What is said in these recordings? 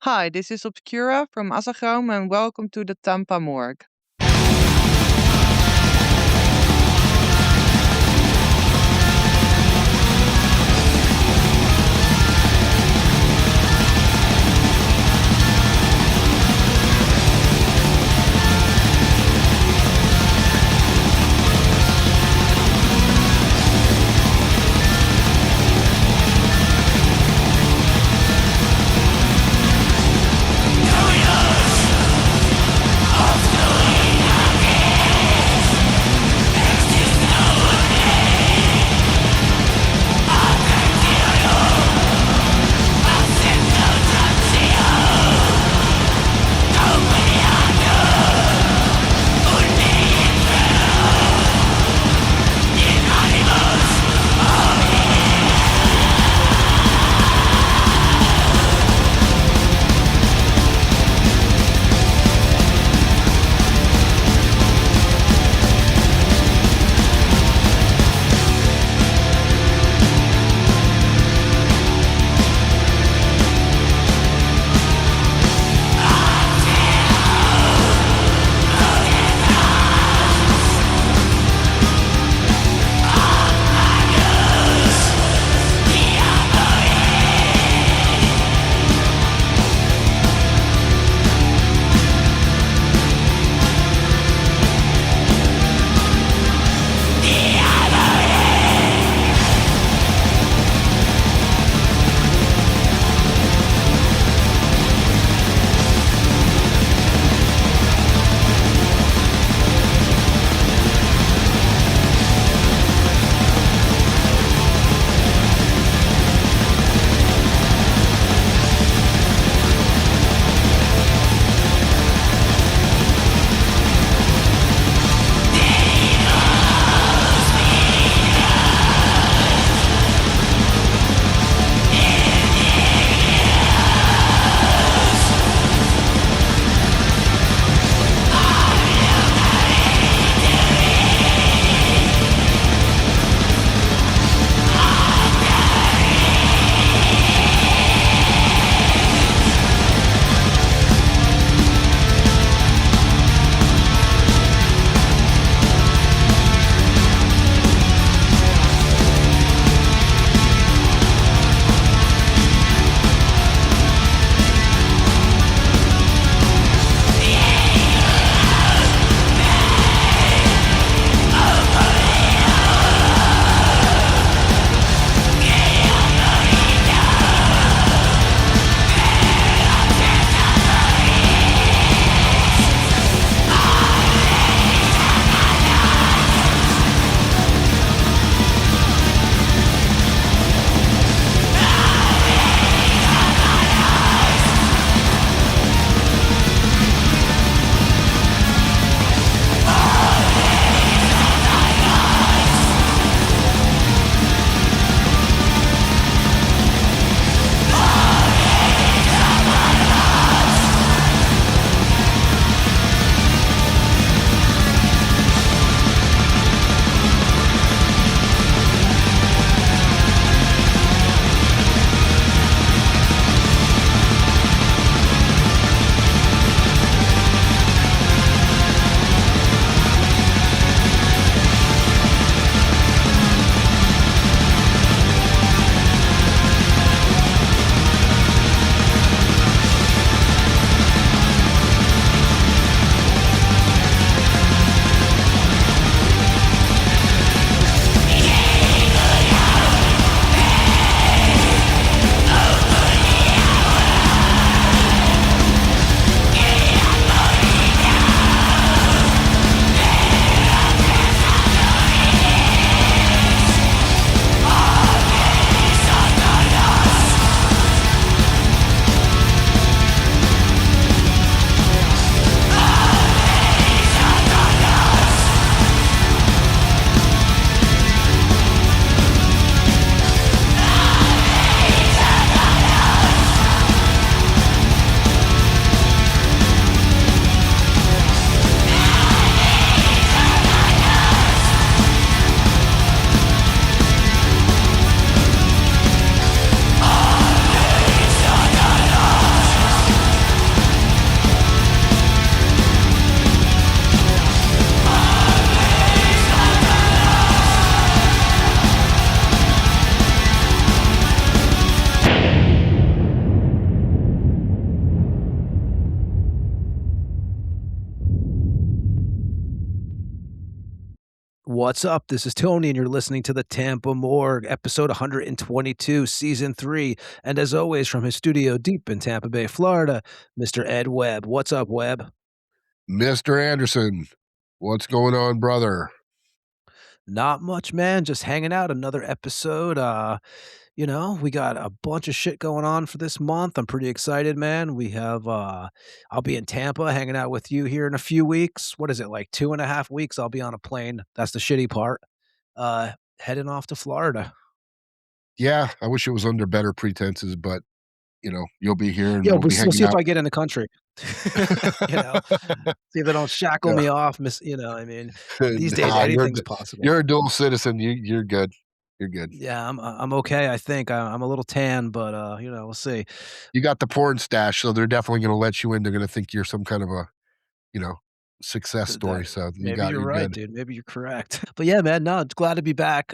Hi, this is Obscura from Asagraum and welcome to the Tampa Morgue. Obscura! What's up? This is Tony, and you're listening to the Tampa Morgue, episode 122, season 3. And as always, from his studio deep in Tampa Bay, Florida, Mr. Ed Webb. What's up, Webb? Mr. Anderson, what's going on, brother? Not much, man. Just hanging out. Another episode. We got a bunch of shit going on for this month. I'm pretty excited, man. I'll be in Tampa hanging out with you here in a few weeks. What is it, like 2.5 weeks? I'll be on a plane. That's the shitty part. Heading off to Florida. Yeah, I wish it was under better pretenses, but you'll be here and Yeah, we'll be we'll hanging see if out. I get in the country. You know? See if they don't shackle Yeah. me off, I mean, these days, Nah, anything's possible. you're a dual citizen. You're good. You're good. Yeah, I'm okay, I think. I'm a little tan, but, we'll see. You got the porn stash, so they're definitely gonna let you in. They're gonna think you're some kind of a, you know, success story. That So maybe you're you're right, good. dude. Maybe you're correct. But yeah, man, no, it's glad to be back.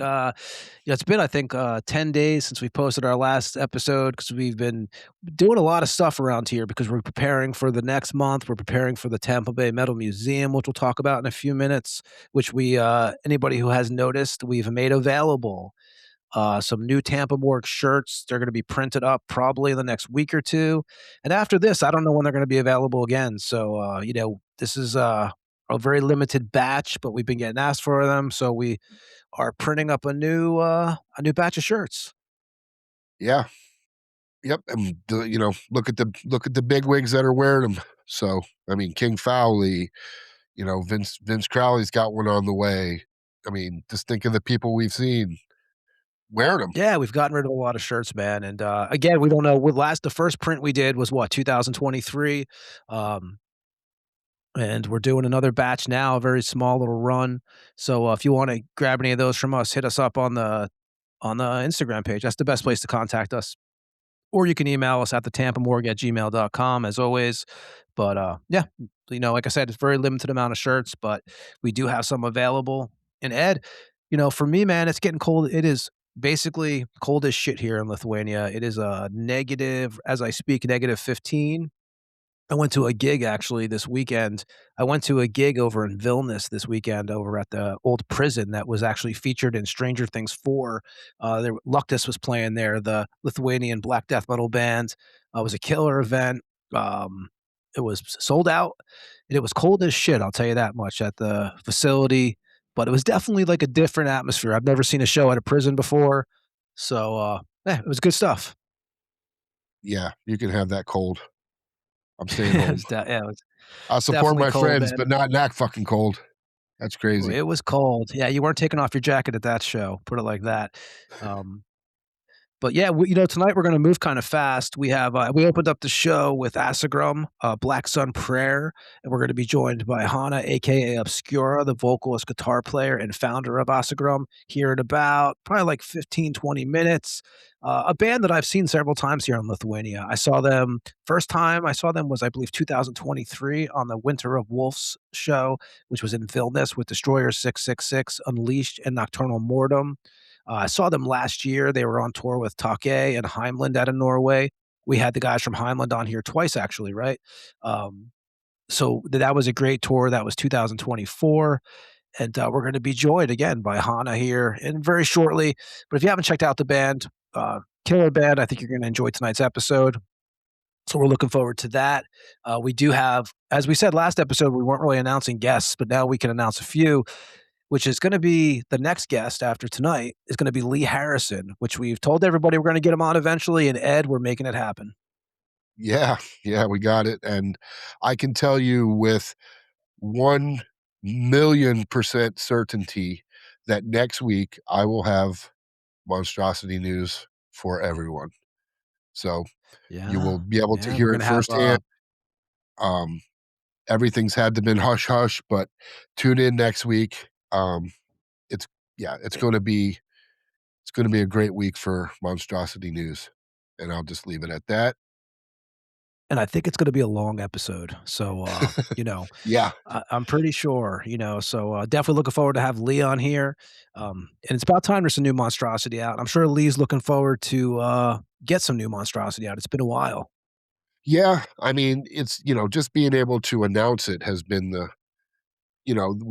It's been, I think, 10 days since we posted our last episode because we've been doing a lot of stuff around here because we're preparing for the next month. We're preparing for the Tampa Bay Metal Museum, which we'll talk about in a few minutes, which anybody who has noticed, we've made available some new Tampa Morgue shirts. They're going to be printed up probably in the next week or two. And after this, I don't know when they're going to be available again. So, this is a very limited batch, but we've been getting asked for them. So we are printing up a new batch of shirts. Yeah. Yep. And look at the big wigs that are wearing them. So I mean, King Fowley, Vince Crowley's got one on the way. I mean, just think of the people we've seen wearing them. Yeah, we've gotten rid of a lot of shirts, man. And again, we don't know. The first print we did was what, 2023. Um, And we're doing another batch now, a very small little run. So if you want to grab any of those from us, hit us up on the Instagram page. That's the best place to contact us. Or you can email us at thetampamorgue@gmail.com as always. But yeah, like I said, it's a very limited amount of shirts, but we do have some available. And Ed, for me, man, it's getting cold. It is basically cold as shit here in Lithuania. It is a negative, as I speak, negative 15. I went to a gig actually this weekend. I went to a gig over in Vilnius this weekend over at the old prison that was actually featured in Stranger Things 4. Luctus was playing there, the Lithuanian black death metal band. It was a killer event. It was sold out, and it was cold as shit, I'll tell you that much, at the facility, but it was definitely like a different atmosphere. I've never seen a show at a prison before, so, yeah, it was good stuff. Yeah, you can have that cold. I'm staying home. It was I'll support definitely my cold, friends, man. but not that fucking cold. That's crazy. It was cold. Yeah, you weren't taking off your jacket at that show, put it like that. Um, but yeah, tonight we're gonna move kind of fast. We opened up the show with Asagraum, Black Sun Prayer, and we're gonna be joined by Hanna, aka Obscura, the vocalist, guitar player, and founder of Asagraum, here in about probably like 15, 20 minutes. A band that I've seen several times here in Lithuania. First time I saw them was, I believe, 2023 on the Winter of Wolves show, which was in Vilnius with Destroyer 666, Unleashed, and Nocturnal Mortem. I saw them last year. They were on tour with Take and Heimland out of Norway. We had the guys from Heimland on here twice, actually, right? So that was a great tour. That was 2024. And we're going to be joined again by Hanna here and very shortly. But if you haven't checked out the band, killer band, I think you're going to enjoy tonight's episode. So we're looking forward to that. We do have, as we said last episode, we weren't really announcing guests, but now we can announce a few, which is going to be the next guest after tonight is going to be Lee Harrison, which we've told everybody we're going to get him on eventually. And Ed, we're making it happen. Yeah, yeah, we got it. And I can tell you with 1,000,000% certainty that next week I will have monstrosity news for everyone. So you will Yeah. be able to Yeah. We're hear going it to have, firsthand. Um, Everything's had to been hush hush, but tune in next week. It's yeah, it's gonna be a great week for monstrosity news, and I'll just leave it at that. and I think it's going to be a long episode. So, Yeah, I'm pretty sure, so definitely looking forward to have Lee on here. And it's about time there's some new monstrosity out. I'm sure Lee's looking forward to get some new monstrosity out. It's been a while. yeah. I mean, it's just being able to announce it has been you know, the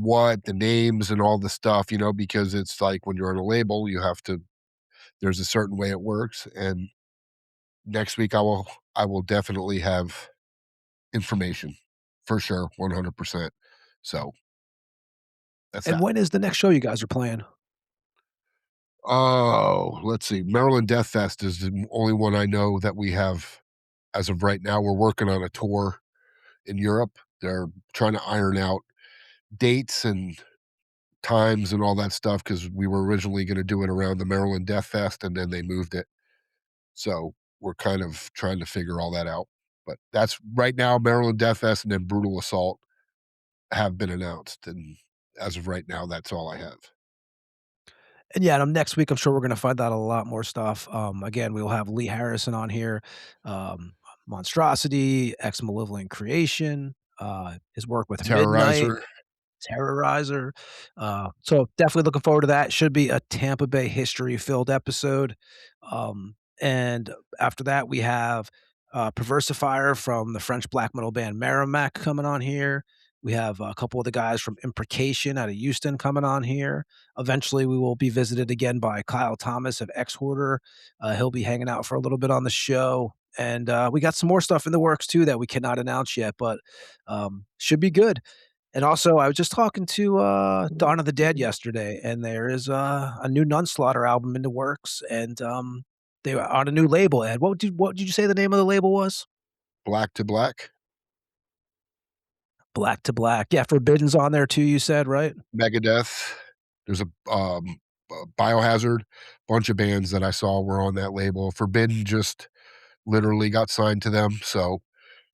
what, the names and all the stuff, you know, because it's like when you're on a label, you have to there's a certain way it works, and next week I will definitely have information for sure, 100%. So, that's And that. when is the next show you guys are playing? Oh, let's see. Maryland Death Fest is the only one I know that we have as of right now. We're working on a tour in Europe. They're trying to iron out dates and times and all that stuff because we were originally going to do it around the Maryland Death Fest and then they moved it. So we're kind of trying to figure all that out. But that's right now, Maryland Death Fest and then Brutal Assault have been announced. And as of right now, that's all I have. And yeah, next week, I'm sure we're gonna find out a lot more stuff. Again, we will have Lee Harrison on here, Monstrosity, Ex-Malevolent Creation, his work with Midnight, Terrorizer. Terrorizer. So definitely looking forward to that. Should be a Tampa Bay history-filled episode. And after that, we have Perversifier from the French black metal band Merrimack coming on here. We have a couple of the guys from Imprecation out of Houston coming on here. Eventually, we will be visited again by Kyle Thomas of X Hoarder. He'll be hanging out for a little bit on the show. And we got some more stuff in the works too that we cannot announce yet, but should be good. And also, I was just talking to Dawn of the Dead yesterday, and there is a new Nunslaughter album in the works, and they were on a new label. Ed, what did you say the name of the label was? Black to Black. Black to Black. Yeah, Forbidden's on there too. You said right? Megadeth. There's a Biohazard, bunch of bands that I saw were on that label. Forbidden just literally got signed to them. So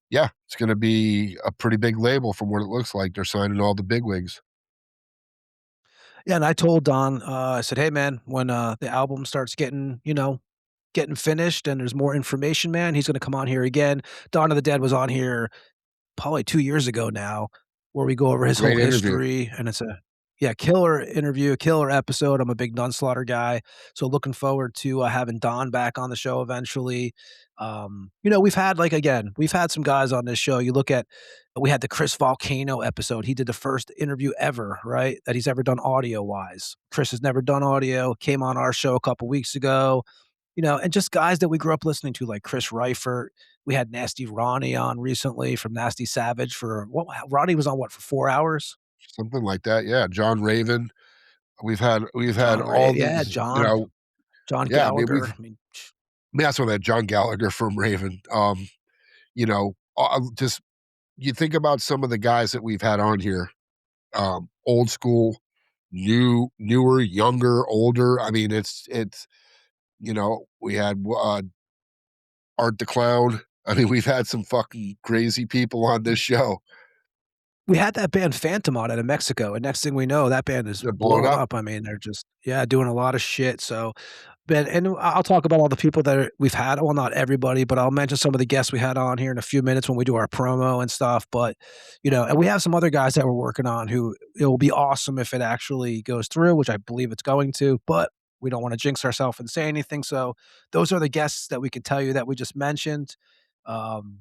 yeah, it's gonna be a pretty big label from what it looks like. They're signing all the bigwigs. Yeah, and I told Don, I said, "Hey, man, when the album starts getting, getting finished, and there's more information, man, he's gonna come on here again." Dawn of the Dead was on here probably 2 years ago now, where we go over his whole Great interview. history, and it's a killer interview, killer episode. I'm a big Nunslaughter guy, so looking forward to, having Don back on the show eventually. We've had, like, again, we've had some guys on this show. You look at we had the Chris Volcano episode. He did the first interview ever, right, that he's ever done audio-wise. Chris has never done audio, came on our show a couple weeks ago, and just guys that we grew up listening to, like Chris Reifert. We had Nasty Ronnie on recently from Nasty Savage for what Ronnie was on what, for 4 hours? Something like that. Yeah. John Raven. We've had John Ray all yeah, these, John yeah, I mean, Gallagher. I mean, that's when that John Gallagher from Raven. Just you think about some of the guys that we've had on here, old school, newer, younger, older. I mean, we had Art the Clown. I mean, we've had some fucking crazy people on this show. we had that band Phantom on out of Mexico, and next thing we know, that band is They're blowing blowing up. up. I mean, they're just doing a lot of shit, so and I'll talk about all the people that we've had. Well, not everybody, but I'll mention some of the guests we had on here in a few minutes when we do our promo and stuff. But and we have some other guys that we're working on who it will be awesome if it actually goes through, which I believe it's going to. But we don't want to jinx ourselves and say anything. So those are the guests that we can tell you that we just mentioned. Um,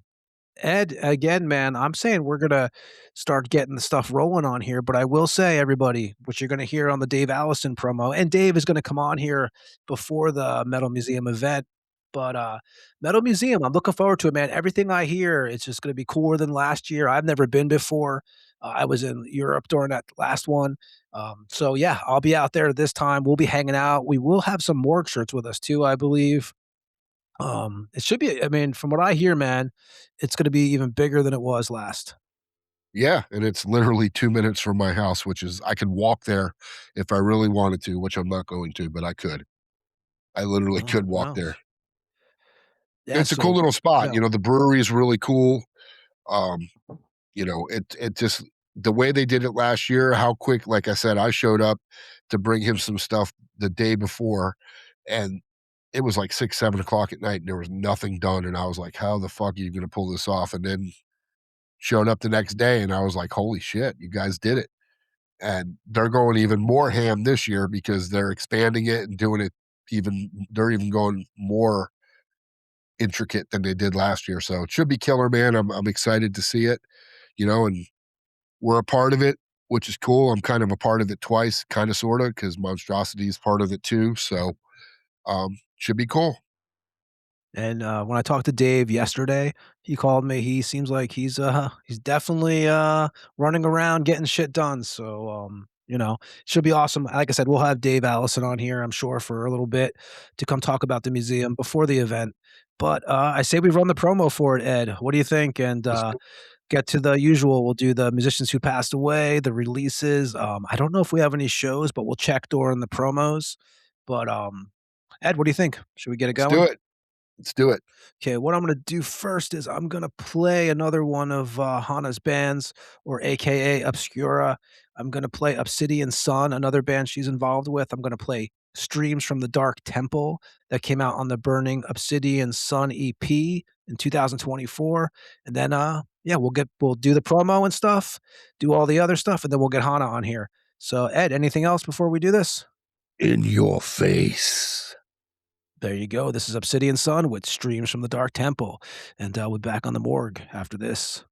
Ed, again, man, I'm saying we're gonna start getting the stuff rolling on here, but I will say, everybody, what you're gonna hear on the Dave Allison promo, and Dave is gonna come on here before the Metal Museum event. But Metal Museum, I'm looking forward to it, man. Everything I hear, it's just gonna be cooler than last year. I've never been before. I was in Europe during that last one. So yeah, I'll be out there this time. We'll be hanging out. We will have some Morgue shirts with us too, I believe. It should be I mean, from what I hear, man, it's gonna be even bigger than it was last. Yeah, and it's literally 2 minutes from my house, which is I could walk there if I really wanted to, which I'm not going to, but I could. I literally Oh, could walk no. there. Yeah, It's a cool so, little you spot, know, the brewery is really cool. Um, it just the way they did it last year, how quick, like I said, I showed up to bring him some stuff the day before, and it was like 6, 7 o'clock at night, and there was nothing done, and I was like, "How the fuck are you gonna pull this off?" And then showed up the next day, and I was like, "Holy shit, you guys did it." And they're going even more ham this year because they're expanding it and doing it they're even going more intricate than they did last year. So it should be killer, man. I'm excited to see it, and we're a part of it, which is cool. I'm kind of a part of it twice, kind of, sort of, because Monstrosity is part of it too. So should be cool. And when I talked to Dave yesterday, he called me. He seems like he's definitely running around getting shit done. So should be awesome. Like I said, we'll have Dave Allison on here, I'm sure, for a little bit to come talk about the museum before the event. But I say we run the promo for it, Ed. What do you think? And get to the usual. We'll do the musicians who passed away, the releases. I don't know if we have any shows, but we'll check during the promos. But Ed, what do you think? Should we get it Let's going? do it. Let's do it. Okay, what I'm gonna do first is I'm gonna play another one of Hanna's bands, or AKA Obscura. I'm gonna play Obsidian Sun, another band she's involved with. I'm gonna play Streams from the Dark Temple that came out on the Burning Obsidian Sun EP in 2024. And then we'll do the promo and stuff, do all the other stuff, and then we'll get Hanna on here. So Ed, anything else before we do this? In your face. There you go. This is Obsidian Sun with Streams from the Dark Temple. And we'll be back on the morgue after this.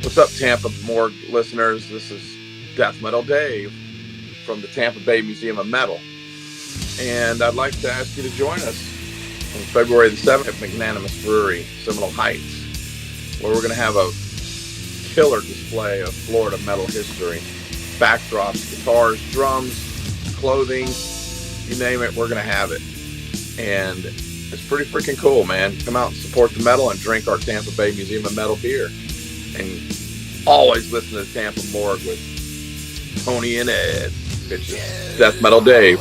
What's up, Tampa Morgue listeners? This is Death Metal Dave from the Tampa Bay Museum of Metal. And I'd like to ask you to join us on February the 7th at Magnanimous Brewery, Seminole Heights, where we're going to have a killer display of Florida metal history. Backdrops, guitars, drums, clothing, you name it, we're going to have it. And it's pretty freaking cool, man. Come out and support the metal and drink our Tampa Bay Museum of Metal beer. And always listen to Tampa Morgue with Tony and Ed. Bitches. Death Metal Dave.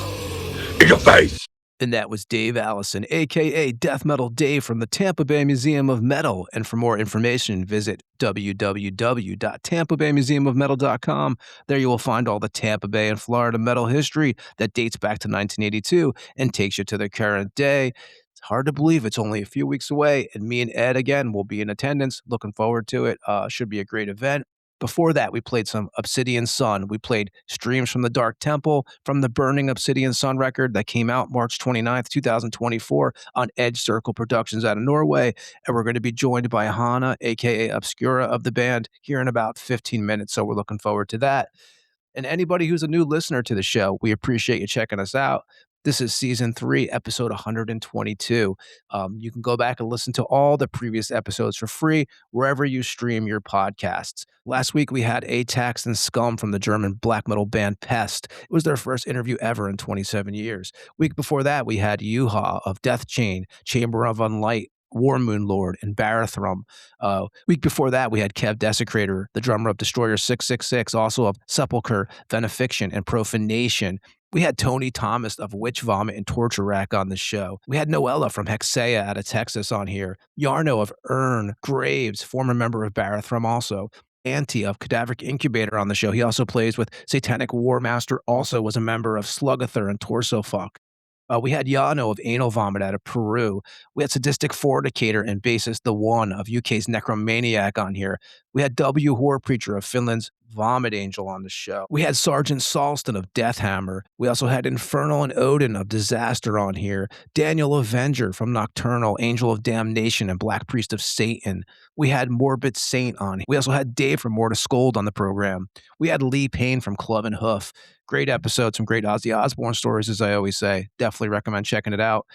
In your face. And that was Dave Allison, a.k.a. Death Metal Dave from the Tampa Bay Museum of Metal. And for more information, visit www.tampabaymuseumofmetal.com. There you will find all the Tampa Bay and Florida metal history that dates back to 1982 and takes you to the current day. It's hard to believe it's only a few weeks away, and me and Ed, again, will be in attendance. Looking forward to it. Should be a great event. Before that, we played some Obsidian Sun. We played Streams from the Dark Temple from the Burning Obsidian Sun record that came out March 29th, 2024 on Edge Circle Productions out of Norway. And we're going to be joined by Hanna, a.k.a. Obscura, of the band here in about 15 minutes. So we're looking forward to that. And anybody who's a new listener to the show, we appreciate you checking us out. This is Season 3, Episode 122. You can go back and listen to all the previous episodes for free wherever you stream your podcasts. Last week, we had Atax and Scum from the German black metal band Pest. It was their first interview ever in 27 years. Week before that, we had Yuha of Death Chain, Chamber of Unlight, War Moon Lord, and Barathrum. Week before that, we had Kev Desecrator, the drummer of Destroyer 666, also of Sepulchre, Venefiction, and Profanation. We had Tony Thomas of Witch Vomit and Torture Rack on the show. We had Noella from Hexea out of Texas on here. Yarno of Urn, Graves, former member of Barathrum also. Anti of Cadaveric Incubator on the show. He also plays with Satanic War Master, also was a member of Slugother and Torso Fuck. We had Yano of Anal Vomit out of Peru. We had Sadistic Fornicator and bassist The One of UK's Necromaniac on here. We had W. Horror Preacher of Finland's Vomit Angel on the show. We had Sergeant Salston of Deathhammer. We also had Infernal and Odin of Disaster on here. Daniel Avenger from Nocturnal, Angel of Damnation, and Black Priest of Satan. We had Morbid Saint on. We also had Dave from More to Scold on the program. We had Lee Payne from Club and Hoof. Great episode, some great Ozzy Osbourne stories, as I always say. Definitely recommend checking it out.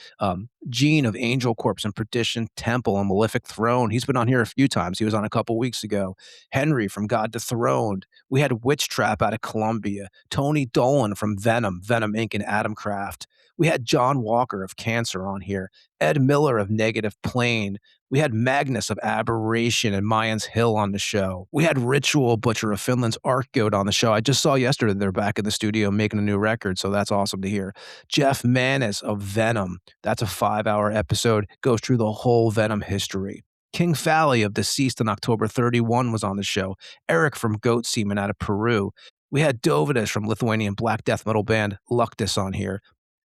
Gene of Angel Corpse and Perdition Temple and Malefic Throne. He's been on here a few times. He was on a couple weeks ago. Henry from God Dethroned. We had Witch Trap out of Columbia. Tony Dolan from Venom, Venom Inc. and Adam Craft. We had John Walker of Cancer on here. Ed Miller of Negative Plane. We had Magnus of Aberration and Mayans Hill on the show. We had Ritual Butcher of Finland's Arc Goat on the show. I just saw yesterday they're back in the studio making a new record, so that's awesome to hear. Jeff Manis of Venom. That's a 5-hour episode. Goes through the whole Venom history. King Fally of Deceased on October 31 was on the show. Eric from Goat Seaman out of Peru. We had Dovidus from Lithuanian black death metal band Luctus on here.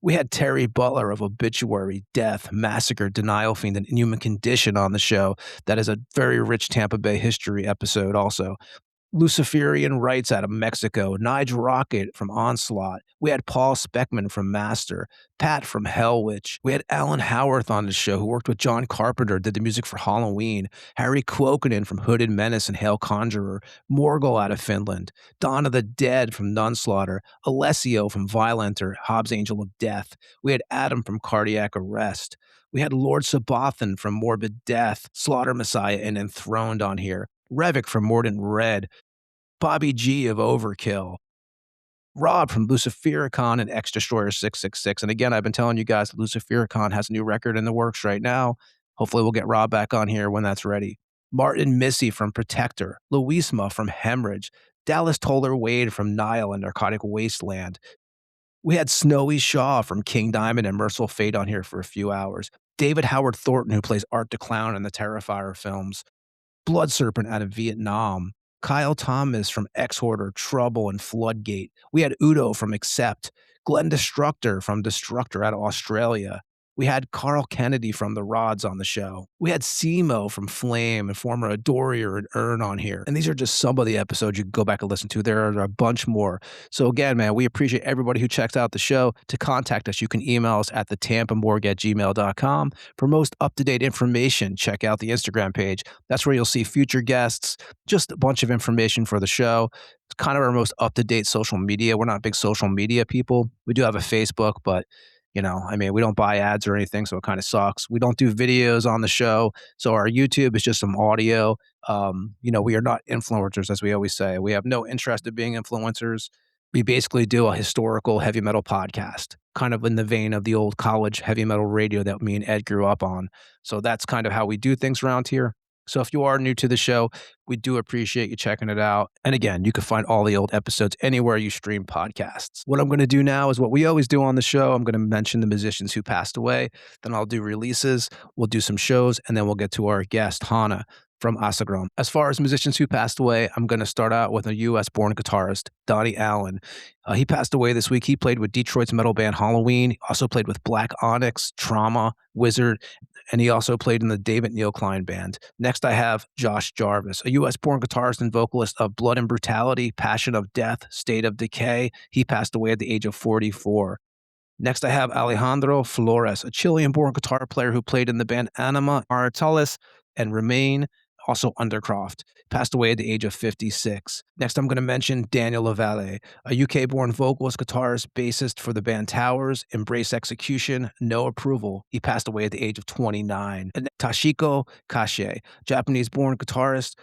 We had Terry Butler of Obituary, Death, Massacre, Denial Fiend, and Inhuman Condition on the show. That is a very rich Tampa Bay history episode also. Luciferian Rights out of Mexico, Nige Rocket from Onslaught. We had Paul Speckman from Master, Pat from Hellwitch. We had Alan Howarth on the show, who worked with John Carpenter, did the music for Halloween. Harry Kuokkanen from Hooded Menace and Hail Conjurer. Morgul out of Finland. Dawn of the Dead from Nunslaughter. Alessio from Violenter, Hobbs Angel of Death. We had Adam from Cardiac Arrest. We had Lord Sabathan from Morbid Death, Slaughter Messiah, and Enthroned on here. Revik from Mordant Red. Bobby G of Overkill. Rob from Lucifericon and X-Destroyer 666. And again, I've been telling you guys that Lucifericon has a new record in the works right now. Hopefully we'll get Rob back on here when that's ready. Martin Missy from Protector. Louisma from Hemorrhage. Dallas Toller Wade from Nile and Narcotic Wasteland. We had Snowy Shaw from King Diamond and Merciful Fate on here for a few hours. David Howard Thornton, who plays Art the Clown in the Terrifier films. Blood Serpent out of Vietnam. Kyle Thomas from X-Hoarder, Trouble, and Floodgate. We had Udo from Accept. Glenn Destructor from Destructor out of Australia. We had Carl Kennedy from The Rods on the show. We had Simo from Flame and former Adorier and Ern on here. And these are just some of the episodes you can go back and listen to. There are a bunch more. So again, man, we appreciate everybody who checks out the show. To contact us, you can email us at thetampamorgue@gmail.com. For most up-to-date information, check out the Instagram page. That's where you'll see future guests, just a bunch of information for the show. It's kind of our most up-to-date social media. We're not big social media people. We do have a Facebook, but we don't buy ads or anything, so it kind of sucks. We don't do videos on the show, so our YouTube is just some audio. We are not influencers, as we always say. We have no interest in being influencers. We basically do a historical heavy metal podcast, kind of in the vein of the old college heavy metal radio that me and Ed grew up on. So that's kind of how we do things around here. So if you are new to the show, we do appreciate you checking it out. And again, you can find all the old episodes anywhere you stream podcasts. What I'm going to do now is what we always do on the show. I'm going to mention the musicians who passed away. Then I'll do releases. We'll do some shows. And then we'll get to our guest, Hanna from Asagraum. As far as musicians who passed away, I'm going to start out with a U.S.-born guitarist, Donnie Allen. He passed away this week. He played with Detroit's metal band Halloween. He also played with Black Onyx, Trauma, Wizard, and he also played in the David Neil Klein band. Next, I have Josh Jarvis, a U.S.-born guitarist and vocalist of Blood and Brutality, Passion of Death, State of Decay. He passed away at the age of 44. Next, I have Alejandro Flores, a Chilean-born guitar player who played in the band Anima, Artalis, and Remain, also Undercroft. Passed away at the age of 56. Next, I'm going to mention Daniel Lavalle, a UK-born vocalist, guitarist, bassist for the band Towers, Embrace Execution, No Approval. He passed away at the age of 29. And Tashiko Kashe, Japanese-born guitarist,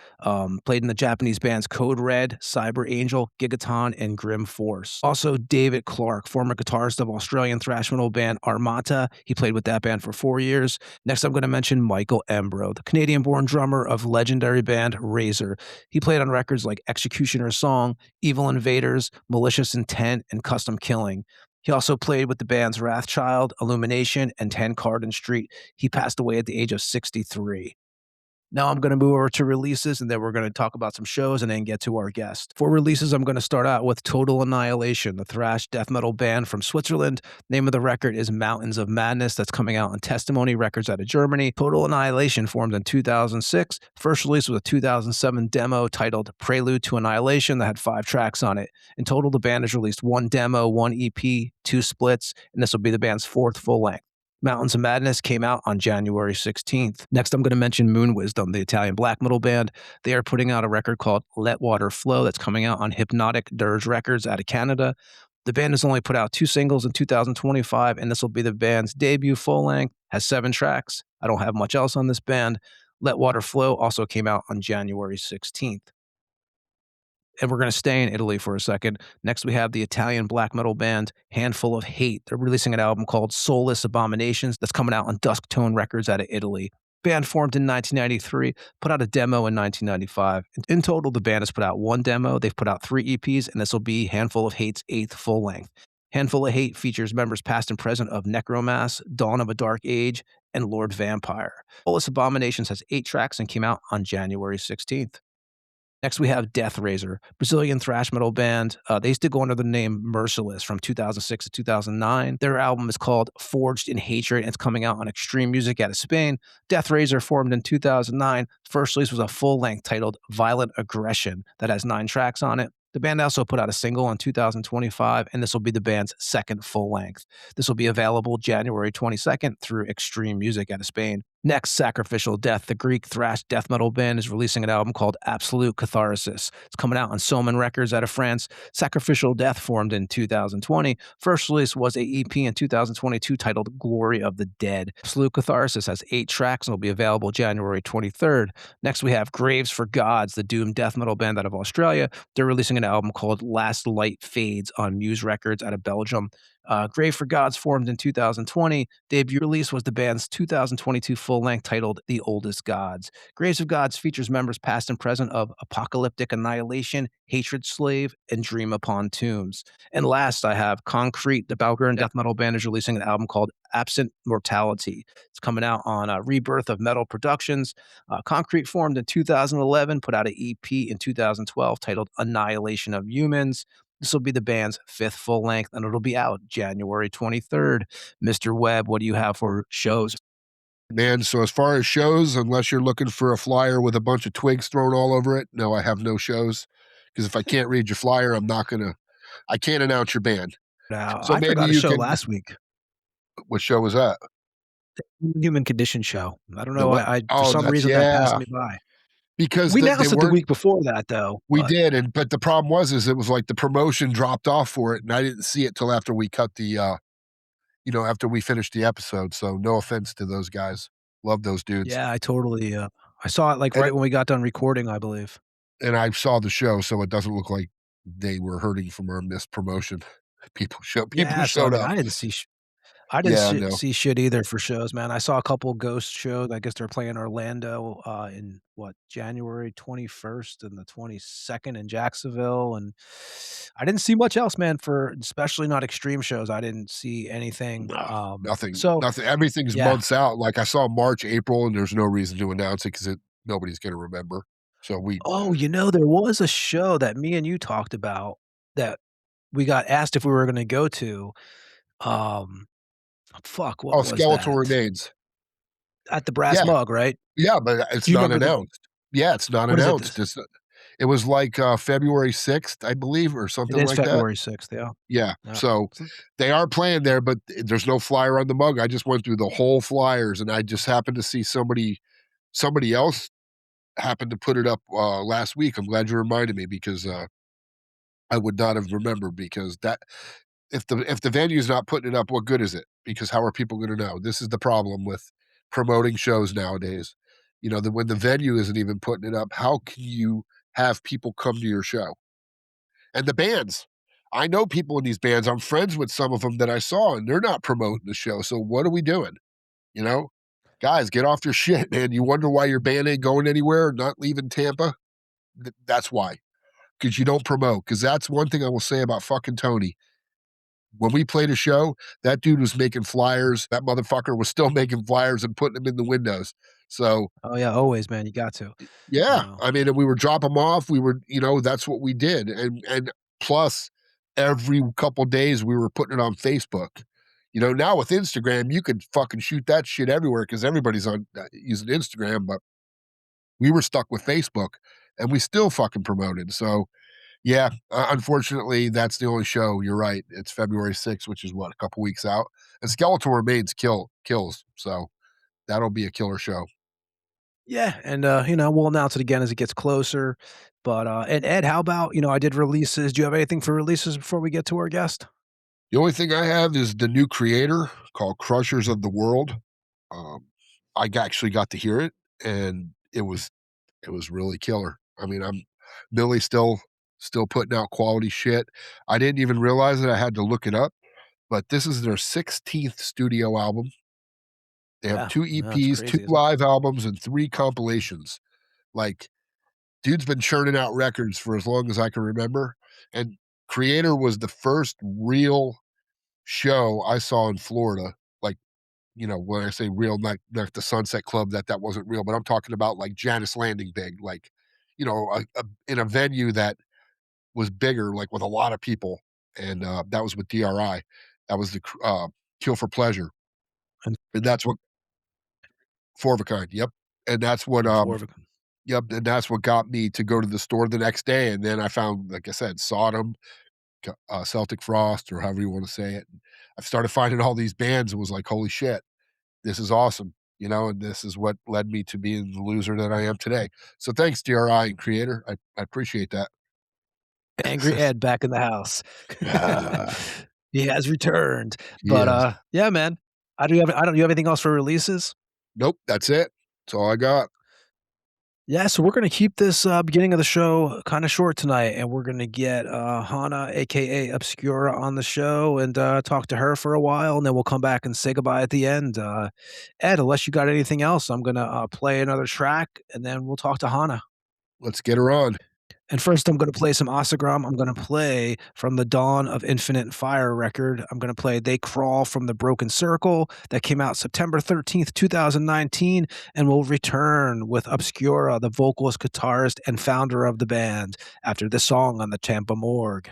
played in the Japanese bands Code Red, Cyber Angel, Gigaton, and Grim Force. Also, David Clark, former guitarist of Australian thrash metal band Armata. He played with that band for 4 years. Next, I'm going to mention Michael Embro, the Canadian-born drummer of legendary band Razor. He played on records like Executioner's Song, Evil Invaders, Malicious Intent, and Custom Killing. He also played with the bands Wrathchild, Illumination, and 10 Carden Street. He passed away at the age of 63. Now I'm going to move over to releases, and then we're going to talk about some shows and then get to our guest. For releases, I'm going to start out with Total Annihilation, the thrash death metal band from Switzerland. Name of the record is Mountains of Madness. That's coming out on Testimony Records out of Germany. Total Annihilation formed in 2006. First release was a 2007 demo titled Prelude to Annihilation that had 5 tracks on it. In total, the band has released 1 demo, 1 EP, 2 splits, and this will be the band's 4th full length. Mountains of Madness came out on January 16th. Next, I'm going to mention Moon Wisdom, the Italian black metal band. They are putting out a record called Let Water Flow that's coming out on Hypnotic Dirge Records out of Canada. The band has only put out 2 singles in 2025, and this will be the band's debut full length. Has 7 tracks. I don't have much else on this band. Let Water Flow also came out on January 16th. And we're going to stay in Italy for a second. Next, we have the Italian black metal band Handful of Hate. They're releasing an album called Soulless Abominations that's coming out on Dusk Tone Records out of Italy. Band formed in 1993, put out a demo in 1995. In total, the band has put out 1 demo. They've put out 3 EPs, and this will be Handful of Hate's 8th full length. Handful of Hate features members past and present of Necromass, Dawn of a Dark Age, and Lord Vampire. Soulless Abominations has 8 tracks and came out on January 16th. Next, we have Death Razor, Brazilian thrash metal band. They used to go under the name Merciless from 2006 to 2009. Their album is called Forged in Hatred, and it's coming out on Extreme Music out of Spain. Death Razor formed in 2009. First release was a full-length titled Violent Aggression that has 9 tracks on it. The band also put out a single in 2025, and this will be the band's 2nd full length. This will be available January 22nd through Extreme Music out of Spain. Next, Sacrificial Death, the Greek thrash death metal band, is releasing an album called Absolute Catharsis. It's coming out on Soman Records out of France. Sacrificial Death formed in 2020. First release was a EP in 2022 titled Glory of the Dead. Absolute Catharsis has 8 tracks and will be available January 23rd. Next, we have Graves for Gods, the doom death metal band out of Australia. They're releasing an album called Last Light Fades on Muse Records out of Belgium. Grave for Gods formed in 2020. Debut release was the band's 2022 full-length titled The Oldest Gods. Graves of Gods features members past and present of Apocalyptic Annihilation, Hatred Slave, and Dream Upon Tombs. And last, I have Concrete, the Bulgarian death metal band, is releasing an album called Absent Mortality. It's coming out on Rebirth of Metal Productions. Concrete formed in 2011, put out an EP in 2012 titled Annihilation of Humans. This will be the band's 5th full length, and it'll be out January 23rd. Mr. Webb, what do you have for shows? Man, so as far as shows, unless you're looking for a flyer with a bunch of twigs thrown all over it, no, I have no shows. Because if I can't read your flyer, I can't announce your band. Now, So I maybe forgot a you show can. last week. What show was that? Human Condition show. I don't The know. what? I for Oh, some reason that passed me by. because We they announced it the weren't. week before that, though. We but- did, but the problem was it was like the promotion dropped off for it, and I didn't see it till after we cut the, after we finished the episode. So no offense to those guys, love those dudes. Yeah, I totally. I saw it like right when we got done recording, I believe. And I saw the show, so it doesn't look like they were hurting from our missed promotion. People showed up. I didn't see. See shit either for shows, man. I saw a couple ghost shows. I guess they're playing Orlando in January 21st and the 22nd in Jacksonville, and I didn't see much else, man. For especially not extreme shows, I didn't see anything. No, nothing. So nothing. Everything's months out. Like I saw March, April, and there's no reason to announce it because nobody's going to remember. So there was a show that me and you talked about that we got asked if we were going to go to. What was Skeletal that? Remains. At the Brass Mug, right? Yeah, but it's not announced. Yeah, it's not announced. It was like February 6th, I believe, or something like that. It is February 6th, yeah. Yeah, so they are playing there, but there's no flyer on the mug. I just went through the whole flyers, and I just happened to see somebody else happened to put it up last week. I'm glad you reminded me because I would not have remembered because that if the venue's not putting it up, what good is it? Because how are people going to know? This is the problem with promoting shows nowadays. When the venue isn't even putting it up, how can you have people come to your show? And the bands, I know people in these bands. I'm friends with some of them that I saw, and they're not promoting the show. So what are we doing? Guys, get off your shit, man. You wonder why your band ain't going anywhere, not leaving Tampa? That's why. Because you don't promote. Because that's one thing I will say about fucking Tony. When we played a show, that dude was making flyers. That motherfucker was still making flyers and putting them in the windows. So, oh yeah, always, man. You got to. Yeah, I mean, and we would drop them off. We were, that's what we did, and plus, every couple days we were putting it on Facebook. Now with Instagram, you could fucking shoot that shit everywhere because everybody's on using Instagram. But we were stuck with Facebook, and we still fucking promoted. So. Yeah, unfortunately, that's the only show. You're right. It's February 6th, which is a couple weeks out. And Skeletal Remains kills. So that'll be a killer show. Yeah, and we'll announce it again as it gets closer. But and Ed, how about I did releases. Do you have anything for releases before we get to our guest? The only thing I have is the new creator called Crushers of the World. I actually got to hear it, and it was really killer. I mean, Millie still putting out quality shit. I didn't even realize it. I had to look it up. But this is their 16th studio album. They have 2 EPs, 2 live albums, and 3 compilations. Like, dude's been churning out records for as long as I can remember. And Creator was the first real show I saw in Florida. Like, when I say real, not the Sunset Club, that wasn't real. But I'm talking about like Janice Landing big. Like, in a venue that was bigger, like with a lot of people, and that was with DRI. That was the Kill for Pleasure, and that's what Four of a Kind. Yep, and that's what yep, and that's what got me to go to the store the next day. And then I found, like I said, Sodom, Celtic Frost, or however you want to say it. And I started finding all these bands and was like, holy shit, this is awesome. And this is what led me to being the loser that I am today. So thanks, DRI and Creator. I appreciate that. Angry Ed back in the house. He has returned. But yeah, man. Do you have anything else for releases? Nope, that's it. That's all I got. Yeah, so we're going to keep this beginning of the show kind of short tonight, and we're going to get Hanna, a.k.a. Obscura, on the show and talk to her for a while, and then we'll come back and say goodbye at the end. Ed, unless you got anything else, I'm going to play another track, and then we'll talk to Hanna. Let's get her on. And first, I'm going to play some Asagraum. I'm going to play from the Dawn of Infinite Fire record. I'm going to play They Crawl from the Broken Circle. That came out September 13th, 2019. And we'll return with Obscura, the vocalist, guitarist, and founder of the band, after this song on the Tampa Morgue.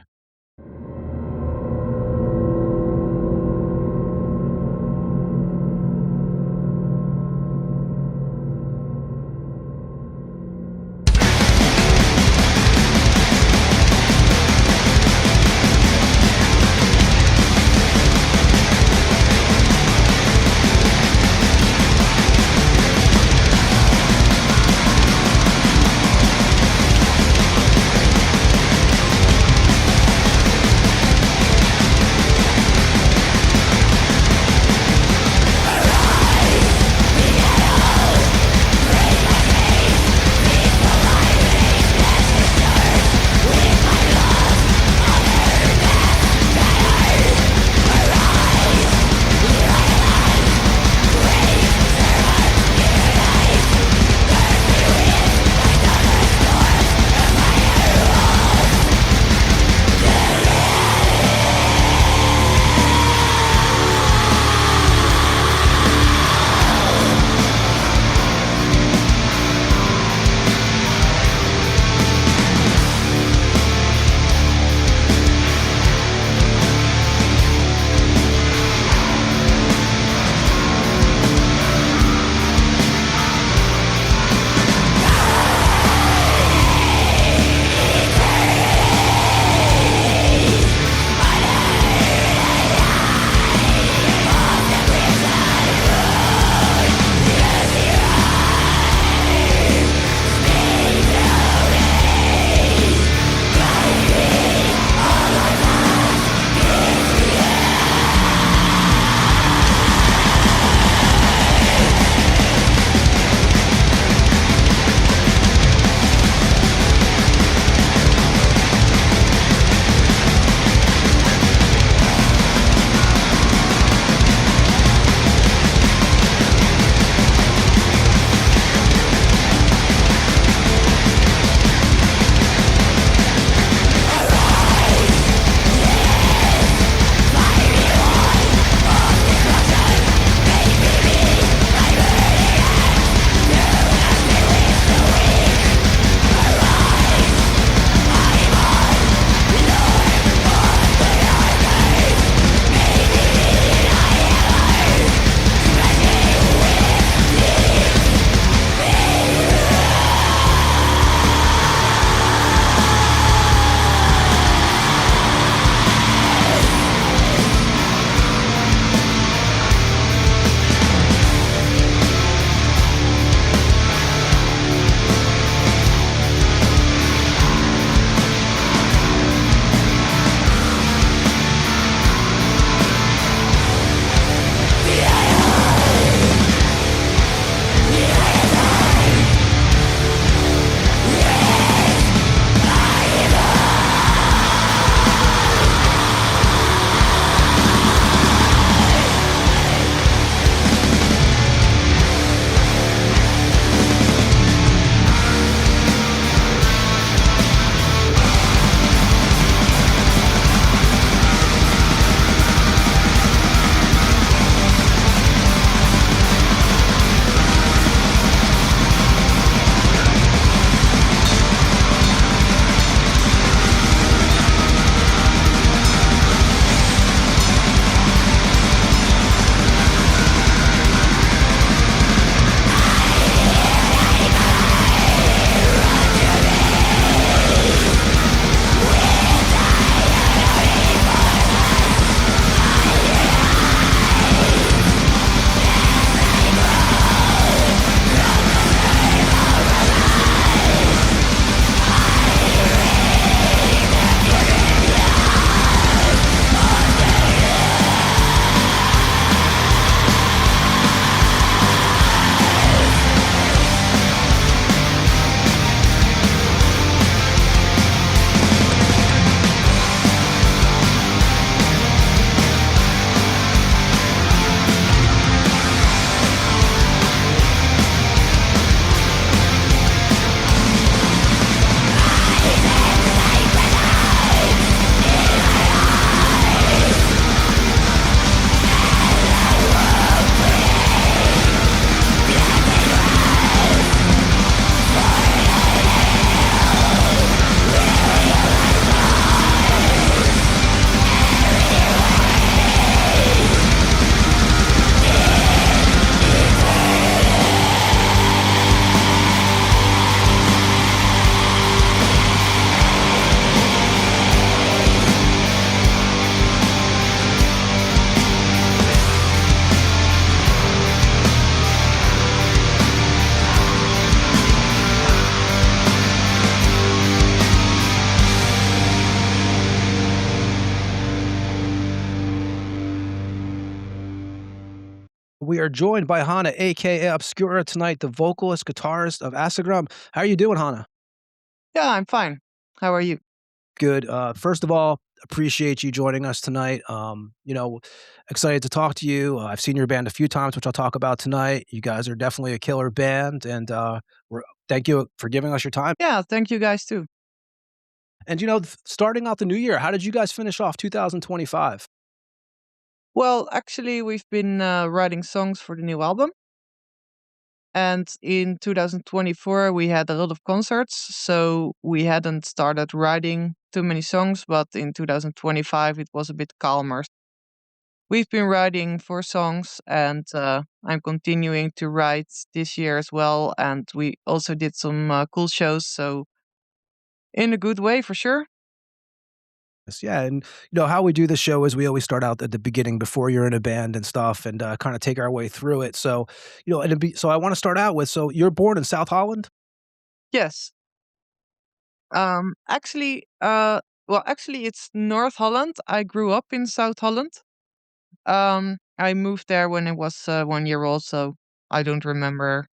we are joined by Hanna, aka Obscura, tonight, the vocalist, guitarist of Asagraum. How are you doing, Hanna? Yeah, I'm fine. How are you? Good. First of all, appreciate you joining us tonight. Excited to talk to you. I've seen your band a few times, which I'll talk about tonight. You guys are definitely a killer band, and thank you for giving us your time. Yeah, thank you guys too. And starting out the new year, how did you guys finish off 2025? Well, actually, we've been writing songs for the new album. And in 2024, we had a lot of concerts, so we hadn't started writing too many songs, but in 2025, it was a bit calmer. We've been writing 4 songs, and I'm continuing to write this year as well. And we also did some cool shows, so in a good way for sure. Yeah, and how we do the show is we always start out at the beginning before you're in a band and stuff, and kind of take our way through it. So, so I want to start out with. So, you're born in South Holland. Yes. Actually, actually, it's North Holland. I grew up in South Holland. I moved there when I was 1 year old, so I don't remember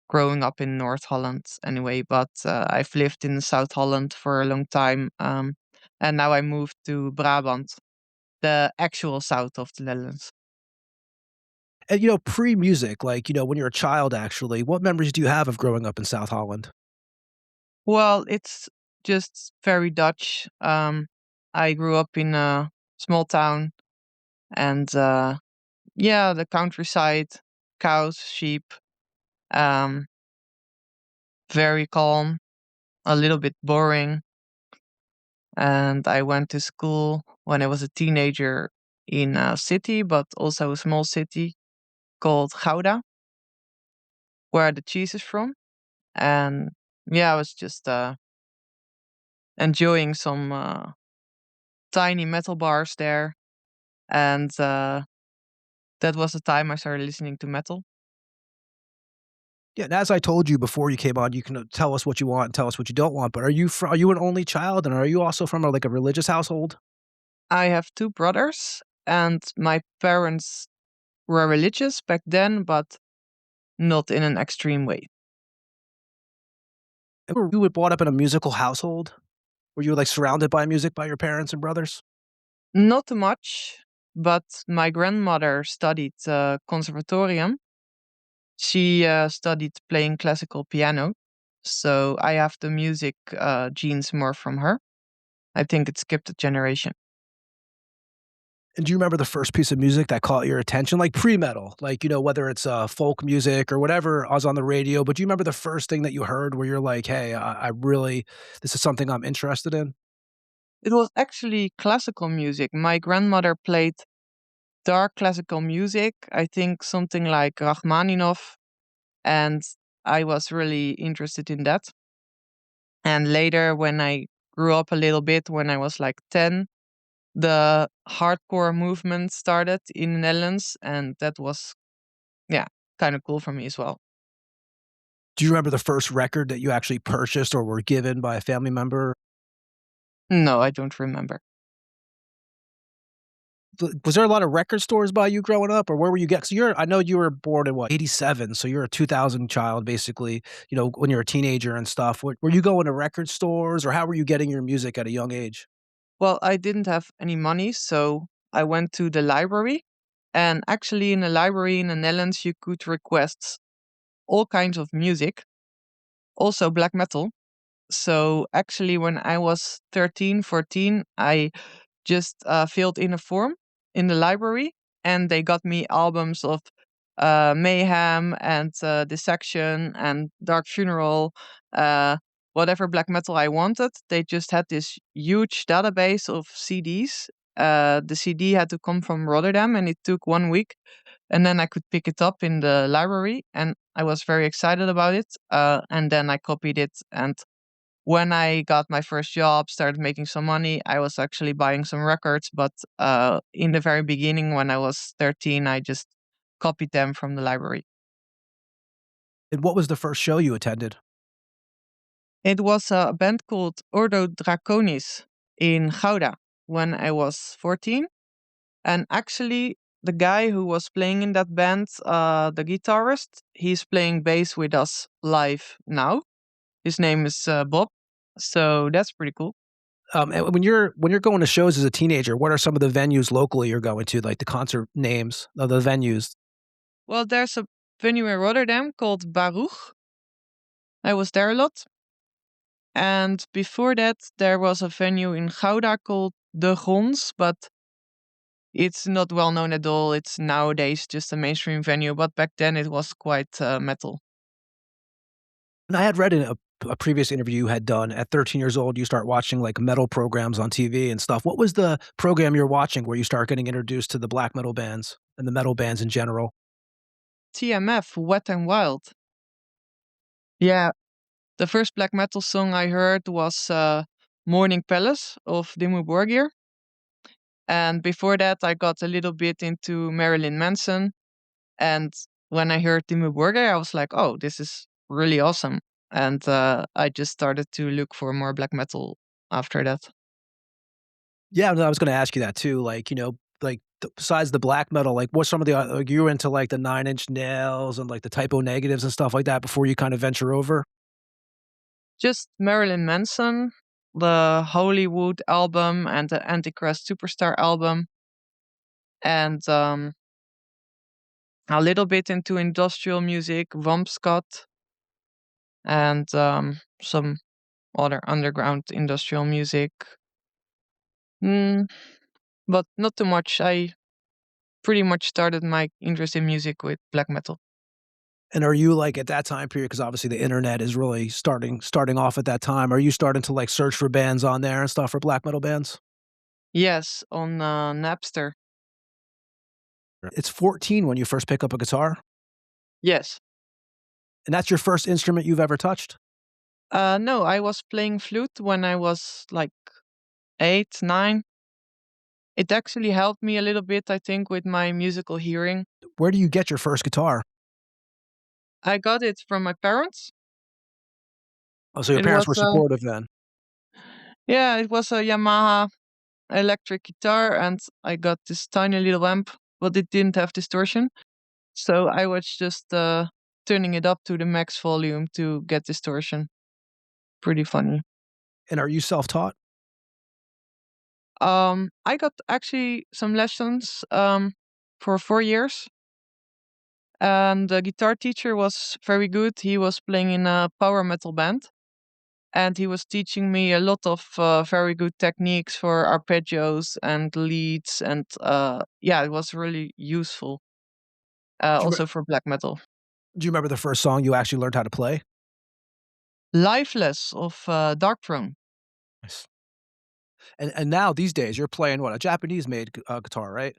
growing up in North Holland anyway. But I've lived in South Holland for a long time, and now I moved to Brabant, the actual south of the Netherlands. And pre-music, like when you're a child, actually, what memories do you have of growing up in South Holland? Well, it's just very Dutch. I grew up in a small town, and yeah, the countryside, cows, sheep, um, very calm, a little bit boring. And I went to school when I was a teenager in a city, but also a small city called Gouda, where the cheese is from. And yeah, I was just enjoying some tiny metal bars there. And that was the time I started listening to metal. Yeah, and as I told you before you came on, you can tell us what you want and tell us what you don't want. But are you an only child, and are you also from a religious household? I have 2 brothers, and my parents were religious back then, but not in an extreme way. Were you brought up in a musical household? Were you surrounded by music by your parents and brothers? Not much, but my grandmother studied conservatorium. She studied playing classical piano, so I have the music genes more from her. I think it skipped a generation. And do you remember the first piece of music that caught your attention, like pre-metal, whether it's folk music or whatever was on the radio? But do you remember the first thing that you heard where you're like, "Hey, I really, this is something I'm interested in"? It was actually classical music. My grandmother played dark classical music, I think something like Rachmaninoff, and I was really interested in that. And later, when I grew up a little bit, when I was like 10, the hardcore movement started in the Netherlands, and that was, yeah, kind of cool for me as well. Do you remember the first record that you actually purchased or were given by a family member? No, I don't remember. Was there a lot of record stores by you growing up, or where were you get? So I know you were born in what, 87, so you're a 2000 child, basically, when you're a teenager and stuff. Were you going to record stores, or how were you getting your music at a young age? Well, I didn't have any money, so I went to the library. And actually, in the library in the Netherlands, you could request all kinds of music, also black metal. So actually, when I was 13, 14, I just filled in a form in the library, and they got me albums of Mayhem and Dissection and Dark Funeral, whatever black metal I wanted. They just had this huge database of CDs. The CD had to come from Rotterdam, and it took 1 week, and then I could pick it up in the library, and I was very excited about it. And then I copied it, and when I got my first job, started making some money, I was actually buying some records. But in the very beginning, when I was 13, I just copied them from the library. And what was the first show you attended? It was a band called Ordo Draconis in Gouda when I was 14. And actually, the guy who was playing in that band, the guitarist, he's playing bass with us live now. His name is Bob. So that's pretty cool. And when you're going to shows as a teenager, what are some of the venues locally you're going to, like the concert names of the venues? Well, there's a venue in Rotterdam called Berg. I was there a lot. And before that, there was a venue in Gouda called De Gons, but it's not well known at all. It's nowadays just a mainstream venue, but back then it was quite metal. And I had read in a previous interview you had done, at 13 years old, you start watching like metal programs on TV and stuff. What was the program you're watching where you start getting introduced to the black metal bands and the metal bands in general? TMF, Wet and Wild. Yeah, the first black metal song I heard was Morning Palace of Dimmu Borgir. And before that, I got a little bit into Marilyn Manson. And when I heard Dimmu Borgir, I was like, oh, this is really awesome. And I just started to look for more black metal after that. Yeah, I was going to ask you that too. Like, like besides the black metal, like what's some of the, like you were into like the Nine Inch Nails and like the Typo Negatives and stuff like that before you kind of venture over? Just Marilyn Manson, the Hollywood album and the Antichrist Superstar album. And a little bit into industrial music, Scott, and some other underground industrial music. But not too much. I pretty much started my interest in music with black metal. And are you like at that time period, because obviously the internet is really starting off at that time, are you starting to like search for bands on there and stuff for black metal bands? Yes, on Napster. It's 14 when you first pick up a guitar? Yes. And that's your first instrument you've ever touched? No, I was playing flute when I was like 8, 9. It actually helped me a little bit, I think, with my musical hearing. Where do you get your first guitar? I got it from my parents. Oh, so your It parents was, were supportive then? Yeah, it was a Yamaha electric guitar, and I got this tiny little amp, but it didn't have distortion. So I was just turning it up to the max volume to get distortion. Pretty funny. And are you self-taught? I got actually some lessons for 4 years. And the guitar teacher was very good. He was playing in a power metal band. And he was teaching me a lot of very good techniques for arpeggios and leads. And yeah, it was really useful. Also for black metal. Do you remember the first song you actually learned how to play? Lifeless of Darkthrone. Nice. And now these days you're playing what? A Japanese-made guitar, right?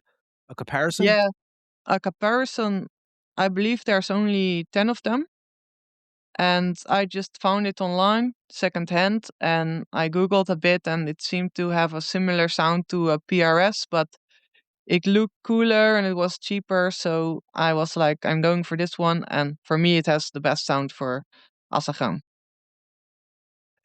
A comparison? Yeah, a comparison. I believe there's only 10 of them. And I just found it online, secondhand, and I Googled a bit, and it seemed to have a similar sound to a PRS, but it looked cooler and it was cheaper. So I was like, I'm going for this one. And for me, it has the best sound for Asagraum.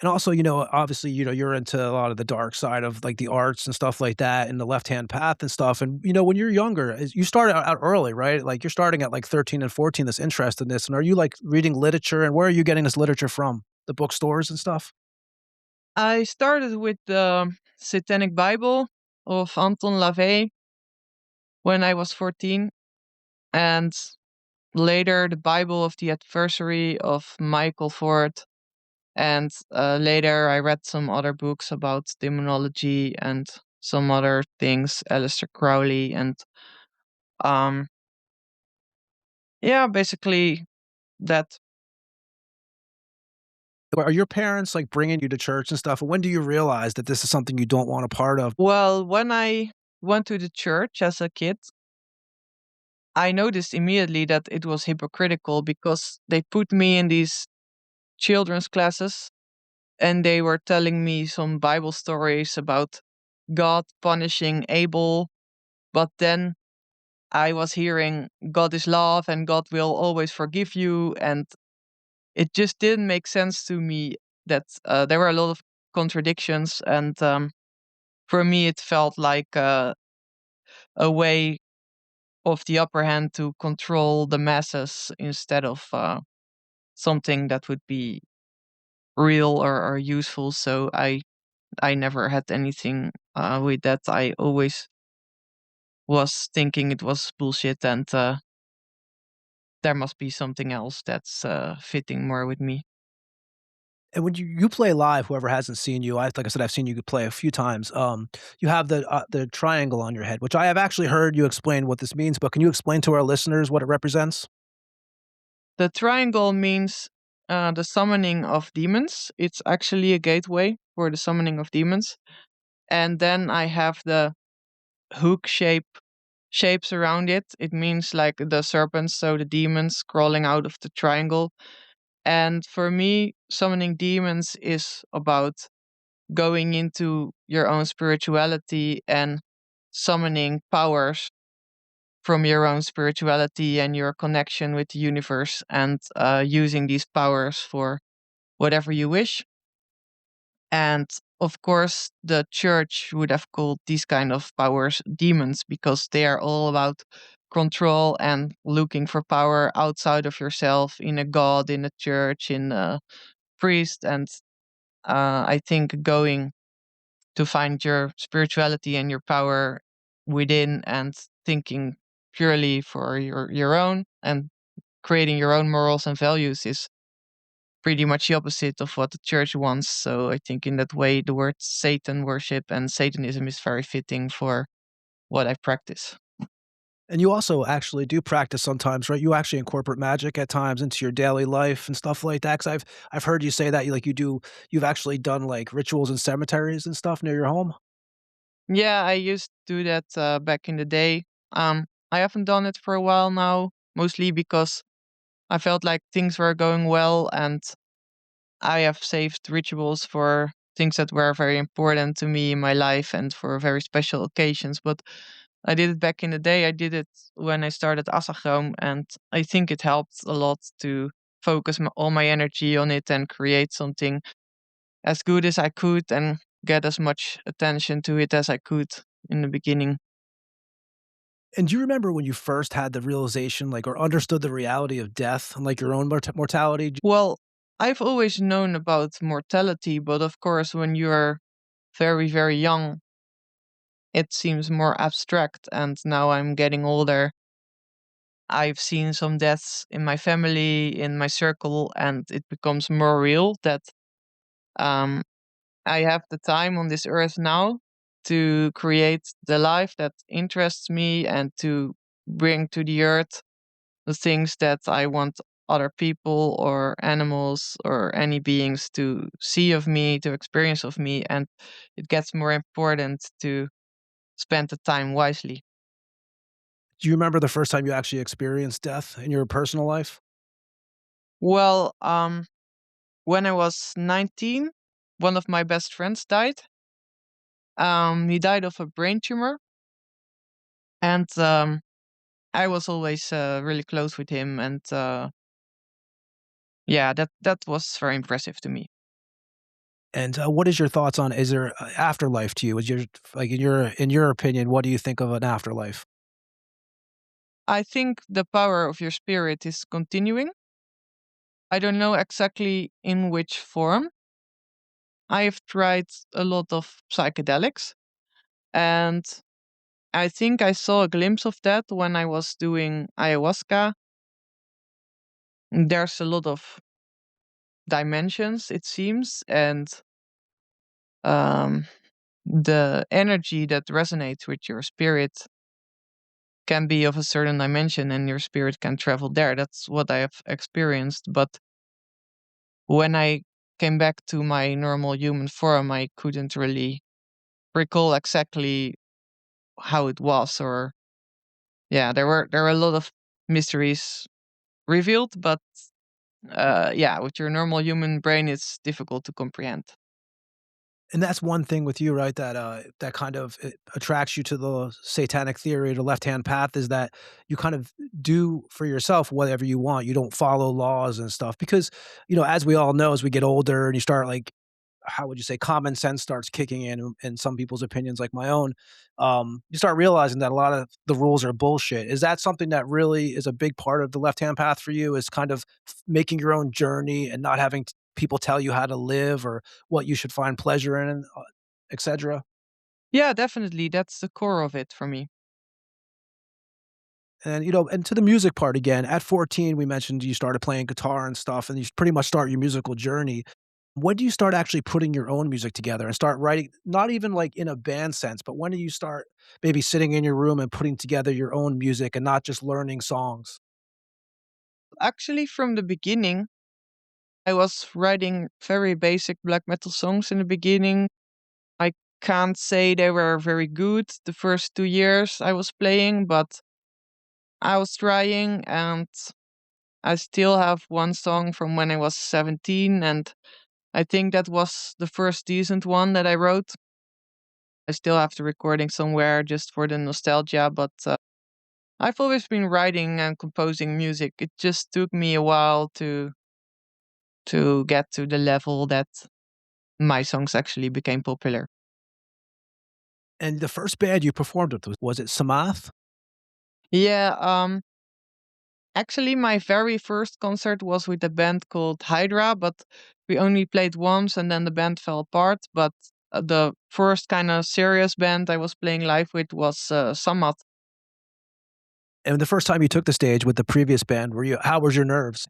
And also, obviously, you're into a lot of the dark side of like the arts and stuff like that and the left-hand path and stuff. And, when you're younger, you started out early, right? Like you're starting at like 13 and 14, this interest in this. And are you like reading literature, and where are you getting this literature from? The bookstores and stuff? I started with the Satanic Bible of Anton LaVey when I was 14. And later the Bible of the Adversary of Michael Ford. And later I read some other books about demonology and some other things, Aleister Crowley, and yeah, basically that. Are your parents like bringing you to church and stuff? And when do you realize that this is something you don't want a part of? Well, when I went to the church as a kid, I noticed immediately that it was hypocritical because they put me in these children's classes and they were telling me some Bible stories about God punishing Abel, but then I was hearing God is love and God will always forgive you, and it just didn't make sense to me that there were a lot of contradictions, and for me it felt like a way of the upper hand to control the masses instead of something that would be real or useful. So I never had anything with that. I always was thinking it was bullshit, and there must be something else that's fitting more with me. And when you play live, whoever hasn't seen you, like I said, I've seen you play a few times. You have the triangle on your head, which I have actually heard you explain what this means. But can you explain to our listeners what it represents? The triangle means the summoning of demons. It's actually a gateway for the summoning of demons. And then I have the hook shapes around it. It means like the serpents, so the demons crawling out of the triangle. And for me, summoning demons is about going into your own spirituality and summoning powers from your own spirituality and your connection with the universe, and using these powers for whatever you wish. And of course, the church would have called these kind of powers demons because they are all about control and looking for power outside of yourself, in a god, in a church, in a priest. And I think going to find your spirituality and your power within, and thinking purely for your own, and creating your own morals and values, is pretty much the opposite of what the church wants. So I think in that way, the word Satan worship and Satanism is very fitting for what I practice. And you also actually do practice sometimes, right? You actually incorporate magic at times into your daily life and stuff like that. 'Cause I've heard you say that you've actually done like rituals in cemeteries and stuff near your home. Yeah, I used to do that back in the day. I haven't done it for a while now, mostly because I felt like things were going well, and I have saved rituals for things that were very important to me in my life and for very special occasions. But I did it back in the day. I did it when I started Asagraum, and I think it helped a lot to focus all my energy on it and create something as good as I could and get as much attention to it as I could in the beginning. And do you remember when you first had the realization, like, or understood the reality of death and like your own mortality? Well, I've always known about mortality, but of course, when you're very, very young, it seems more abstract. And now I'm getting older. I've seen some deaths in my family, in my circle, and it becomes more real that um, I have the time on this earth now to create the life that interests me and to bring to the earth the things that I want other people or animals or any beings to see of me, to experience of me. And it gets more important to spend the time wisely. Do you remember the first time you actually experienced death in your personal life? Well, when I was 19, one of my best friends died. He died of a brain tumor, and I was always really close with him, and yeah, that was very impressive to me. And what is your thoughts on, is there afterlife to you? Is your, like, in your opinion, what do you think of an afterlife? I think the power of your spirit is continuing. I don't know exactly in which form. I've tried a lot of psychedelics, and I think I saw a glimpse of that when I was doing ayahuasca. There's a lot of dimensions, it seems, and um, the energy that resonates with your spirit can be of a certain dimension, and your spirit can travel there. That's what I have experienced. But when I came back to my normal human form, I couldn't really recall exactly how it was, or yeah, there were a lot of mysteries revealed, but yeah, with your normal human brain, it's difficult to comprehend. And that's one thing with you, right? That that kind of attracts you to the satanic theory, the left hand path, is that you kind of do for yourself whatever you want. You don't follow laws and stuff because, as we all know, as we get older and you start like, how would you say, common sense starts kicking in some people's opinions, like my own, you start realizing that a lot of the rules are bullshit. Is that something that really is a big part of the left-hand path for you, is kind of making your own journey and not having people tell you how to live or what you should find pleasure in, etc.? Yeah, definitely. That's the core of it for me. And, and to the music part again, at 14, we mentioned you started playing guitar and stuff, and you pretty much start your musical journey. When do you start actually putting your own music together and start writing, not even like in a band sense, but when do you start maybe sitting in your room and putting together your own music and not just learning songs? Actually, from the beginning, I was writing very basic black metal songs in the beginning. I can't say they were very good the first 2 years I was playing, but I was trying, and I still have one song from when I was 17, and I think that was the first decent one that I wrote. I still have the recording somewhere just for the nostalgia, but I've always been writing and composing music. It just took me a while to get to the level that my songs actually became popular. And the first band you performed with, was it Samath? Yeah, actually my very first concert was with a band called Hydra, but we only played once and then the band fell apart. But the first kind of serious band I was playing live with was Samad. And the first time you took the stage with the previous band, how was your nerves?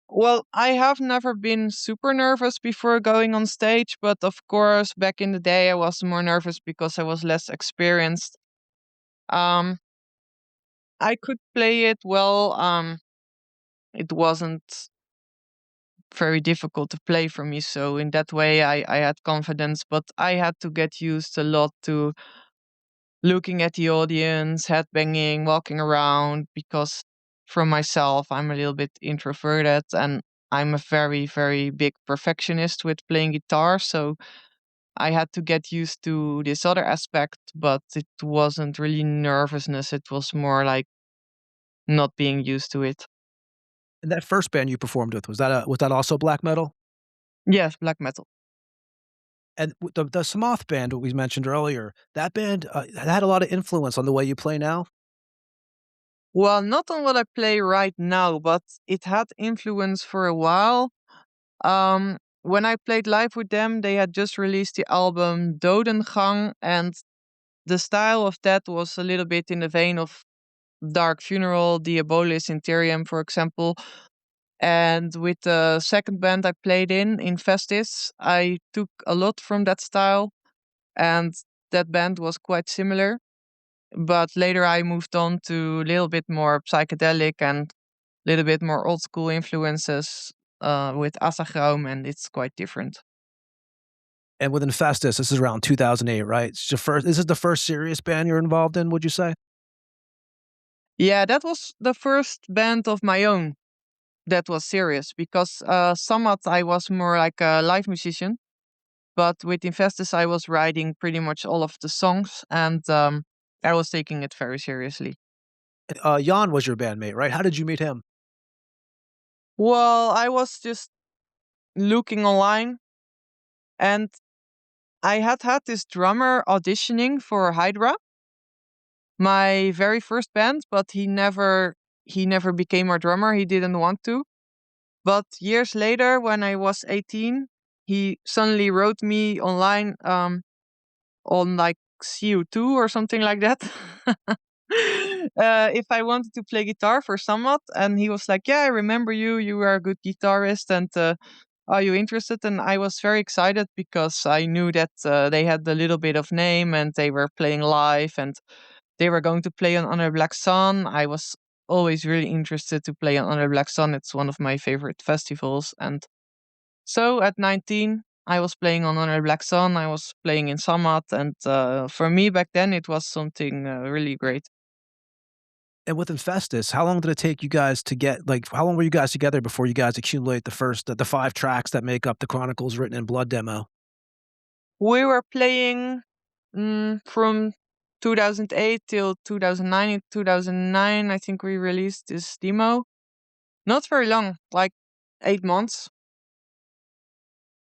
Well, I have never been super nervous before going on stage, but of course, back in the day, I was more nervous because I was less experienced. Um, I could play it well. It wasn't very difficult to play for me, so in that way, I had confidence. But I had to get used a lot to looking at the audience, headbanging, walking around, because for myself, I'm a little bit introverted and I'm a very, very big perfectionist with playing guitar. So I had to get used to this other aspect, but it wasn't really nervousness. It was more like not being used to it. And that first band you performed with, was that also black metal? Yes, black metal. And the Samath band that we mentioned earlier, that band, that had a lot of influence on the way you play now? Well, not on what I play right now, but it had influence for a while. When I played live with them, they had just released the album Dodengang, and the style of that was a little bit in the vein of Dark Funeral, Diabolis, Interium, for example. And with the second band I played in, Infestis, I took a lot from that style, and that band was quite similar. But later I moved on to a little bit more psychedelic and a little bit more old school influences with Asagraum, and it's quite different. And with Infestis, this is around 2008, right? This is the first serious band you're involved in, would you say? Yeah, that was the first band of my own that was serious because somewhat I was more like a live musician, but with Infestis I was writing pretty much all of the songs, and I was taking it very seriously. Jan was your bandmate, right? How did you meet him? Well, I was just looking online, and I had this drummer auditioning for Hydra, my very first band, but he never became our drummer. He didn't want to. But years later, when I was 18, he suddenly wrote me online on like CO2 or something like that. If I wanted to play guitar for somewhat, and he was like, "Yeah, I remember you. You were a good guitarist, and are you interested?" And I was very excited because I knew that they had a little bit of name and they were playing live, and they were going to play on Under Black Sun. I was always really interested to play on Under Black Sun. It's one of my favorite festivals. And so at 19, I was playing on Under Black Sun. I was playing in Samad. And for me back then, it was something really great. And with Infestis, how long did it take you guys to how long were you guys together before you guys accumulate the 5 tracks that make up the Chronicles Written in Blood demo? We were playing from 2008 till 2009. In 2009, I think we released this demo. Not very long, like 8 months.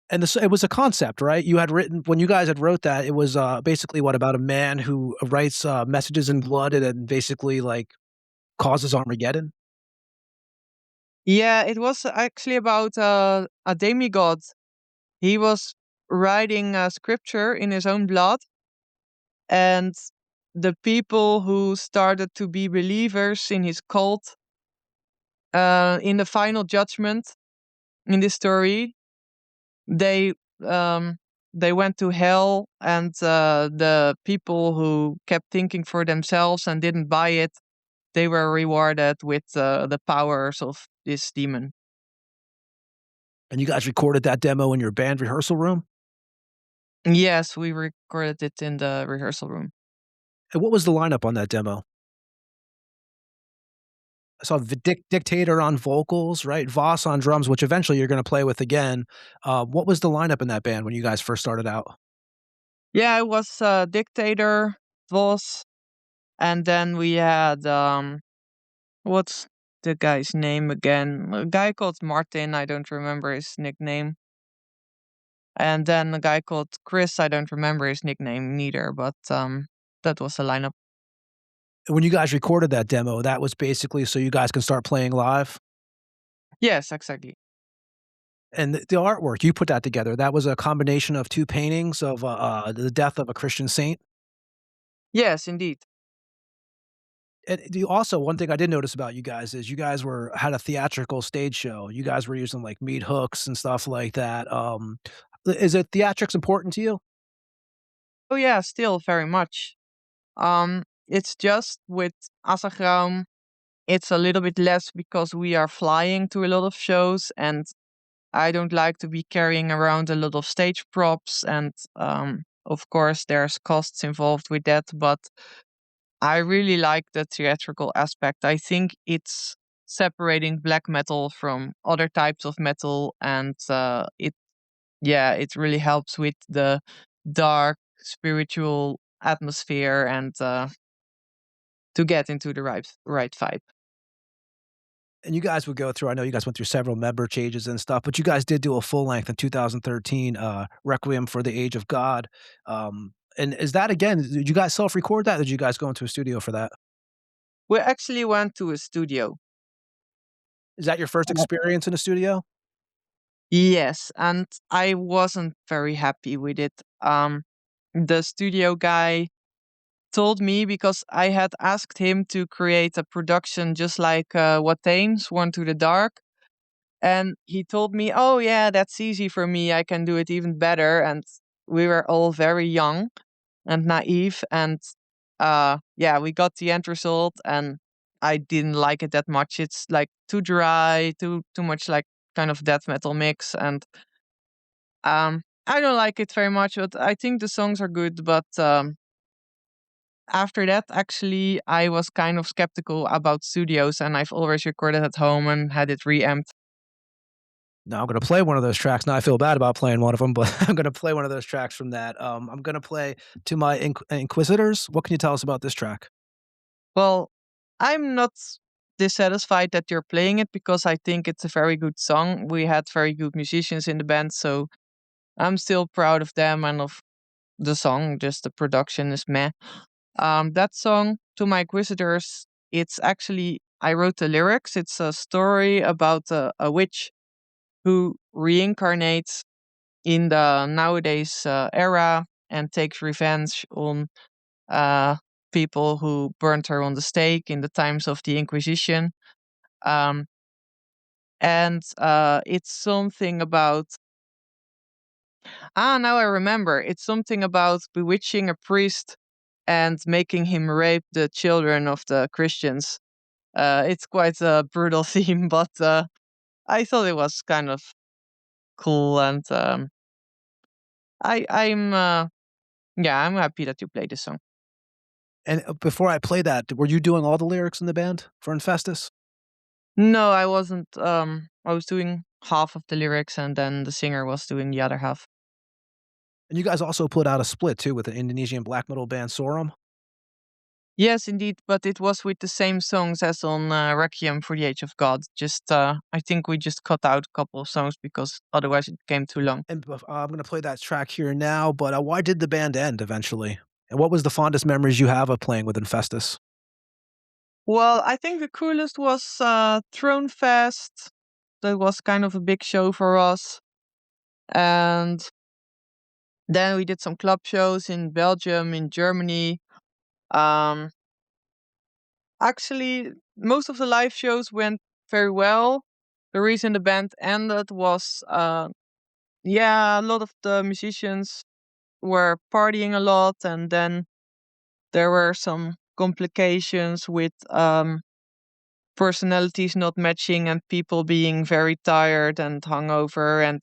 And it was a concept, right? You had written when you guys had wrote that, it was, basically what, about a man who writes, messages in blood and then basically, like, causes Armageddon? Yeah, it was actually about a demigod. He was writing scripture in his own blood, and the people who started to be believers in his cult, in the final judgment in this story, they um, they went to hell, and the people who kept thinking for themselves and didn't buy it, they were rewarded with the powers of this demon. And you guys recorded that demo in your band rehearsal room? Yes, we recorded it in the rehearsal room. And what was the lineup on that demo? I saw the Dictator on vocals, right? Voss on drums, which eventually you're gonna play with again. What was the lineup in that band when you guys first started out? Yeah, it was Dictator, Voss, and then we had what's the guy's name again? A guy called Martin, I don't remember his nickname. And then a guy called Chris, I don't remember his nickname neither, but that was the lineup. When you guys recorded that demo, that was basically so you guys can start playing live? Yes, exactly. And the artwork, you put that together, that was a combination of 2 paintings of, the death of a Christian saint? Yes, indeed. And you also one thing I did notice about you guys is you guys had a theatrical stage show. You guys were using, like, meat hooks and stuff like that. Is it theatrics important to you? Oh yeah, still very much. It's just with Asagraum, it's a little bit less because we are flying to a lot of shows, and I don't like to be carrying around a lot of stage props, and of course there's costs involved with that, but I really like the theatrical aspect. I think it's separating black metal from other types of metal, and it really helps with the dark spiritual atmosphere, and to get into the right vibe. And you guys would go through I know you guys went through several member changes and stuff, but you guys did do a full length in 2013, Requiem for the Age of God. And is that again, did you guys self-record that? Or did you guys go into a studio for that? We actually went to a studio. Is that your first experience in a studio? Yes, and I wasn't very happy with it. The studio guy told me, because I had asked him to create a production just like what Thames Sworn to the Dark, and he told me, "Oh yeah, that's easy for me. I can do it even better." And we were all very young and naive, and yeah, we got the end result, and I didn't like it that much. It's like too dry, too much like kind of death metal mix, and I don't like it very much. But I think the songs are good. But after that, actually, I was kind of skeptical about studios, and I've always recorded at home and had it reamped. Now I'm gonna play one of those tracks. Now I feel bad about playing one of them, but I'm gonna play one of those tracks from that. I'm gonna play To My Inquisitors. What can you tell us about this track? Well, I'm not dissatisfied that you're playing it, because I think it's a very good song. We had very good musicians in the band, so I'm still proud of them and of the song. Just the production is meh. That song, To My Inquisitors, it's actually, I wrote the lyrics. It's a story about a witch who reincarnates in the nowadays era and takes revenge on uh, people who burned her on the stake in the times of the Inquisition. Um, and it's something about, now I remember. It's something about bewitching a priest and making him rape the children of the Christians. It's quite a brutal theme, but I thought it was kind of cool, and I'm yeah, I'm happy that you played this song. And before I play that, were you doing all the lyrics in the band for Infestis? No, I wasn't. I was doing half of the lyrics, and then the singer was doing the other half. And you guys also put out a split too with the Indonesian black metal band Sorum. Yes, indeed, but it was with the same songs as on Requiem for the Age of God. Just I think we just cut out a couple of songs because otherwise it became too long. And I'm going to play that track here now, but why did the band end eventually? And what was the fondest memories you have of playing with Infestis? Well, I think the coolest was Throne Fest. That was kind of a big show for us. And then we did some club shows in Belgium, in Germany. Actually, most of the live shows went very well. The reason the band ended was, a lot of the musicians were partying a lot, and then there were some complications with personalities not matching and people being very tired and hungover, and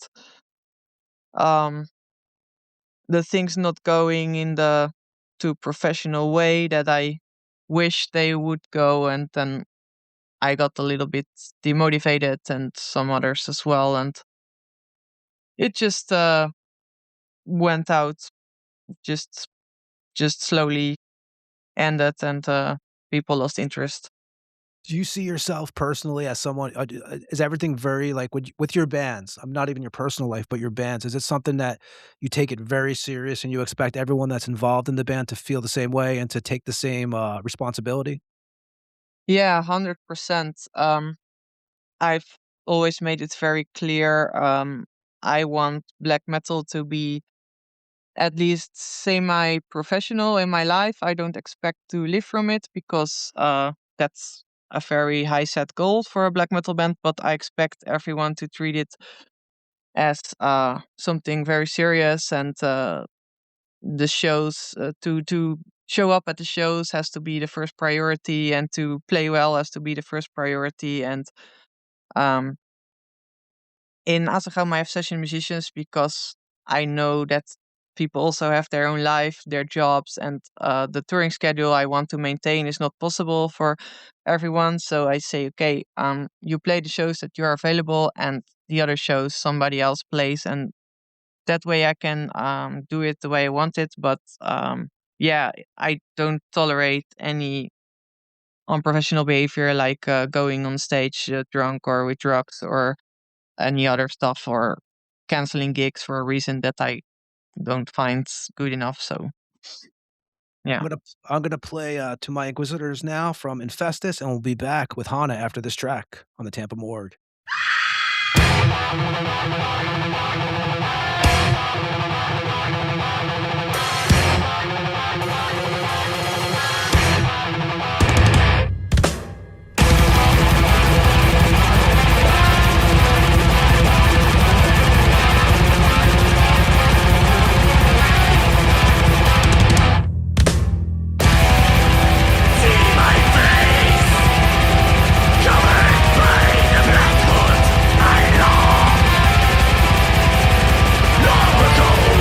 the things not going in the too professional way that I wish they would go, and then I got a little bit demotivated and some others as well, and it just went out, just slowly ended, and people lost interest. Do you see yourself personally as someone? Is everything very like with your bands? I'm not even your personal life, but your bands. Is it something that you take it very serious and you expect everyone that's involved in the band to feel the same way and to take the same responsibility? Yeah, 100%. I've always made it very clear. I want black metal to be at least semi-professional in my life. I don't expect to live from it because that's a very high set goal for a black metal band, but I expect everyone to treat it as something very serious, and the shows to show up at the shows has to be the first priority, and to play well has to be the first priority. And um, in Asagraum I have session musicians because I know that people also have their own life, their jobs, and the touring schedule I want to maintain is not possible for everyone. So I say, okay, you play the shows that you are available, and the other shows somebody else plays, and that way I can do it the way I want it. But I don't tolerate any unprofessional behavior like going on stage drunk or with drugs or any other stuff, or canceling gigs for a reason that I don't find good enough. So yeah. I'm gonna play To My Inquisitors now from Infestis, and we'll be back with Hanna after this track on the Tampa Morgue. Covered by the black hood, I long. Long ago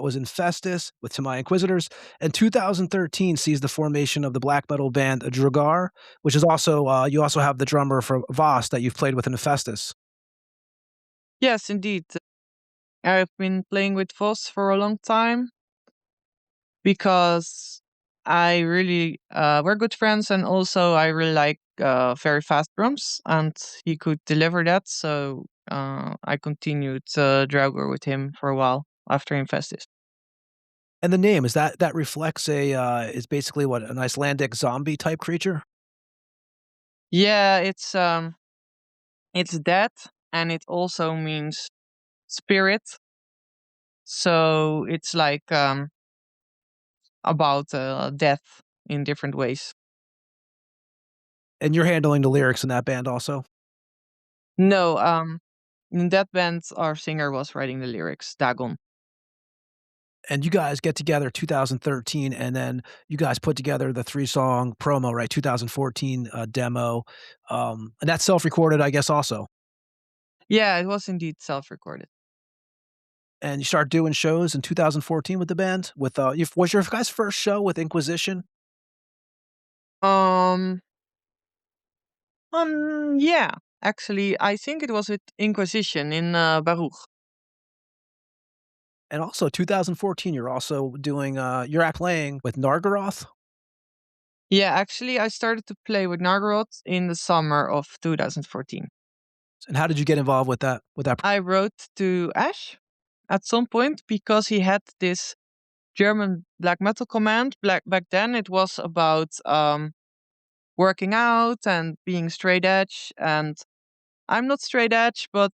that was Infestis with To My Inquisitors. And 2013 sees the formation of the black metal band Draugur, which is also, you also have the drummer for Voss that you've played with in Infestis. Yes, indeed. I've been playing with Voss for a long time because I really we're good friends, and also I really like very fast drums, and he could deliver that. So I continued Draugur with him for a while after Infestis. And the name, is that reflects is basically what, an Icelandic zombie type creature? Yeah, it's that, and it also means spirit. So it's like about death in different ways. And you're handling the lyrics in that band also? No, in that band, our singer was writing the lyrics, Dagon. And you guys get together 2013, and then you guys put together the 3-song promo, right? 2014 demo, and that's self-recorded, I guess, also. Yeah, it was indeed self-recorded. And you start doing shows in 2014 with the band. With was your guys' first show with Inquisition? Um, yeah. Actually, I think it was with Inquisition in Berg. And also 2014, you're also doing you're playing with Nargaroth. Yeah, actually, I started to play with Nargaroth in the summer of 2014. And how did you get involved with that? I wrote to Ash at some point because he had this German black metal command. Back then, it was about working out and being straight edge. And I'm not straight edge, but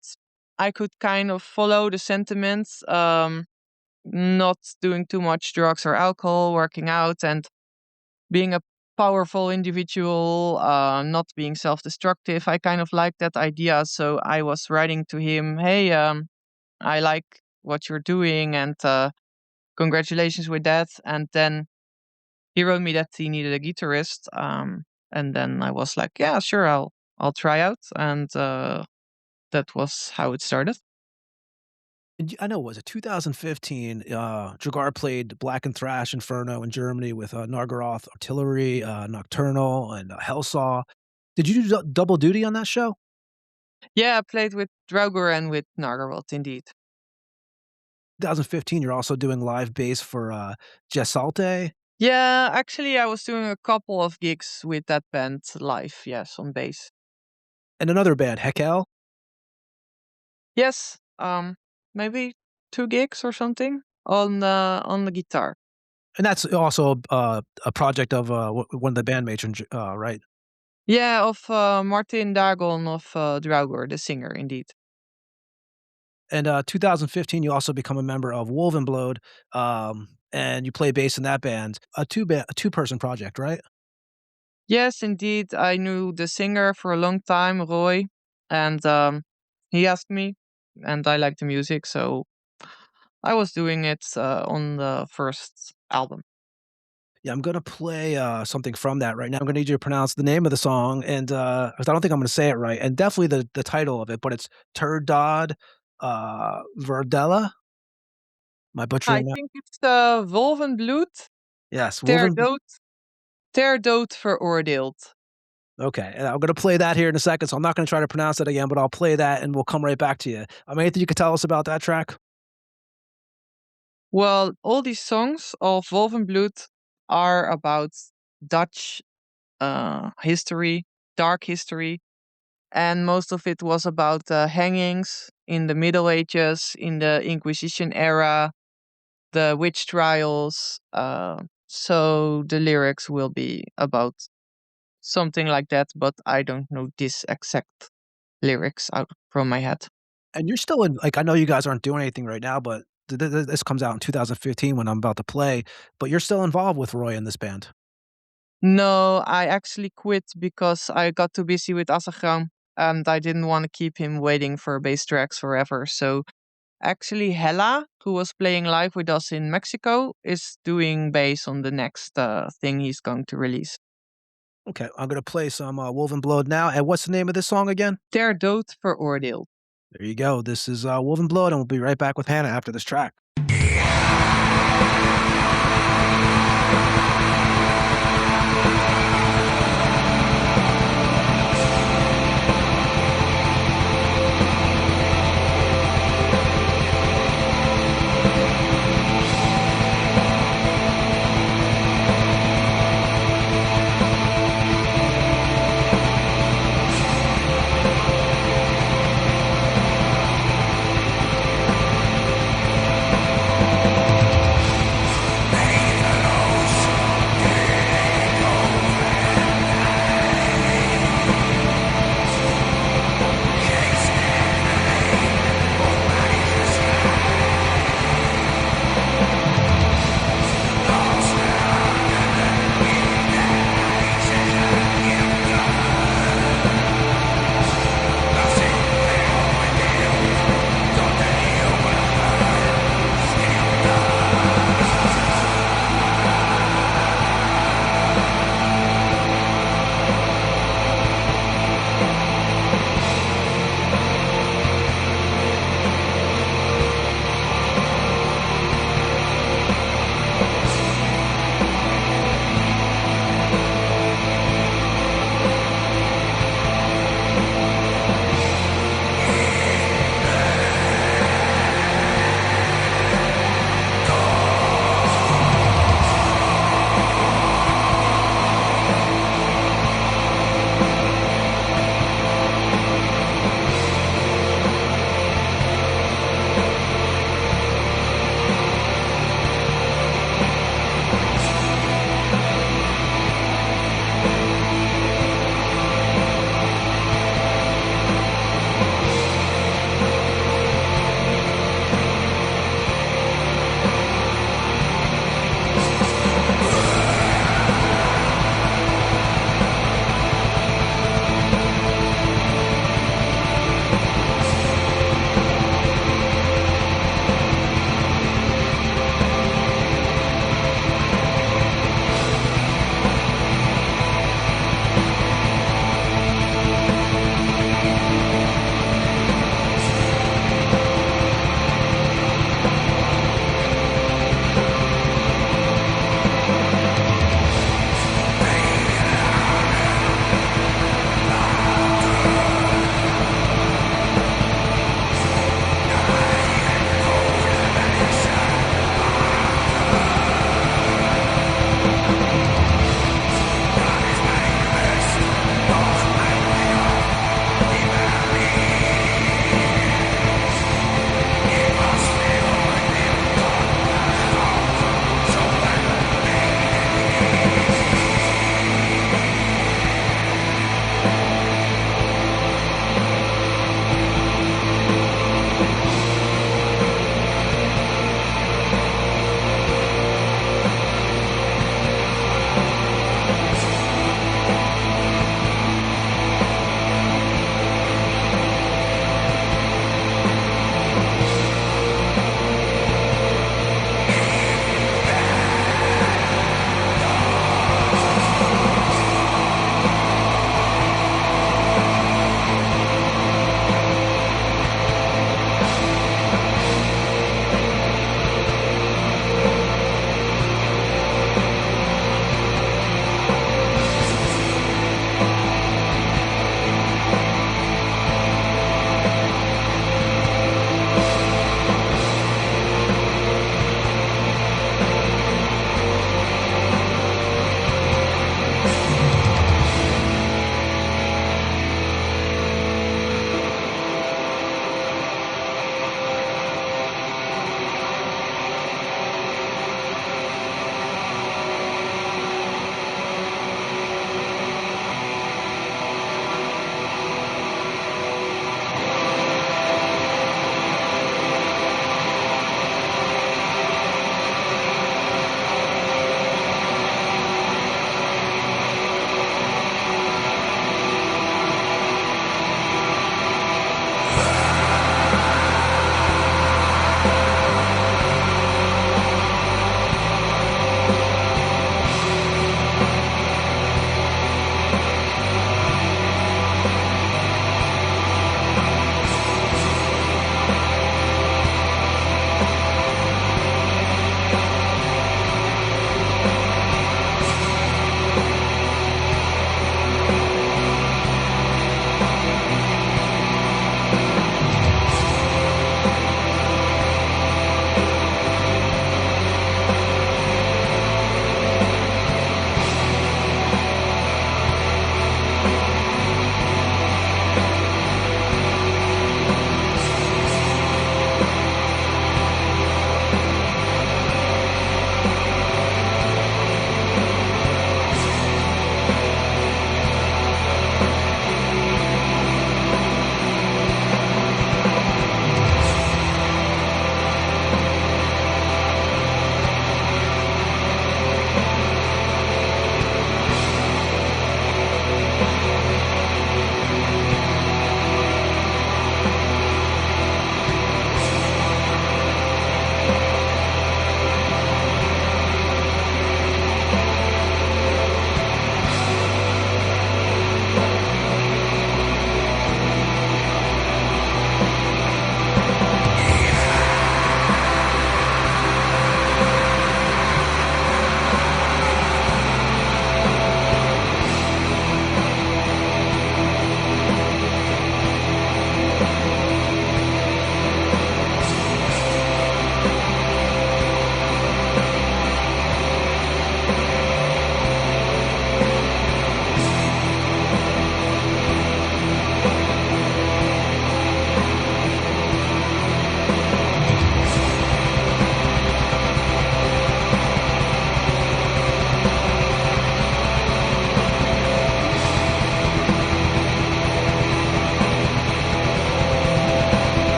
I could kind of follow the sentiments. Not doing too much drugs or alcohol, working out, and being a powerful individual, not being self-destructive. I kind of like that idea. So I was writing to him, hey, I like what you're doing, and congratulations with that. And then he wrote me that he needed a guitarist. And then I was like, yeah, sure, I'll try out. And that was how it started. And I know, was it 2015? Draugur played Black and Thrash Inferno in Germany with Nargaroth Artillery, Nocturnal, and Hellsaw. Did you do double duty on that show? Yeah, I played with Draugur and with Nargaroth, indeed. 2015, you're also doing live bass for Gesalte. Yeah, actually, I was doing a couple of gigs with that band live, yes, on bass. And another band, Heckel. Yes, maybe 2 gigs or something on the guitar. And that's also a project of one of the bandmates, right? Yeah, of Martin Dagon of Draugur, the singer, indeed. And 2015, you also become a member of Wolvenbloed, and you play bass in that band. A two-person project, right? Yes, indeed. I knew the singer for a long time, Roy, and he asked me, and I liked the music, so I was doing it on the first album. Yeah, I'm gonna play something from that right now. I'm gonna need you to pronounce the name of the song, and 'cause I don't think I'm gonna say it right, and definitely the title of it, but it's Ter Dod Verdella. Am I I butchering that? think it's Wolvenbloed-Ter Yes, Wolven. dood veroordeeld. Okay, and I'm gonna play that here in a second, so I'm not gonna try to pronounce it again, but I'll play that, and we'll come right back to you. Anything you could tell us about that track? Well, all these songs of Wolvenbloed are about Dutch history, dark history, and most of it was about hangings in the Middle Ages, in the Inquisition era, the witch trials. So the lyrics will be about something like that, but I don't know this exact lyrics out from my head. And you're still in, like, I know you guys aren't doing anything right now, but this comes out in 2015 when I'm about to play, but you're still involved with Roy in this band. No, I actually quit because I got too busy with Asagraum and I didn't want to keep him waiting for bass tracks forever. So actually, Hella, who was playing live with us in Mexico, is doing bass on the next thing he's going to release. Okay, I'm gonna play some Wolvenbloed now, and what's the name of this song again? Ter dood veroordeeld. There you go. This is Wolvenbloed, and we'll be right back with Hanna after this track.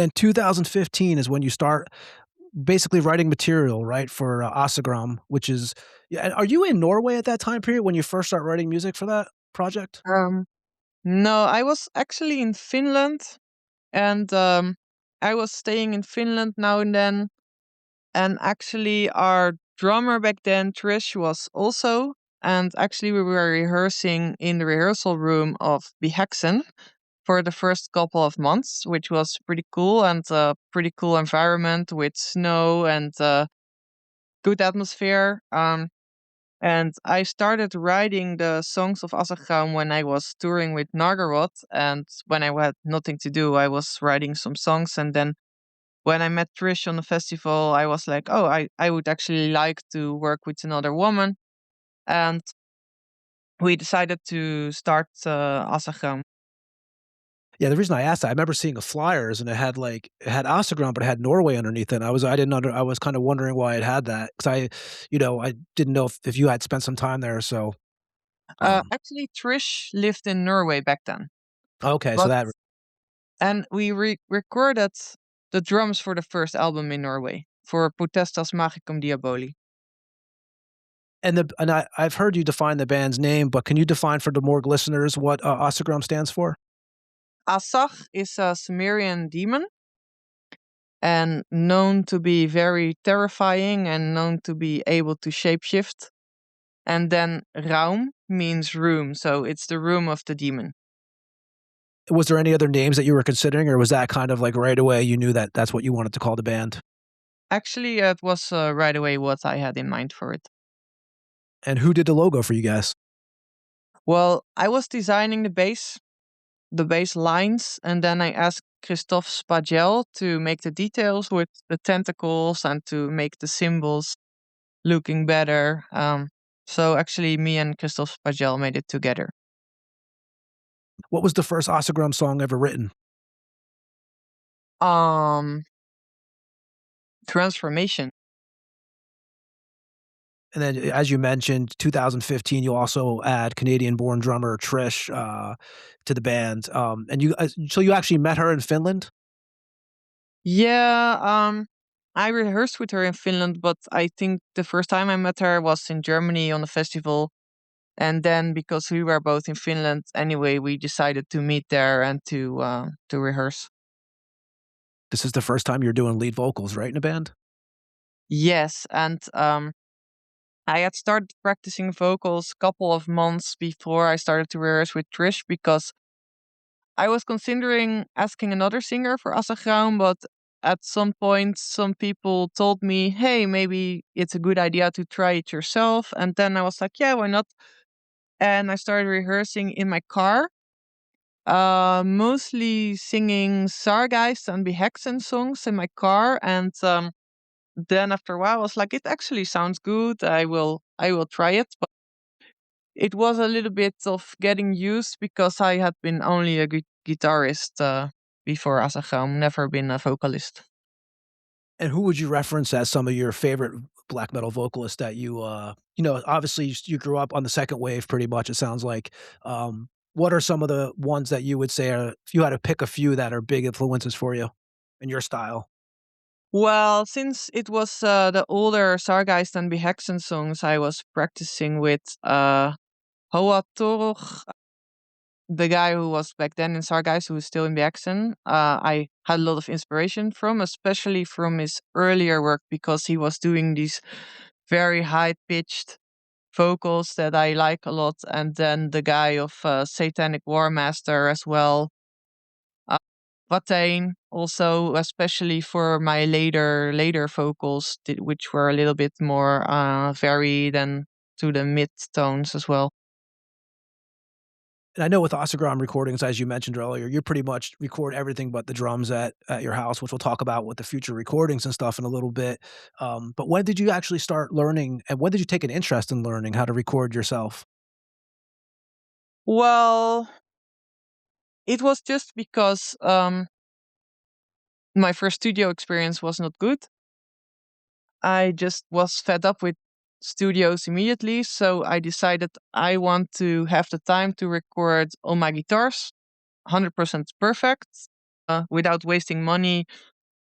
then 2015 is when you start basically writing material, right, for Asagraum, which is. Yeah, are you in Norway at that time period when you first start writing music for that project? No, I was actually in Finland, and I was staying in Finland now and then. And actually, our drummer back then, Trish, was also. And actually, we were rehearsing in the rehearsal room of Behexen for the first couple of months, which was pretty cool, and a pretty cool environment with snow and good atmosphere. And I started writing the songs of Asagraum when I was touring with Nargarot, and when I had nothing to do, I was writing some songs. And then when I met Trish on the festival, I was like, oh, I would actually like to work with another woman. And we decided to start Asagraum. Yeah, the reason I asked that, I remember seeing the flyers and it had Asagraum, but it had Norway underneath it. And I was kind of wondering why it had that because I didn't know if you had spent some time there. So, Actually, Trish lived in Norway back then. okay, so But and we recorded the drums for the first album in Norway for Potestas Magicum Diaboli. I've heard you define the band's name, but can you define for the Morgue listeners what Asagraum stands for? Asag is a Sumerian demon and known to be very terrifying and known to be able to shapeshift. And then Raum means room, so it's the room of the demon. Was there any other names that you were considering, or was that kind of like right away you knew that that's what you wanted to call the band? Actually, it was right away what I had in mind for it. And who did the logo for you guys? Well, I was designing the bass lines, and then I asked Christophe Spagel to make the details with the tentacles and to make the symbols looking better. So actually, me and Christophe Spagel made it together. What was the first Asagraum song ever written? Transformation. And then, as you mentioned, 2015, you also add Canadian-born drummer Trish to the band. So you actually met her in Finland? Yeah, I rehearsed with her in Finland, but I think the first time I met her was in Germany on a festival. And then because we were both in Finland anyway, we decided to meet there and to rehearse. This is the first time you're doing lead vocals, right, in a band? Yes, and I had started practicing vocals a couple of months before I started to rehearse with Trish because I was considering asking another singer for Asagraum, but at some point, some people told me, hey, maybe it's a good idea to try it yourself. And then I was like, yeah, why not? And I started rehearsing in my car, mostly singing Sargeist and Behexen songs in my car. And then after a while, I was like, it actually sounds good. I will try it. But it was a little bit of getting used because I had been only a guitarist before Asagraum, never been a vocalist. And who would you reference as some of your favorite black metal vocalists that obviously you grew up on the second wave pretty much, it sounds like. What are some of the ones that you would say are, if you had to pick a few that are big influences for you in your style? Well, since it was the older Sargeist and Behexen songs, I was practicing with Hoa Torch, the guy who was back then in Sargeist, who is still in Behexen. I had a lot of inspiration from, especially from his earlier work, because he was doing these very high-pitched vocals that I like a lot. And then the guy of Satanic War Master as well. Watain also, especially for my later vocals, which were a little bit more varied and to the mid tones as well. And I know with Asagraum recordings, as you mentioned earlier, you pretty much record everything but the drums at your house, which we'll talk about with the future recordings and stuff in a little bit. But when did you actually start learning, and when did you take an interest in learning how to record yourself? Well, it was just because my first studio experience was not good. I just was fed up with studios immediately, so I decided I want to have the time to record all my guitars 100% perfect. without wasting money,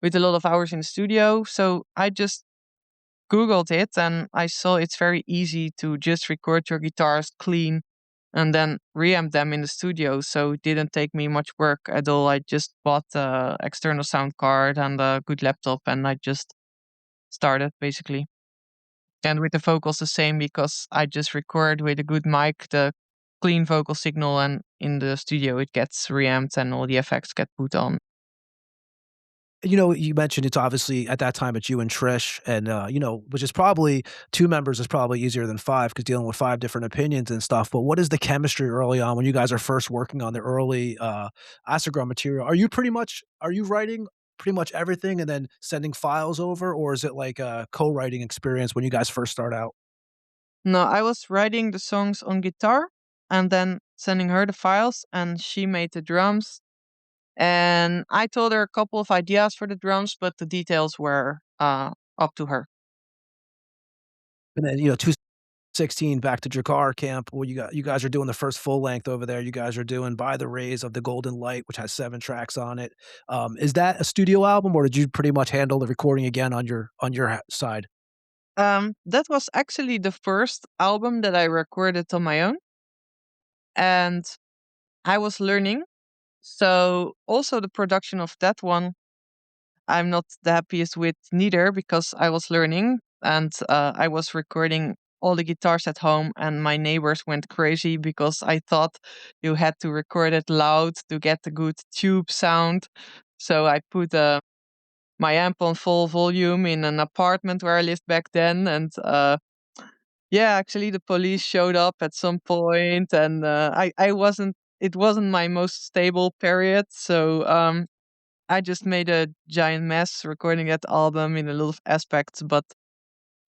with a lot of hours in the studio. So I just Googled it and I saw it's very easy to just record your guitars clean and then reamp them in the studio. So it didn't take me much work at all. I just bought the external sound card and a good laptop and I just started basically. And with the vocals the same, because I just record with a good mic, the clean vocal signal, and in the studio it gets reamped and all the effects get put on. You mentioned it's obviously at that time it's you and Trish, and which is probably 2 members is probably easier than 5 because dealing with 5 different opinions and stuff. But what is the chemistry early on when you guys are first working on the early Asagraum material? Are you writing pretty much everything and then sending files over, or is it like a co-writing experience when you guys first start out? No, I was writing the songs on guitar and then sending her the files, and she made the drums. And I told her a couple of ideas for the drums, but the details were up to her. And then 216 back to Draugur camp. Well, you guys are doing the first full length over there. You guys are doing By the Rays of the Golden Light, which has 7 tracks on it. Is that a studio album, or did you pretty much handle the recording again on your side? That was actually the first album that I recorded on my own, and I was learning. So also the production of that one, I'm not the happiest with neither, because I was learning and I was recording all the guitars at home, and my neighbors went crazy because I thought you had to record it loud to get the good tube sound. So I put my amp on full volume in an apartment where I lived back then, and actually the police showed up at some point, and I wasn't. It wasn't my most stable period, so I just made a giant mess recording that album in a lot of aspects. But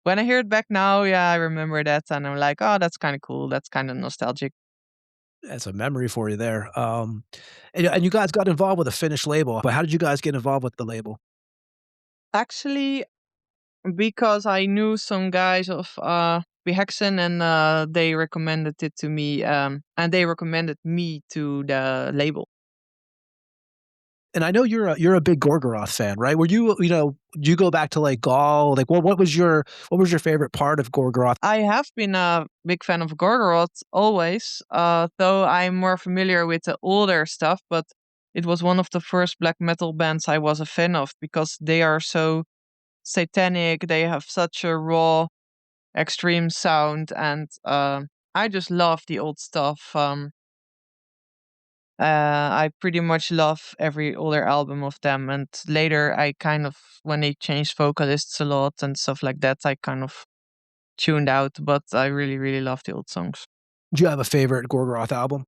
when I hear it back now, I remember that, and I'm like, oh, that's kind of cool. That's kind of nostalgic. That's a memory for you there. And you guys got involved with a Finnish label, but how did you guys get involved with the label? Actually, because I knew some guys of Behexen, and they recommended it to me, and they recommended me to the label. And I know you're a big Gorgoroth fan, right? Were you do you go back to like Gaul? Like what was your favorite part of Gorgoroth? I have been a big fan of Gorgoroth always, though I'm more familiar with the older stuff, but it was one of the first black metal bands I was a fan of because they are so satanic, they have such a raw, extreme sound, and I just love the old stuff. I pretty much love every older album of them, and later I kind of, when they changed vocalists a lot and stuff like that, I kind of tuned out, but I really, really love the old songs. Do you have a favorite Gorgoroth album?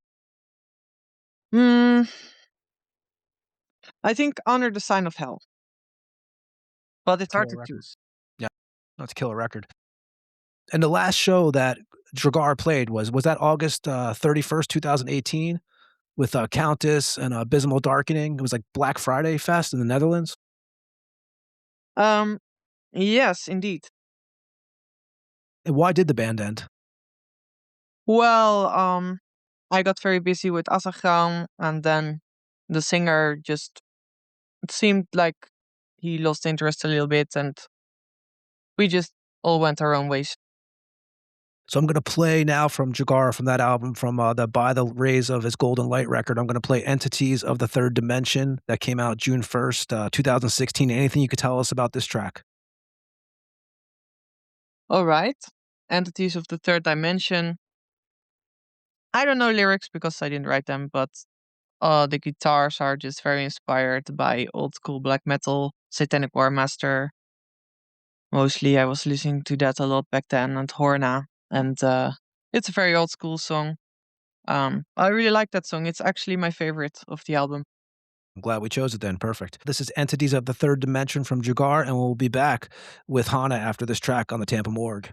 I think Honor the Sign of Hell, but it's hard to Killer record. choose. Yeah, that's a killer record. And the last show that Draugur played was that August 31st, 2018? With Countess and Abysmal Darkening. It was like Black Friday Fest in the Netherlands. Yes, indeed. And why did the band end? Well, I got very busy with Asagraum, and then the singer just, it seemed like he lost interest a little bit, and we just all went our own ways. So I'm going to play now from Draugur, from that album, from the By the Rays of His Golden Light record. I'm going to play Entities of the Third Dimension that came out June 1st, 2016. Anything you could tell us about this track? All right. Entities of the Third Dimension. I don't know lyrics because I didn't write them, but the guitars are just very inspired by old school black metal, Satanic War Master. Mostly I was listening to that a lot back then, and Hanna. And it's a very old school song. I really like that song. It's actually my favorite of the album. I'm glad we chose it then. Perfect. This is Entities of the Third Dimension from Draugur, and we'll be back with Hanna after this track on the Tampa Morgue.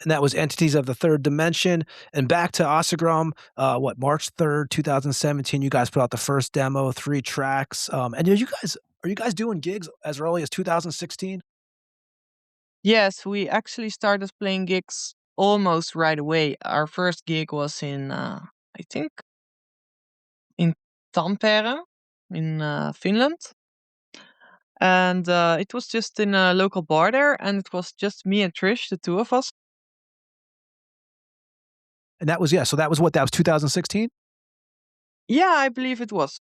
and that was Entities of the Third Dimension. And back to Asagraum, March 3rd, 2017, you guys put out the first demo, 3 tracks. And are you guys doing gigs as early as 2016? Yes, we actually started playing gigs almost right away. Our first gig was in, I think, in Tampere, in Finland. And it was just in a local bar there, and it was just me and Trish, the two of us. And that was 2016? Yeah, I believe it was.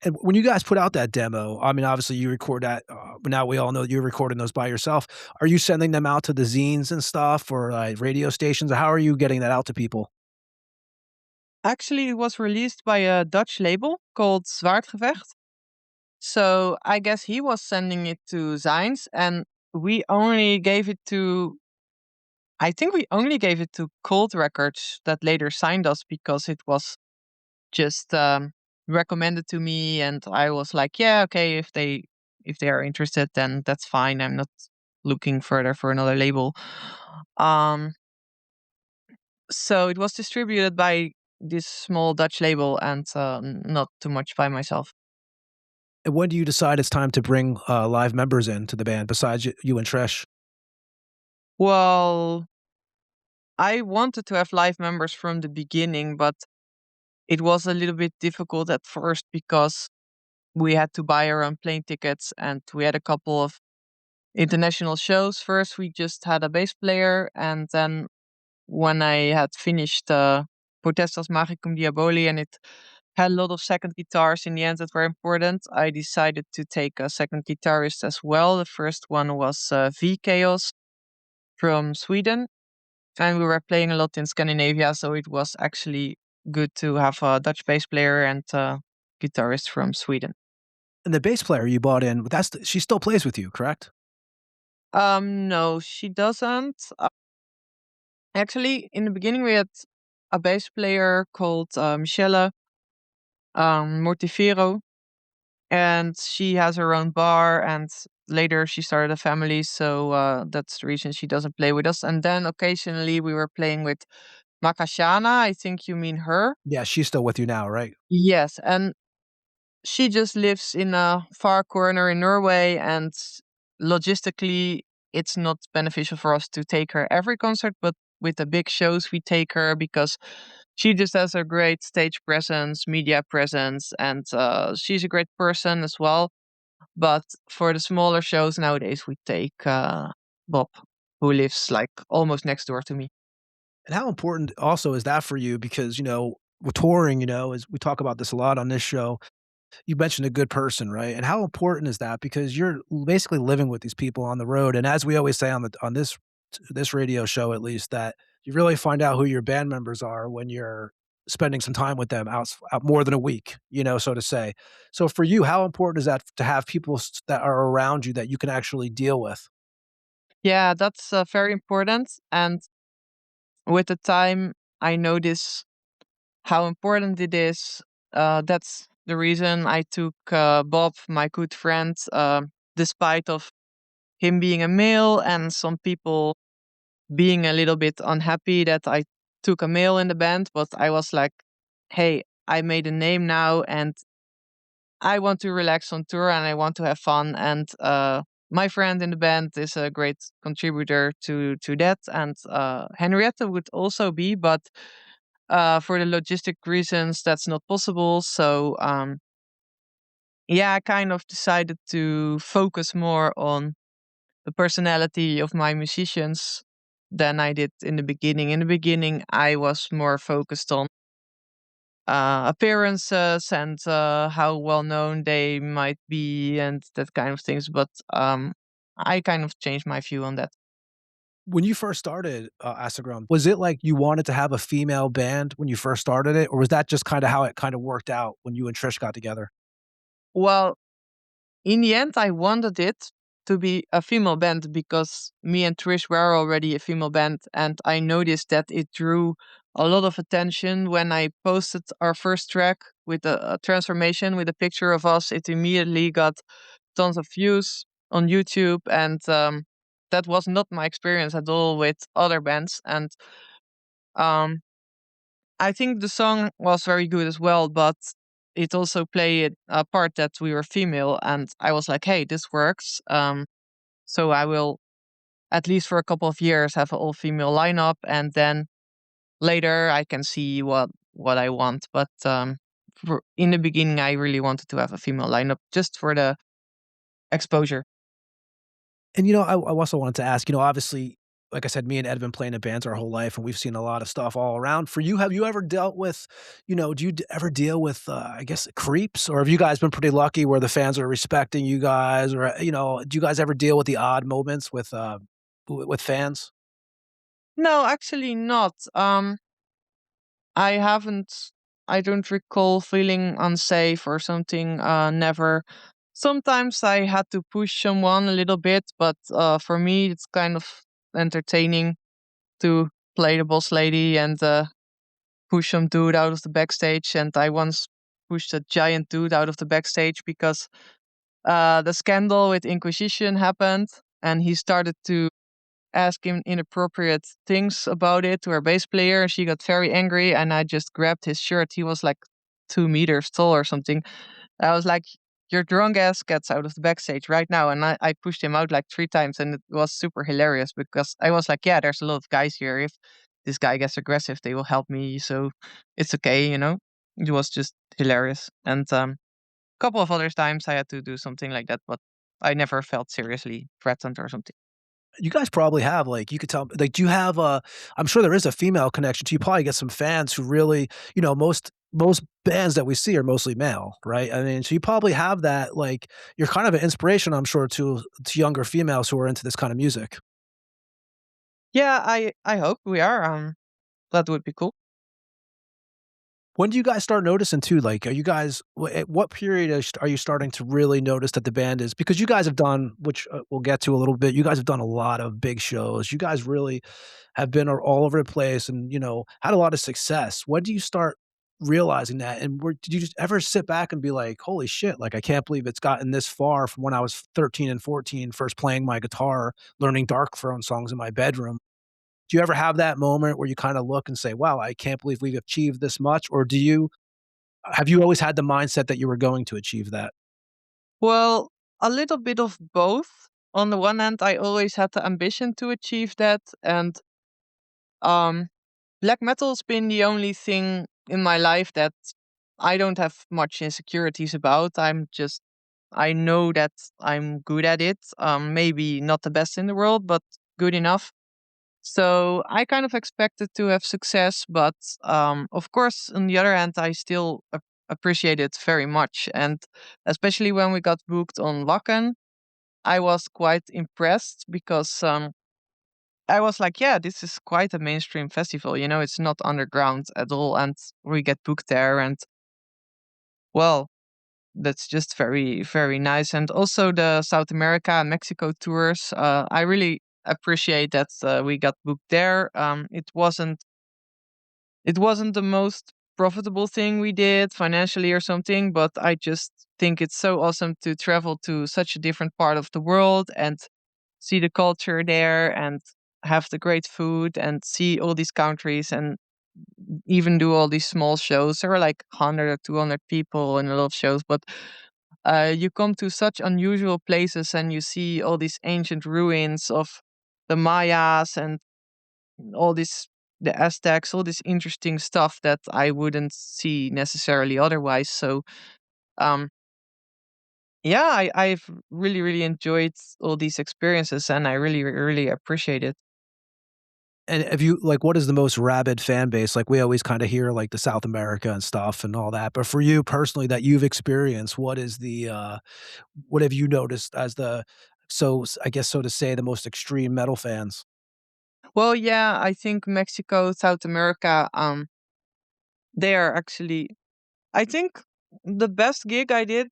And when you guys put out that demo, I mean, obviously you record that, but now we all know you're recording those by yourself. Are you sending them out to the zines and stuff or like radio stations? How are you getting that out to people? Actually, it was released by a Dutch label called Zwaardgevecht. So I guess he was sending it to Zines, and I think we only gave it to Cold Records that later signed us because it was just recommended to me, and I was like, yeah, okay, if they are interested, then that's fine. I'm not looking further for another label. So it was distributed by this small Dutch label, and not too much by myself. And when do you decide it's time to bring live members into the band besides you and Trish? Well, I wanted to have live members from the beginning, but it was a little bit difficult at first because we had to buy our own plane tickets, and we had a couple of international shows. First, we just had a bass player, and then when I had finished Potestas Magicum Diaboli and it had a lot of second guitars in the end that were important, I decided to take a second guitarist as well. The first one was V-Chaos from Sweden, and we were playing a lot in Scandinavia, so it was actually good to have a Dutch bass player and a guitarist from Sweden. And the bass player you bought in, she still plays with you, correct? No, she doesn't. Actually, in the beginning, we had a bass player called Michelle Mortifero, and she has her own bar, and later she started a family, so that's the reason she doesn't play with us. And then occasionally we were playing with Makashana, I think you mean her. Yeah, she's still with you now, right? Yes, and she just lives in a far corner in Norway, and logistically it's not beneficial for us to take her every concert, but with the big shows we take her because she just has a great stage presence, media presence, and she's a great person as well. But for the smaller shows nowadays, we take Bob, who lives like almost next door to me. And how important also is that for you? Because, with touring, as we talk about this a lot on this show, you mentioned a good person, right? And how important is that? Because you're basically living with these people on the road. And as we always say on this radio show, at least, that you really find out who your band members are when you're spending some time with them out more than a week, so to say. So for you, how important is that to have people that are around you that you can actually deal with? Yeah, that's very important. And with the time, I notice how important it is. That's the reason I took Bob, my good friend, despite of him being a male and some people being a little bit unhappy that I took a male in the band. But I was like, hey, I made a name now, and I want to relax on tour, and I want to have fun. And my friend in the band is a great contributor to that. And Henrietta would also be, but for the logistic reasons, that's not possible. So yeah, I kind of decided to focus more on the personality of my musicians than I did in the beginning. In the beginning, I was more focused on appearances and how well known they might be and that kind of things. But I kind of changed my view on that. When you first started Asagraum, was it like you wanted to have a female band when you first started it? Or was that just kind of how it kind of worked out when you and Trish got together? Well, in the end, I wanted it to be a female band because me and Trish were already a female band, and I noticed that it drew a lot of attention when I posted our first track with a transformation with a picture of us. It immediately got tons of views on YouTube, and that was not my experience at all with other bands. And um, I think the song was very good as well, but it also played a part that we were female, and I was like, hey, this works. So I will, at least for a couple of years, have an all-female lineup, and then later I can see what I want. But in the beginning, I really wanted to have a female lineup just for the exposure. And, I also wanted to ask, obviously, like I said, me and Ed have been playing in bands our whole life, and we've seen a lot of stuff all around. For you, have you ever dealt with, do you ever deal with, I guess, creeps? Or have you guys been pretty lucky where the fans are respecting you guys? Or, do you guys ever deal with the odd moments with fans? No, actually not. I haven't. I don't recall feeling unsafe or something. Never. Sometimes I had to push someone a little bit, but for me, it's kind of entertaining to play the boss lady and push some dude out of the backstage. And I once pushed a giant dude out of the backstage because the scandal with Inquisition happened, and he started to ask him inappropriate things about it to our bass player, and she got very angry, and I just grabbed his shirt. He was like 2 meters tall or something. I was like, your drunk ass gets out of the backstage right now. And I pushed him out like 3 times, and it was super hilarious because I was like, yeah, there's a lot of guys here. If this guy gets aggressive, they will help me. So it's okay. It was just hilarious. And a couple of other times I had to do something like that, but I never felt seriously threatened or something. You guys probably have, like, you could tell, like, do you have I'm sure there is a female connection, so you probably get some fans who really, most bands that we see are mostly male, right? I mean, so you probably have that, like, you're kind of an inspiration, I'm sure, to younger females who are into this kind of music. Yeah, I hope we are. That would be cool. When do you guys start noticing too? Like, are you guys at what period are you starting to really notice that the band is, because you guys have done, which we'll get to a little bit. You guys have done a lot of big shows. You guys really have been all over the place, and had a lot of success. When do you start realizing that? And did you just ever sit back and be like, "Holy shit! Like, I can't believe it's gotten this far from when I was 13 and 14, first playing my guitar, learning Dark Throne songs in my bedroom." Do you ever have that moment where you kinda look and say, "Wow, I can't believe we've achieved this much," or have you always had the mindset that you were going to achieve that? Well, a little bit of both. On the one hand, I always had the ambition to achieve that, and um, black metal's been the only thing in my life that I don't have much insecurities about. I know that I'm good at it. Maybe not the best in the world, but good enough. So I kind of expected to have success, but of course, on the other hand, I still appreciate it very much. And especially when we got booked on Wacken, I was quite impressed because I was like, yeah, this is quite a mainstream festival. It's not underground at all. And we get booked there. And well, that's just very, very nice. And also the South America and Mexico tours. I really appreciate that we got booked there. It wasn't the most profitable thing we did financially or something, but I just think it's so awesome to travel to such a different part of the world and see the culture there and have the great food and see all these countries and even do all these small shows. There were like 100 or 200 people in a lot of shows, but you come to such unusual places and you see all these ancient ruins of the Mayas and all this the Aztecs, all this interesting stuff that I wouldn't see necessarily otherwise. So um yeah, I've really, really enjoyed all these experiences and I really, really appreciate it. And have you like, what is the most rabid fan base? Like, we always kinda hear, like, the South America and stuff and all that, but for you personally that you've experienced, what have you noticed as I guess, so to say, the most extreme metal fans? Well, yeah, I think Mexico, South America, they are actually, I think the best gig I did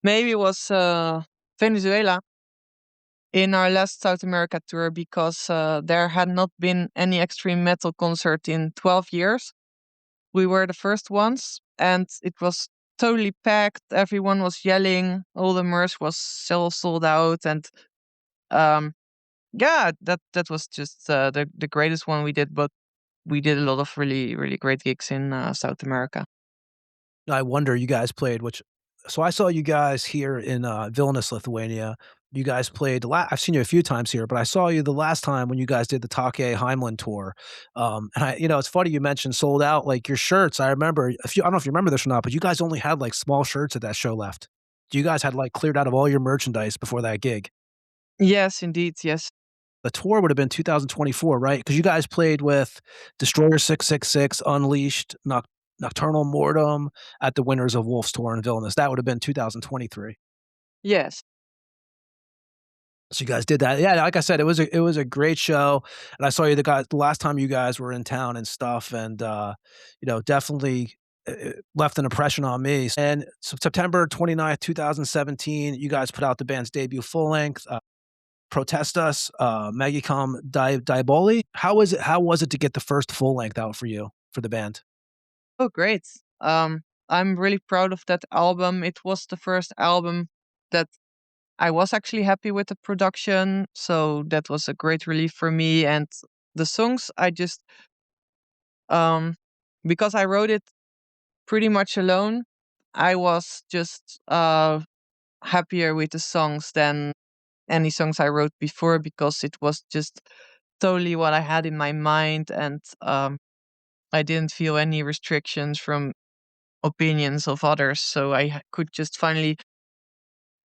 maybe was Venezuela in our last South America tour because there had not been any extreme metal concert in 12 years. We were the first ones, and it was totally packed. Everyone was yelling. All the merch was sold out, and Um, yeah, that was just the greatest one we did, but we did a lot of really great gigs in South America. I wonder you guys played which so I saw you guys here in, Vilnius, Lithuania. You guys played the la I've seen you a few times here, but I saw you the last time when you guys did the Take Heimland tour. And it's funny you mentioned sold out, like, your shirts, I remember if you I don't know if you remember this or not, but you guys only had, like, small shirts at that show left. You guys had, like, cleared out of all your merchandise before that gig. Yes, indeed. Yes. The tour would have been 2024, right? Because you guys played with Destroyer 666, Unleashed, Nocturnal Mortem at the Winners of Wolf's Tour in Vilnius. That would have been 2023. Yes. So you guys did that. Yeah, like I said, it was a great show, and I saw you the last time you guys were in town and stuff, and, definitely, left an impression on me. And September 29th, 2017, you guys put out the band's debut full length, Protest Us, Magicom Diaboli. How was it to get the first full length out for you, for the band? Oh, great. I'm really proud of that album. It was the first album that I was actually happy with the production, so that was a great relief for me. And the songs, I just um because I wrote it pretty much alone, I was just happier with the songs than any songs I wrote before, because it was just totally what I had in my mind, and I didn't feel any restrictions from opinions of others, so I could just finally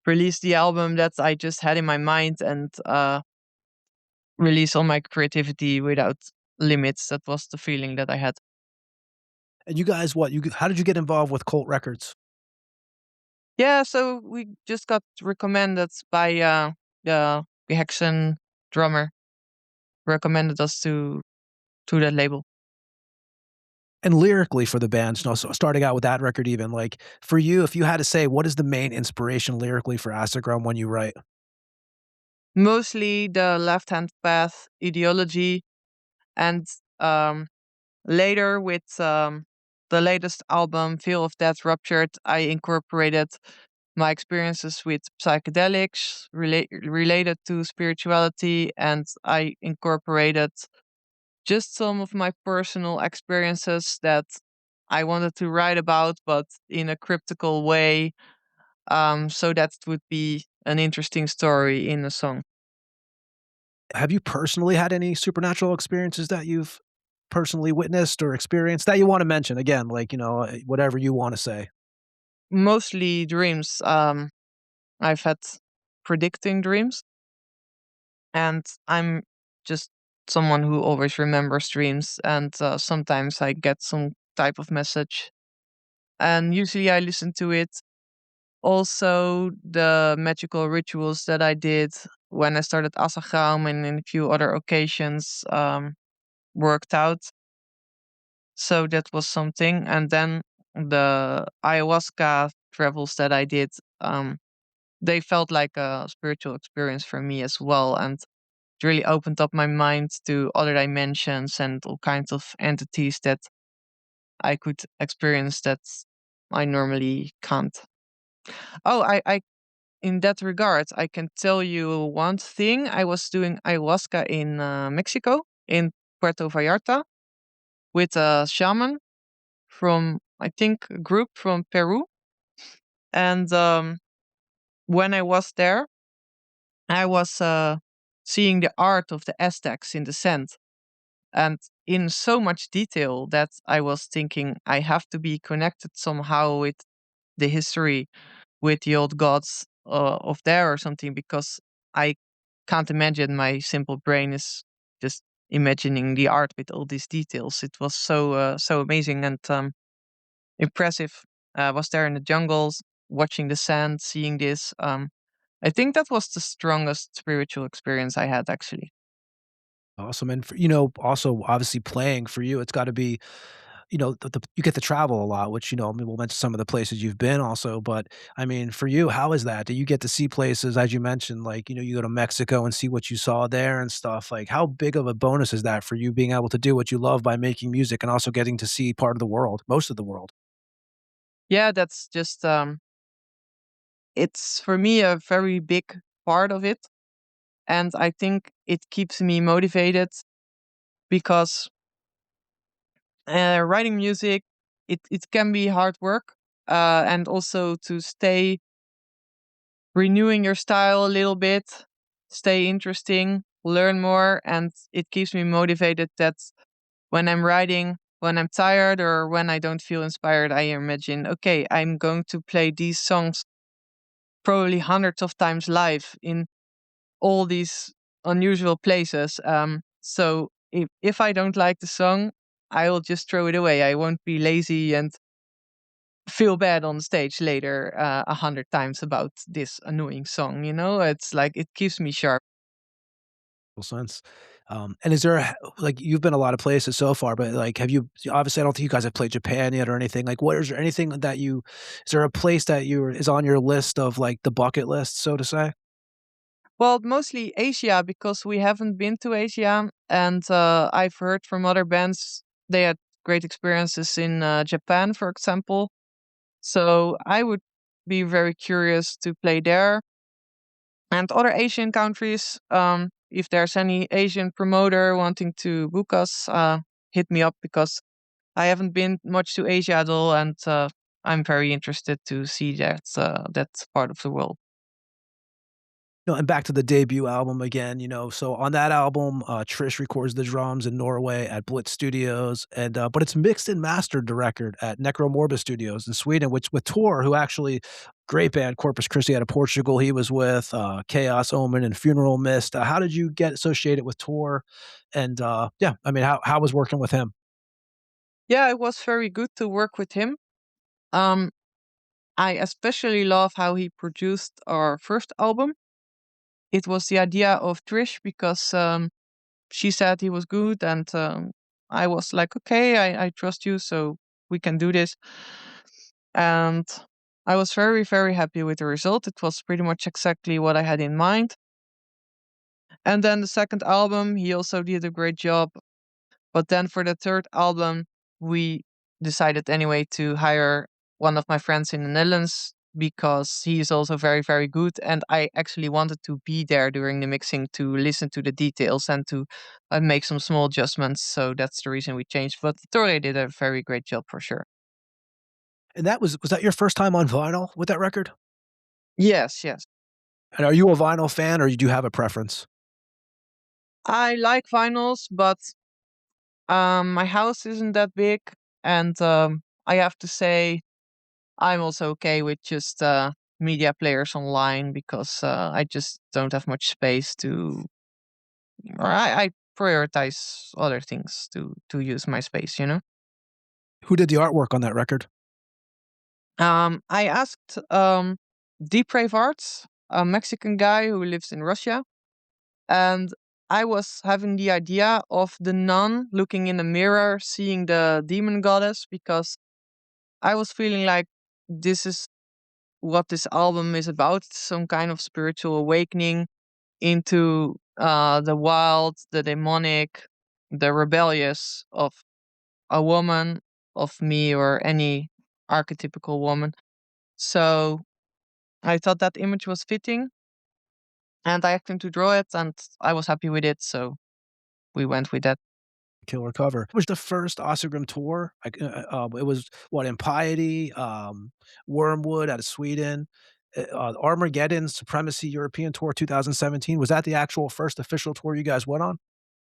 release the album that I just had in my mind, and release all my creativity without limits. That was the feeling that I had. And you guys, how did you get involved with Cult Records? Yeah, so we just got recommended by the Hexen drummer, recommended us to that label. And lyrically for the band, so starting out with that record even, like, for you, if you had to say, what is the main inspiration lyrically for Asagram when you write? Mostly the left hand path ideology, and um, later with the latest album, Feel of Death Ruptured, I incorporated my experiences with psychedelics related to spirituality, and I incorporated just some of my personal experiences that I wanted to write about, but in a cryptical way, so that it would be an interesting story in a song. Have you personally had any supernatural experiences that you've personally witnessed or experienced that you wanna mention? Again, like, whatever you wanna say. Mostly dreams. I've had predicting dreams, and I'm just someone who always remembers dreams, and sometimes I get some type of message, and usually I listen to it. Also, the magical rituals that I did when I started Asagraum and in a few other occasions worked out. So that was something. And then the ayahuasca travels that I did, they felt like a spiritual experience for me as well. And it really opened up my mind to other dimensions and all kinds of entities that I could experience that I normally can't. Oh, I in that regard, I can tell you one thing. I was doing ayahuasca in Mexico, in Puerto Vallarta, with a shaman from, I think, a group from Peru. And when I was there, I was seeing the art of the Aztecs in the sand, and in so much detail that I was thinking I have to be connected somehow with the history, with the old gods of there or something, because I can't imagine, my simple brain is just imagining the art with all these details. It was so amazing and impressive. I was there in the jungles, watching the sand, seeing this. I think that was the strongest spiritual experience I had, actually. Awesome, and also obviously playing for you, it's gotta be, you get to travel a lot, which, I mean, we'll mention some of the places you've been also, but, I mean, for you, how is that? Do you get to see places, as you mentioned, like, you go to Mexico and see what you saw there and stuff, like, how big of a bonus is that for you being able to do what you love by making music and also getting to see part of the world, most of the world? Yeah, that's just it's for me a very big part of it. and I think it keeps me motivated because writing music, it can be hard work, and also to stay renewing your style a little bit, stay interesting, learn more, and it keeps me motivated that when I'm writing, when I'm tired or when I don't feel inspired, I imagine, okay, I'm going to play these songs probably hundreds of times live in all these unusual places. So if I don't like the song, I will just throw it away. I won't be lazy and feel bad on stage later 100 times about this annoying song. It's like it keeps me sharp. Sense. And is there like you've been a lot of places so far, but like have you obviously I don't think you guys have played Japan yet or anything. Like what is there anything that you is there a place that you is on your list of like the bucket list, so to say? Well, mostly Asia because we haven't been to Asia, and I've heard from other bands they had great experiences in Japan, for example. So I would be very curious to play there. And other Asian countries, if there's any Asian promoter wanting to book us, hit me up because I haven't been much to Asia at all, and I'm very interested to see that part of the world. And back to the debut album again, so on that album, Trish records the drums in Norway at Blitz Studios, and but it's mixed and mastered the record at Necromorbid Studios in Sweden, which with Tor, who actually great band, Corpus Christi out of Portugal, he was with Chaos Omen and Funeral Mist. How did you get associated with Tor? And yeah, I mean, how was working with him? Yeah, it was very good to work with him. Um, I especially love how he produced our first album. It was the idea of Trish because she said he was good, and I was like, okay, I trust you, so we can do this. And I was very, very happy with the result. It was pretty much exactly what I had in mind. And then the second album, he also did a great job. But then for the third album, we decided anyway to hire one of my friends in the Netherlands because he is also very, very good. And I actually wanted to be there during the mixing to listen to the details and to make some small adjustments. So that's the reason we changed. But Torre did a very great job for sure. And that was that your first time on vinyl with that record? Yes, yes. And are you a vinyl fan, or do you have a preference? I like vinyls, but my house isn't that big. And I have to say, I'm also okay with just media players online because I just don't have much space or I prioritize other things to use my space. Who did the artwork on that record? I asked Deep Rave Arts, a Mexican guy who lives in Russia, and I was having the idea of the nun looking in the mirror, seeing the demon goddess, because I was feeling like this is what this album is about, some kind of spiritual awakening into the wild, the demonic, the rebellious of a woman, of me, or any archetypical woman. So I thought that image was fitting, and I asked him to draw it, and I was happy with it, so we went with that. Killer cover. It was the first Asagraum tour. Like, it was what, Impiety, Wormwood out of Sweden, Armageddon, Supremacy European Tour 2017. Was that the actual first official tour you guys went on?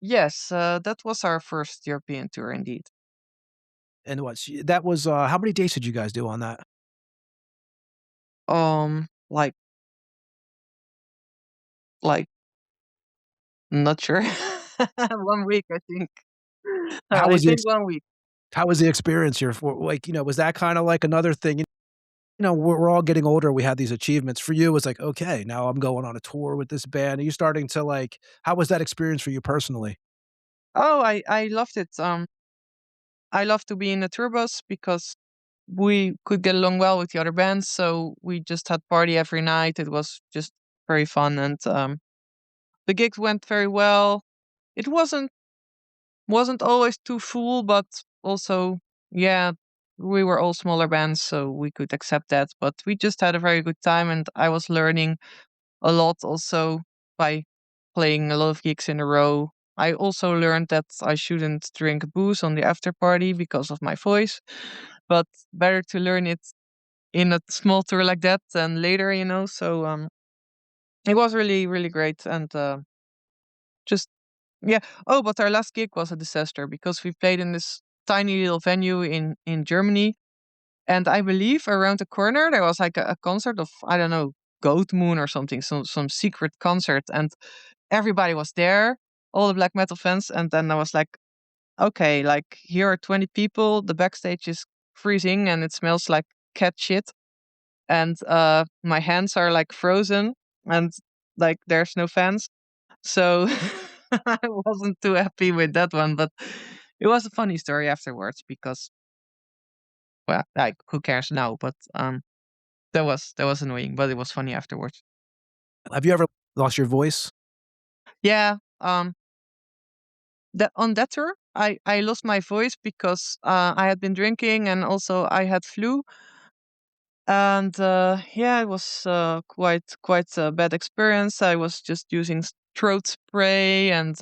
Yes, that was our first European tour indeed. And that was how many dates did you guys do on that? Like, not sure. 1 week, I think. How I was the think 1 week. how was the experience here for like, was that kind of like another thing? We're all getting older. We have these achievements. For you, it's like, okay, now I'm going on a tour with this band. Are you starting to like, how was that experience for you personally? Oh, I loved it. I love to be in a tour bus because we could get along well with the other bands, so we just had party every night. It was just very fun, and the gigs went very well. It wasn't always too full, but also, yeah, we were all smaller bands, so we could accept that. But we just had a very good time, and I was learning a lot also by playing a lot of gigs in a row. I also learned that I shouldn't drink booze on the after party because of my voice, but better to learn it in a small tour like that than later, So it was really, really great, and just yeah. Oh, but our last gig was a disaster because we played in this tiny little venue in Germany, and I believe around the corner there was like a concert of, I don't know, Goat Moon or something, some secret concert, and everybody was there, all the black metal fans, and then I was like, okay, like here are 20 people, the backstage is freezing and it smells like cat shit, and my hands are like frozen, and like there's no fans, so I wasn't too happy with that one, but it was a funny story afterwards because, well, like who cares now? But that was annoying, but it was funny afterwards. Have you ever lost your voice? Yeah, that on that tour, I lost my voice because I had been drinking and also I had flu, and yeah, it was quite a bad experience. I was just using throat spray and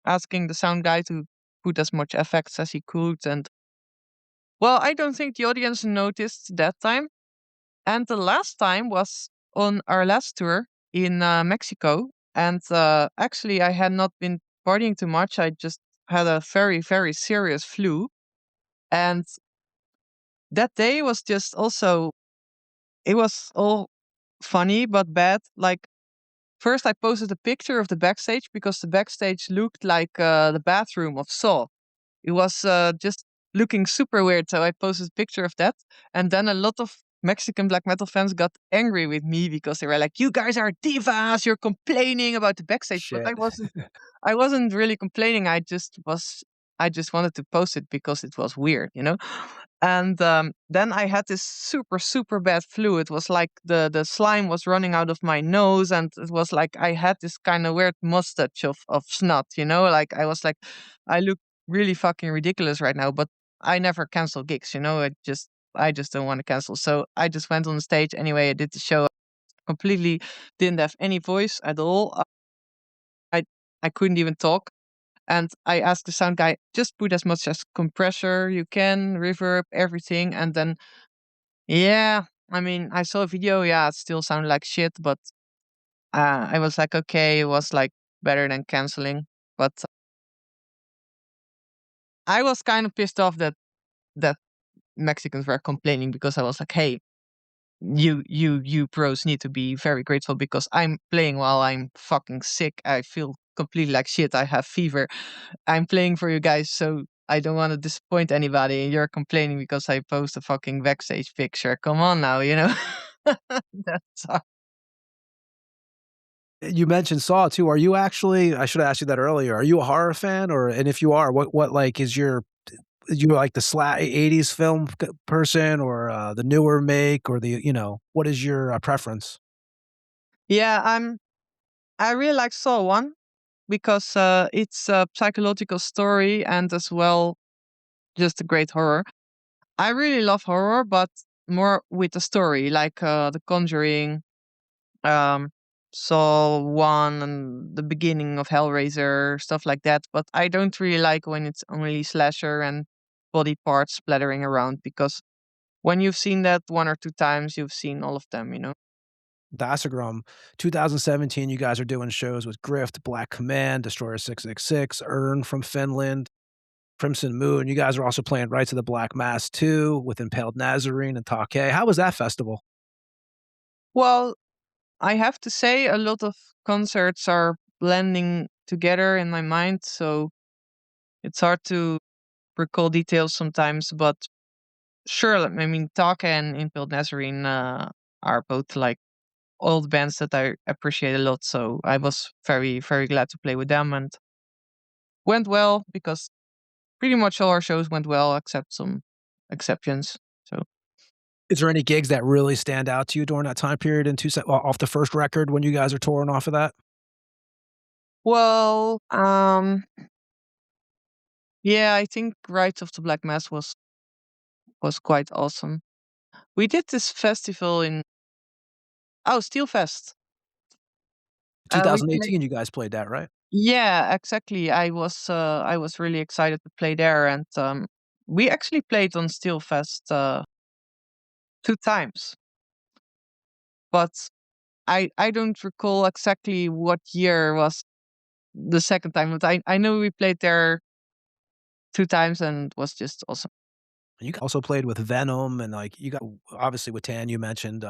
asking the sound guy to put as much effects as he could, and well, I don't think the audience noticed that time. And the last time was on our last tour in Mexico. And actually, I had not been partying too much. I just had a very, very serious flu. And that day was just also, it was all funny but bad. Like, first, I posted a picture of the backstage because the backstage looked like the bathroom of Saw. It was just looking super weird. So I posted a picture of that. And then a lot of Mexican black metal fans got angry with me because they were like, "You guys are divas, you're complaining about the backstage." But Shit. I wasn't really complaining. I just wanted to post it because it was weird, And then I had this super, super bad flu. It was like the slime was running out of my nose, and it was like I had this kind of weird mustache of snot, Like I was like, I look really fucking ridiculous right now, but I never cancel gigs, I just don't want to cancel. So I just went on the stage anyway. I did the show. Completely didn't have any voice at all. I I couldn't even talk. And I asked the sound guy, just put as much as compressor you can, reverb, everything. And then, yeah, I mean, I saw a video. Yeah, it still sounded like shit, but I was like, okay, it was like better than canceling. But I was kind of pissed off that Mexicans were complaining because I was like, hey, you pros need to be very grateful because I'm playing while I'm fucking sick. I feel completely like shit. I have fever. I'm playing for you guys, so I don't want to disappoint anybody. And you're complaining because I post a fucking backstage picture. Come on now, That's You mentioned Saw too. Are you actually, I should have asked you that earlier. Are you a horror fan, and if you are, what like is you like the 80s film person, or the newer make, or what is your preference? yeah. I really like Saw 1 because it's a psychological story and as well just a great horror. I really love horror, but more with the story, like The Conjuring, um, Saw 1, and the beginning of Hellraiser, stuff like that. But I don't really like when it's only slasher and body parts splattering around because when you've seen that one or two times, you've seen all of them. The Asagraum, 2017, you guys are doing shows with Grift, Black Command, Destroyer 666, Earn from Finland, Crimson Moon. You guys are also playing Right to the Black Mass too, with Impaled Nazarene and Take. How was that festival? Well, I have to say a lot of concerts are blending together in my mind, so it's hard to recall details sometimes, but sure, I mean, Taka and Impaled Nazarene are both like old bands that I appreciate a lot, so I was very, very glad to play with them and went well because pretty much all our shows went well except some exceptions. So, Is there any gigs that really stand out to you during that time period off the first record when you guys are touring off of that? well, yeah, I think Rites of the Black Mass was quite awesome. We did this festival in Steelfest. We 2018, you guys played that, right? Yeah, exactly. I was really excited to play there, and we actually played on Steelfest 2 times, but I don't recall exactly what year was the second time. But I know we played there 2 times, and it was just awesome. You also played with Venom and, like, you got obviously with Tan, you mentioned,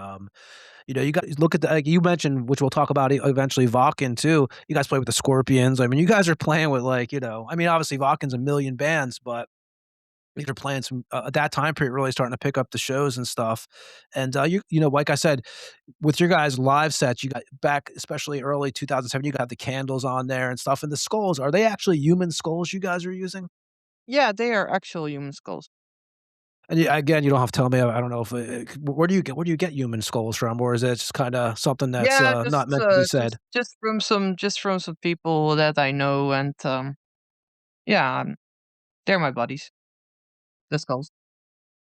you guys look at the like, you mentioned, which we'll talk about eventually, Vakken too. You guys play with the Scorpions. I mean, you guys are playing with, like, I mean, obviously Vakken's a million bands, but you're playing some at that time period, really starting to pick up the shows and stuff. And, like I said, with your guys' live sets, you got back, especially early 2007, you got the candles on there and stuff, and the skulls, are they actually human skulls you guys are using? Yeah, they are actual human skulls. And again, you don't have to tell me. I don't know if where do you get human skulls from, or is it just kind of something that's Yeah, not meant to be said? just from some people that I know, and yeah, they're my buddies. The skulls.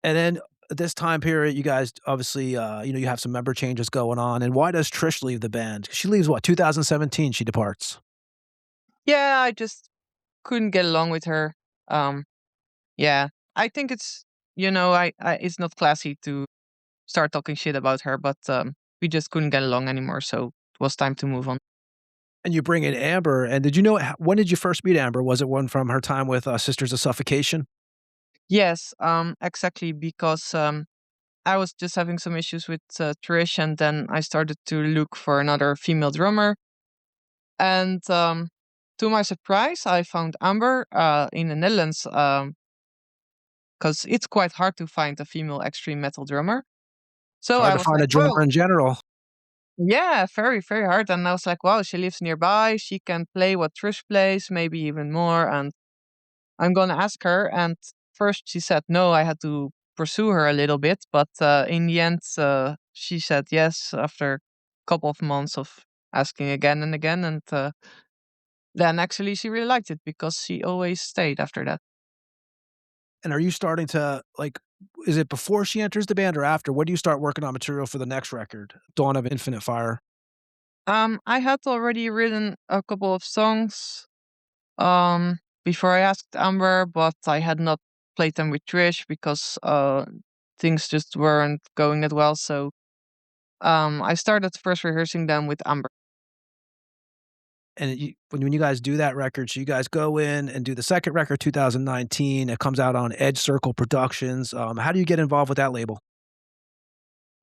And then at this time period, you guys obviously, you have some member changes going on. And why does Trish leave the band? She leaves what, 2017? She departs. Yeah, I just couldn't get along with her. Um, yeah, I think it's it's not classy to start talking shit about her, but we just couldn't get along anymore, so it was time to move on. And you bring in Amber. And did you know when did you first meet Amber? Was it one from her time with Sisters of Suffocation? Yes, exactly, because I was just having some issues with Trish, and then I started to look for another female drummer. And to my surprise, I found Amber in the Netherlands, because it's quite hard to find a female extreme metal drummer. So Hard I to was find like, a drummer "Wow, in general. yeah, very, very hard." And I was like, "Wow, she lives nearby. She can play what Trish plays, maybe even more." And I'm gonna ask her. And first she said no. I had to pursue her a little bit, but in the end, she said yes after a couple of months of asking again and again. And then actually she really liked it because she always stayed after that. And are you starting to like? Is it before she enters the band or after? When do you start working on material for the next record, Dawn of Infinite Fire? I had already written a couple of songs um, before I asked Amber, but I had not played them with Trish because things just weren't going that well. So I started first rehearsing them with Amber. And when you guys do that record, so you guys go in and do the second record, 2019. It comes out on Edge Circle Productions. How do you get involved with that label?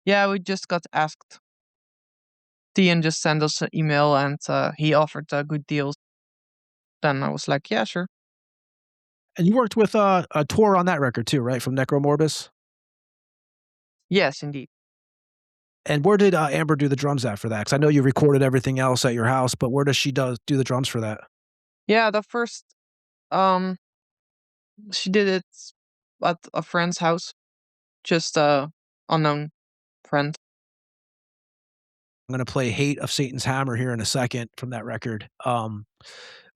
Yeah, we just got asked. Tian just sent us an email, and he offered good deals. Then I was like, yeah, sure. And you worked with a tour on that record too, right? From Necromorbis. Yes, indeed. And where did Amber do the drums at for that? Because I know you recorded everything else at your house, but where does she do the drums for that? Yeah, the first um, she did it at a friend's house, just a unknown friend. I'm gonna play "Hate of Satan's Hammer" here in a second from that record. And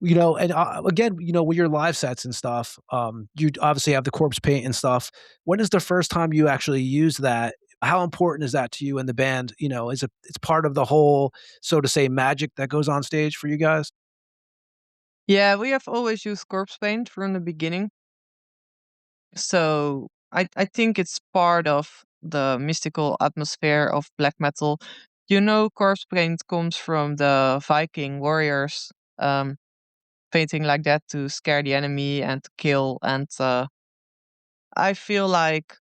again, with your live sets and stuff, you obviously have the corpse paint and stuff. When is the first time you actually use that? How important is that to you and the band? Is it's part of the whole, so to say, magic that goes on stage for you guys? Yeah, we have always used corpse paint from the beginning. So I think it's part of the mystical atmosphere of black metal. Corpse paint comes from the Viking warriors painting like that to scare the enemy and to kill. And I feel like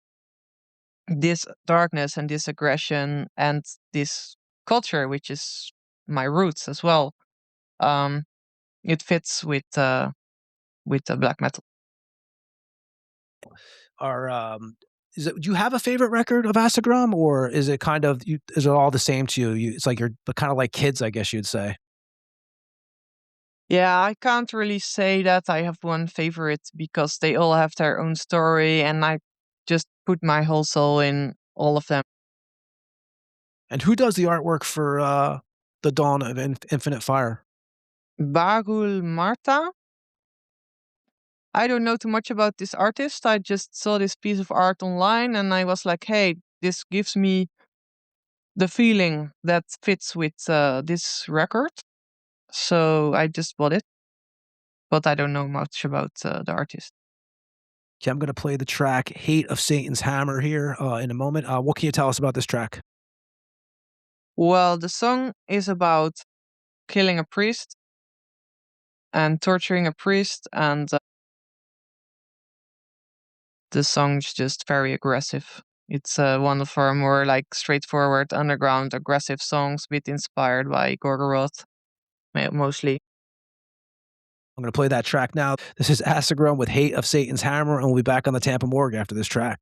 this darkness and this aggression and this culture, which is my roots as well, um, it fits with the black metal. Or do you have a favorite record of Asagram, or is it kind of is it all the same to you? It's like you're kind of like kids, I guess you'd say. Yeah, I can't really say that I have one favorite because they all have their own story, and I just put my whole soul in all of them. And who does the artwork for the Dawn of Infinite Fire? Barul Marta. I don't know too much about this artist. I just saw this piece of art online, and I was like, "Hey, this gives me the feeling that fits with this record." so I just bought it, but I don't know much about the artist. Okay, I'm going to play the track Hate of Satan's Hammer here in a moment. What can you tell us about this track? Well, the song is about killing a priest and torturing a priest, and the song's just very aggressive. It's one of our more like straightforward, underground, aggressive songs, a bit inspired by Gorgoroth, mostly. I'm going to play that track now. This is Asagraum with Hate of Satan's Hammer, and we'll be back on the Tampa Morgue after this track.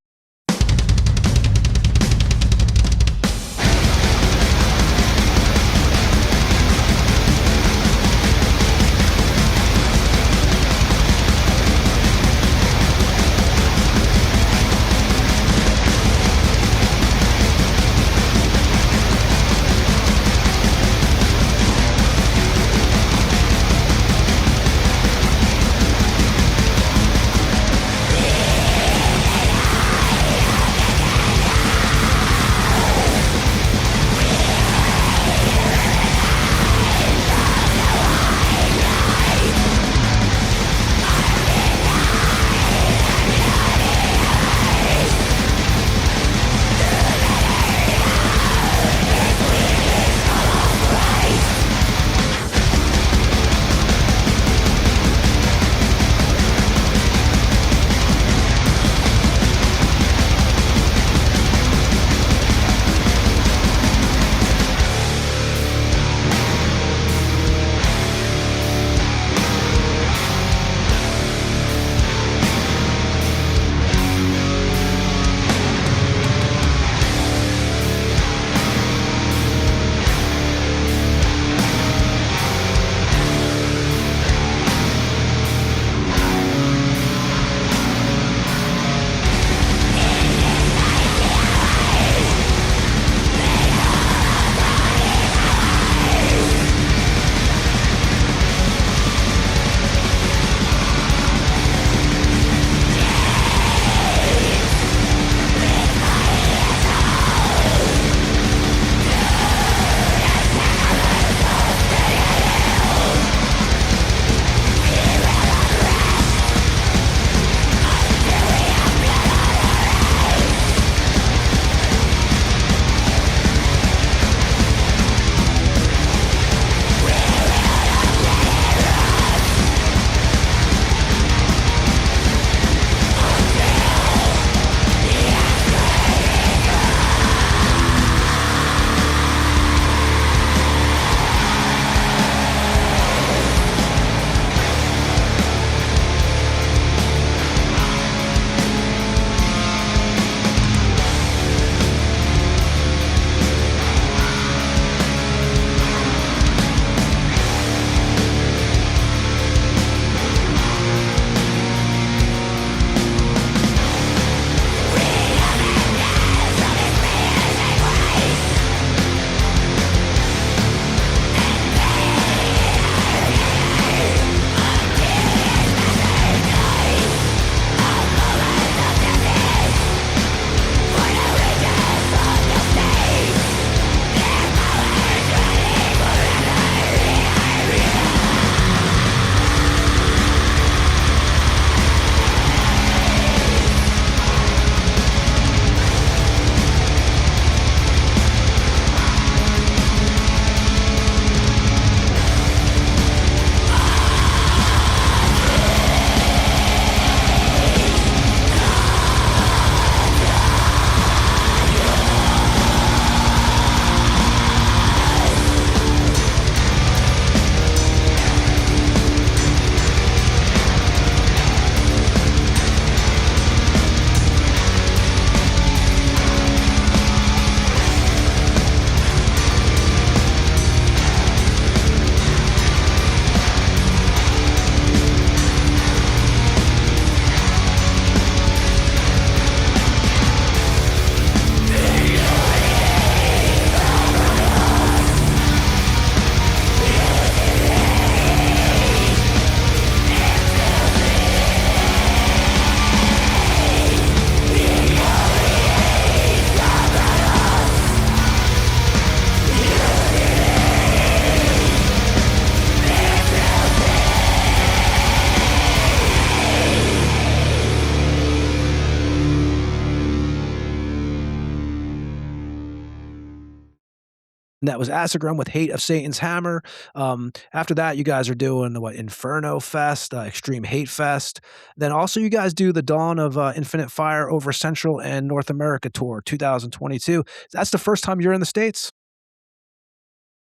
and that was Asagraum with Hate of Satan's Hammer. After that, you guys are doing the Inferno Fest, Extreme Hate Fest. Then also you guys do the Dawn of Infinite Fire over Central and North America tour 2022. That's the first time you're in the States?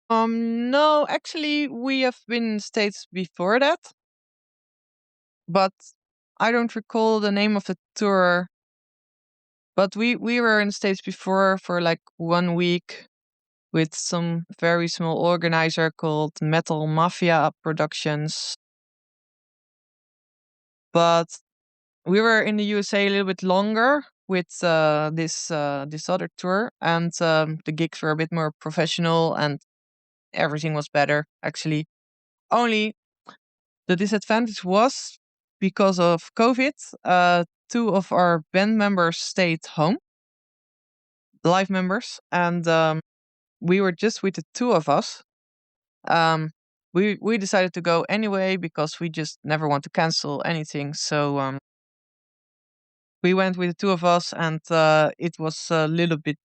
No, actually, we have been in the States before that, but I don't recall the name of the tour. But we were in the States before for like 1 week with some very small organizer called Metal Mafia Productions. But we were in the USA a little bit longer with this other tour, and the gigs were a bit more professional and everything was better actually. Only the disadvantage was because of COVID, 2 of our band members stayed home, live members, and we were just with the 2 of us. We decided to go anyway because we just never want to cancel anything. So we went with the 2 of us, and it was a little bit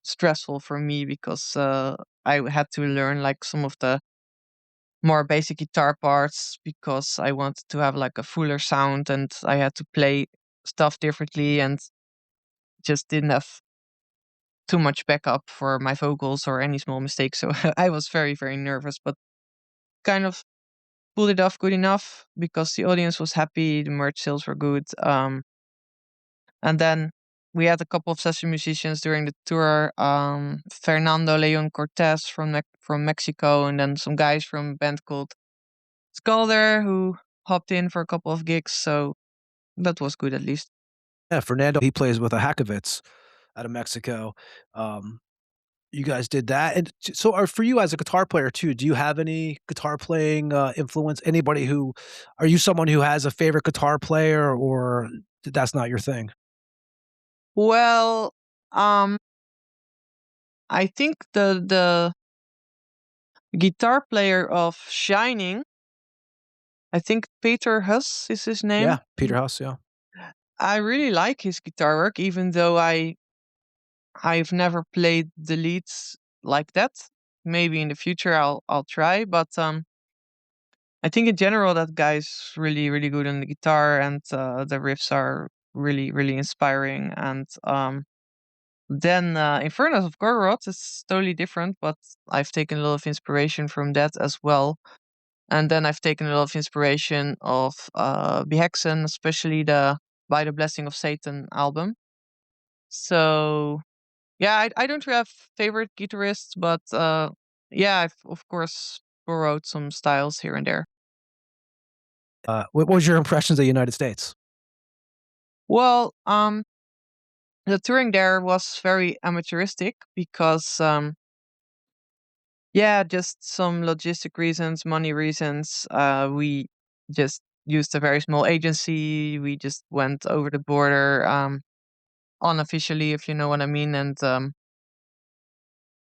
stressful for me because I had to learn like some of the more basic guitar parts because I wanted to have like a fuller sound, and I had to play stuff differently and just didn't have too much backup for my vocals or any small mistakes. So I was very, very nervous, but kind of pulled it off good enough because the audience was happy, the merch sales were good. And then we had a couple of session musicians during the tour, Fernando Leon Cortez from Mexico, and then some guys from a band called Scalder who hopped in for a couple of gigs. So that was good at least. Yeah, Fernando, he plays with a Hakovitz out of Mexico. You guys did that. And so for you as a guitar player too, do you have any guitar playing influence? Are you someone who has a favorite guitar player, or that's not your thing? Well, I think the guitar player of Shining, I think Peter Huss is his name. Yeah, Peter Huss, yeah. I really like his guitar work, even though I've never played the leads like that. Maybe in the future I'll try, but I think in general that guy's really, really good on the guitar, and the riffs are really, really inspiring. And then Infernos of Gorgoroth is totally different, but I've taken a lot of inspiration from that as well. And then I've taken a lot of inspiration of Behexen, especially the By the Blessing of Satan album. So yeah, I don't really have favorite guitarists, but yeah, I've of course borrowed some styles here and there. What was your impressions of the United States? Well, the touring there was very amateuristic because yeah, just some logistic reasons, money reasons. We just used a very small agency. We just went over the border unofficially, if you know what I mean. And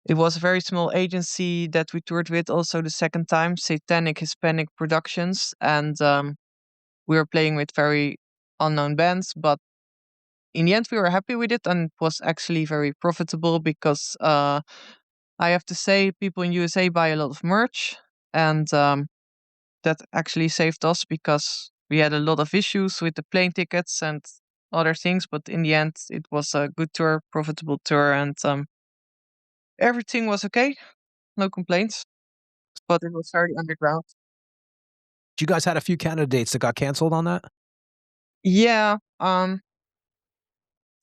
it was a very small agency that we toured with also the second time, Satanic Hispanic Productions. And we were playing with very unknown bands. But in the end, we were happy with it, and it was actually very profitable because I have to say people in USA buy a lot of merch. And that actually saved us because we had a lot of issues with the plane tickets and other things. But in the end, it was a good tour, profitable tour, and everything was okay. No complaints. But it was very underground. You guys had a few candidates that got canceled on that? Yeah,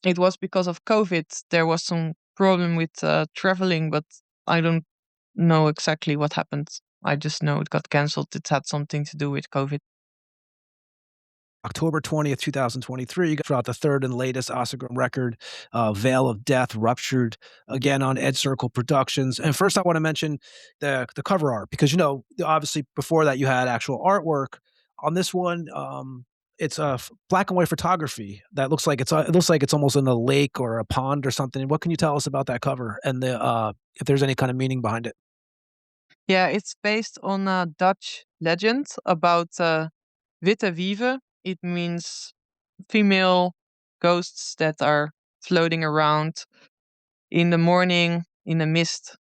it was because of COVID. There was some problem with traveling, but I don't know exactly what happened. I just know it got canceled. It had something to do with COVID. October 20th, 2023, you got out the third and latest Asagraum record, Veil of Death, Ruptured, again on Ed Circle Productions. And first I want to mention the cover art, because, obviously before that you had actual artwork. On this one, it's a black and white photography that looks like it looks like it's almost in a lake or a pond or something. What can you tell us about that cover and if there's any kind of meaning behind it? Yeah, it's based on a Dutch legend about Witte Wieven. It means female ghosts that are floating around in the morning in the mist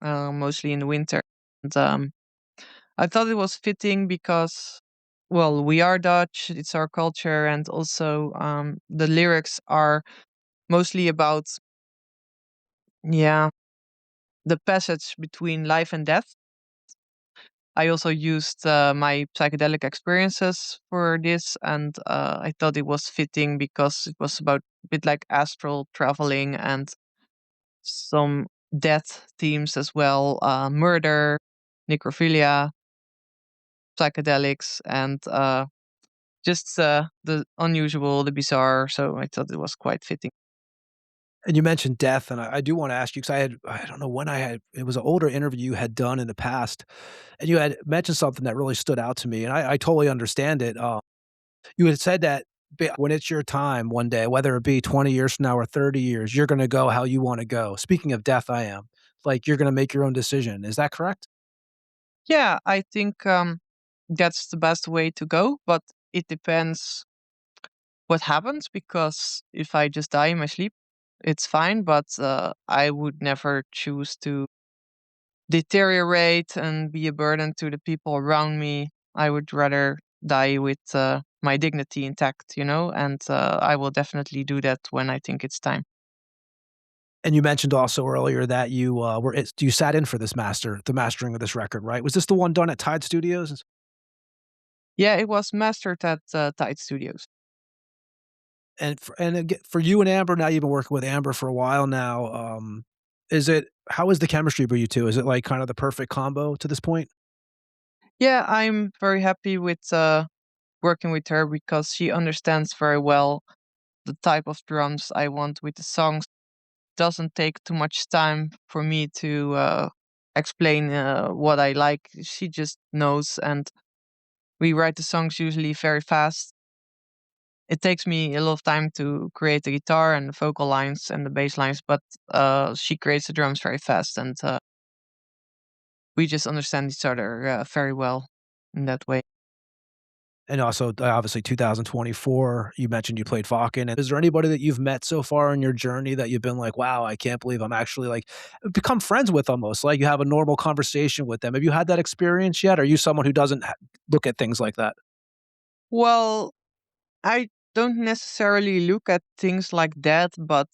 mostly in the winter. And I thought it was fitting because, well, we are Dutch, it's our culture, and also the lyrics are mostly about, yeah, the passage between life and death. I also used my psychedelic experiences for this, and I thought it was fitting because it was about a bit like astral traveling and some death themes as well, murder, necrophilia, psychedelics, and just the unusual, the bizarre. So I thought it was quite fitting. And you mentioned death, and I do wanna ask you because I don't know when it was an older interview you had done in the past, and you had mentioned something that really stood out to me, and I totally understand it. You had said that when it's your time one day, whether it be 20 years from now or 30 years, you're gonna go how you wanna go. Speaking of death, I am. Like, you're gonna make your own decision. Is that correct? Yeah, I think that's the best way to go, but it depends what happens because if I just die in my sleep, it's fine, but I would never choose to deteriorate and be a burden to the people around me. I would rather die with my dignity intact, and I will definitely do that when I think it's time. And you mentioned also earlier that you sat in for the mastering of this record, right? Was this the one done at Tide Studios? Yeah, it was mastered at Tide Studios. For you and Amber, now you've been working with Amber for a while now, how is the chemistry for you 2? Is it, like, kind of the perfect combo to this point? Yeah, I'm very happy with working with her because she understands very well the type of drums I want with the songs. Doesn't take too much time for me to explain what I like. She just knows, and we write the songs usually very fast. It takes me a lot of time to create the guitar and the vocal lines and the bass lines, but she creates the drums very fast, and we just understand each other very well in that way. And also, obviously, 2024, you mentioned you played Vakken, and is there anybody that you've met so far in your journey that you've been like, "Wow, I can't believe I'm actually, like" become friends with almost, like, you have a normal conversation with them. Have you had that experience yet? Are you someone who doesn't look at things like that? Well, I don't necessarily look at things like that, but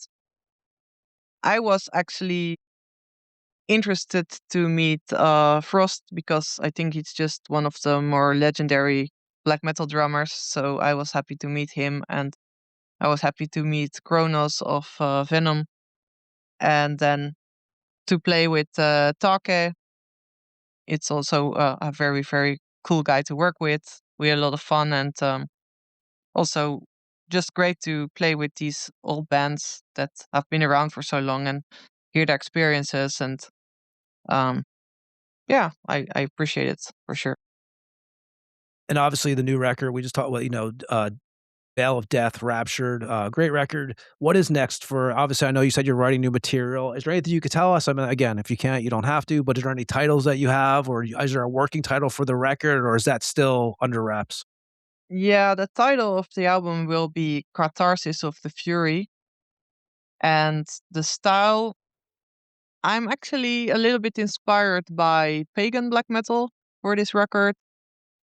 I was actually interested to meet Frost because I think he's just one of the more legendary black metal drummers. So I was happy to meet him, and I was happy to meet Kronos of Venom, and then to play with Take. It's also a very, very cool guy to work with. We had a lot of fun, and also just great to play with these old bands that have been around for so long and hear their experiences. And um, yeah, I appreciate it for sure. And obviously, the new record, we just talked about, Veil of Death, Raptured, great record. What is next for obviously, I know you said you're writing new material. Is there anything you could tell us? I mean, again, if you can't, you don't have to, but is there any titles that you have, or is there a working title for the record, or is that still under wraps? Yeah, the title of the album will be Catharsis of the Fury. And the style, I'm actually a little bit inspired by pagan black metal for this record.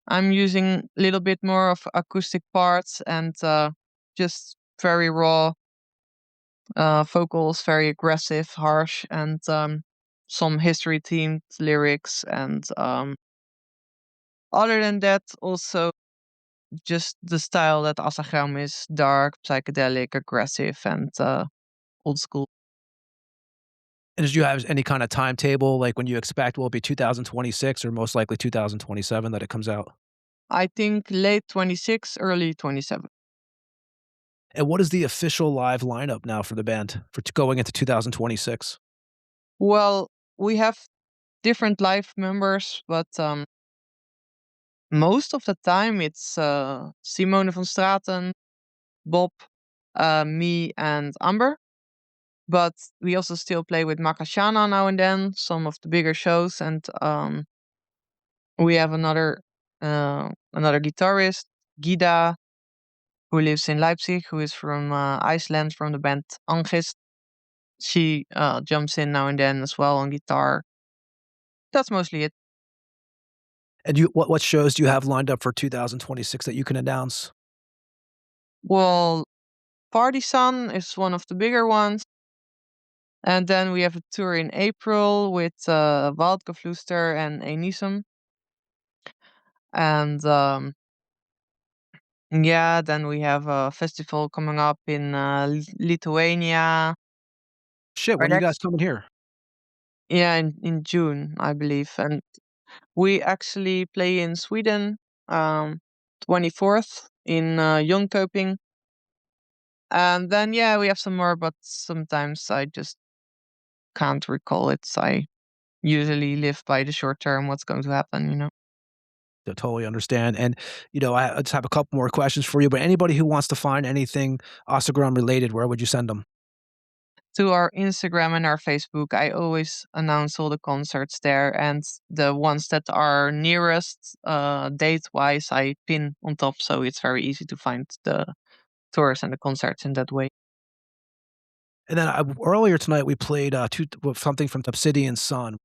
I'm using a little bit more of acoustic parts and just very raw vocals, very aggressive, harsh, and some history themed lyrics. And other than that, also just the style that Asagraum is dark, psychedelic, aggressive, and old school. And did you have any kind of timetable, like when you expect will it be 2026 or most likely 2027 that it comes out? I think late 26, early 27. And what is the official live lineup now for the band going into 2026? Well, we have different live members, but most of the time it's Simone van Straten, Bob, me, and Amber. But we also still play with Makashana now and then, some of the bigger shows, and we have another guitarist, Gida, who lives in Leipzig, who is from Iceland, from the band Angist. She jumps in now and then as well on guitar. that's mostly it. And what shows do you have lined up for 2026 that you can announce? Well, Partisan is one of the bigger ones. And then we have a tour in April with Wolvenbloed-Ter and Enisum. And yeah, then we have a festival coming up in Lithuania. Shit, when Right are you guys next, coming here? yeah, in June, I believe. And we actually play in Sweden, 24th in Jönköping. And then, yeah, we have some more, but sometimes I just can't recall it. I usually live by the short term, what's going to happen, you know. I totally understand. And, I just have a couple more questions for you, but anybody who wants to find anything Asagraum related, where would you send them? To our Instagram and our Facebook, I always announce all the concerts there, and the ones that are nearest date-wise, I pin on top, so it's very easy to find the tours and the concerts in that way. And then earlier tonight, we played something from Obsidian Sun.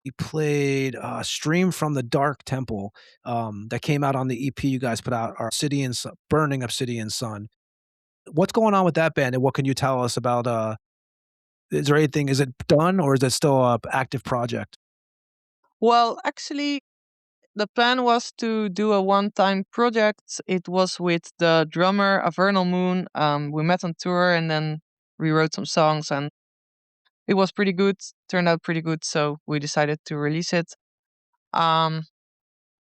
We played Stream from the Dark Temple that came out on the EP you guys put out, our Burning Obsidian Sun. What's going on with that band, and what can you tell us about is there anything, is it done, or is it still a active project? Well, actually, the plan was to do a one-time project. It was with the drummer, A Vernal Moon. We met on tour and then we wrote some songs, and it was pretty good, turned out pretty good, so we decided to release it. Um,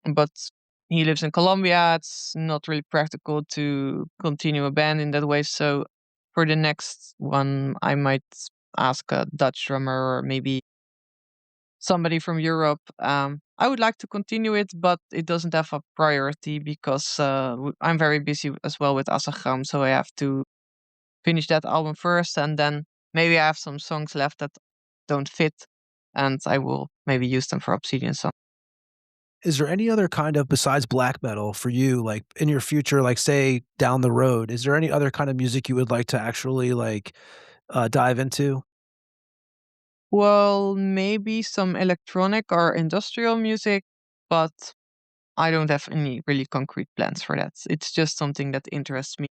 but he lives in Colombia. It's not really practical to continue a band in that way. So for the next one, I might ask a Dutch drummer or maybe somebody from Europe. I would like to continue it, but it doesn't have a priority because I'm very busy as well with Asagraum. So I have to finish that album first, and then maybe I have some songs left that don't fit, and I will maybe use them for Obsidian Sun. Is there any other kind of, besides black metal, for you, like in your future, like say down the road, is there any other kind of music you would like to actually dive into? Well, maybe some electronic or industrial music, but I don't have any really concrete plans for that. It's just something that interests me.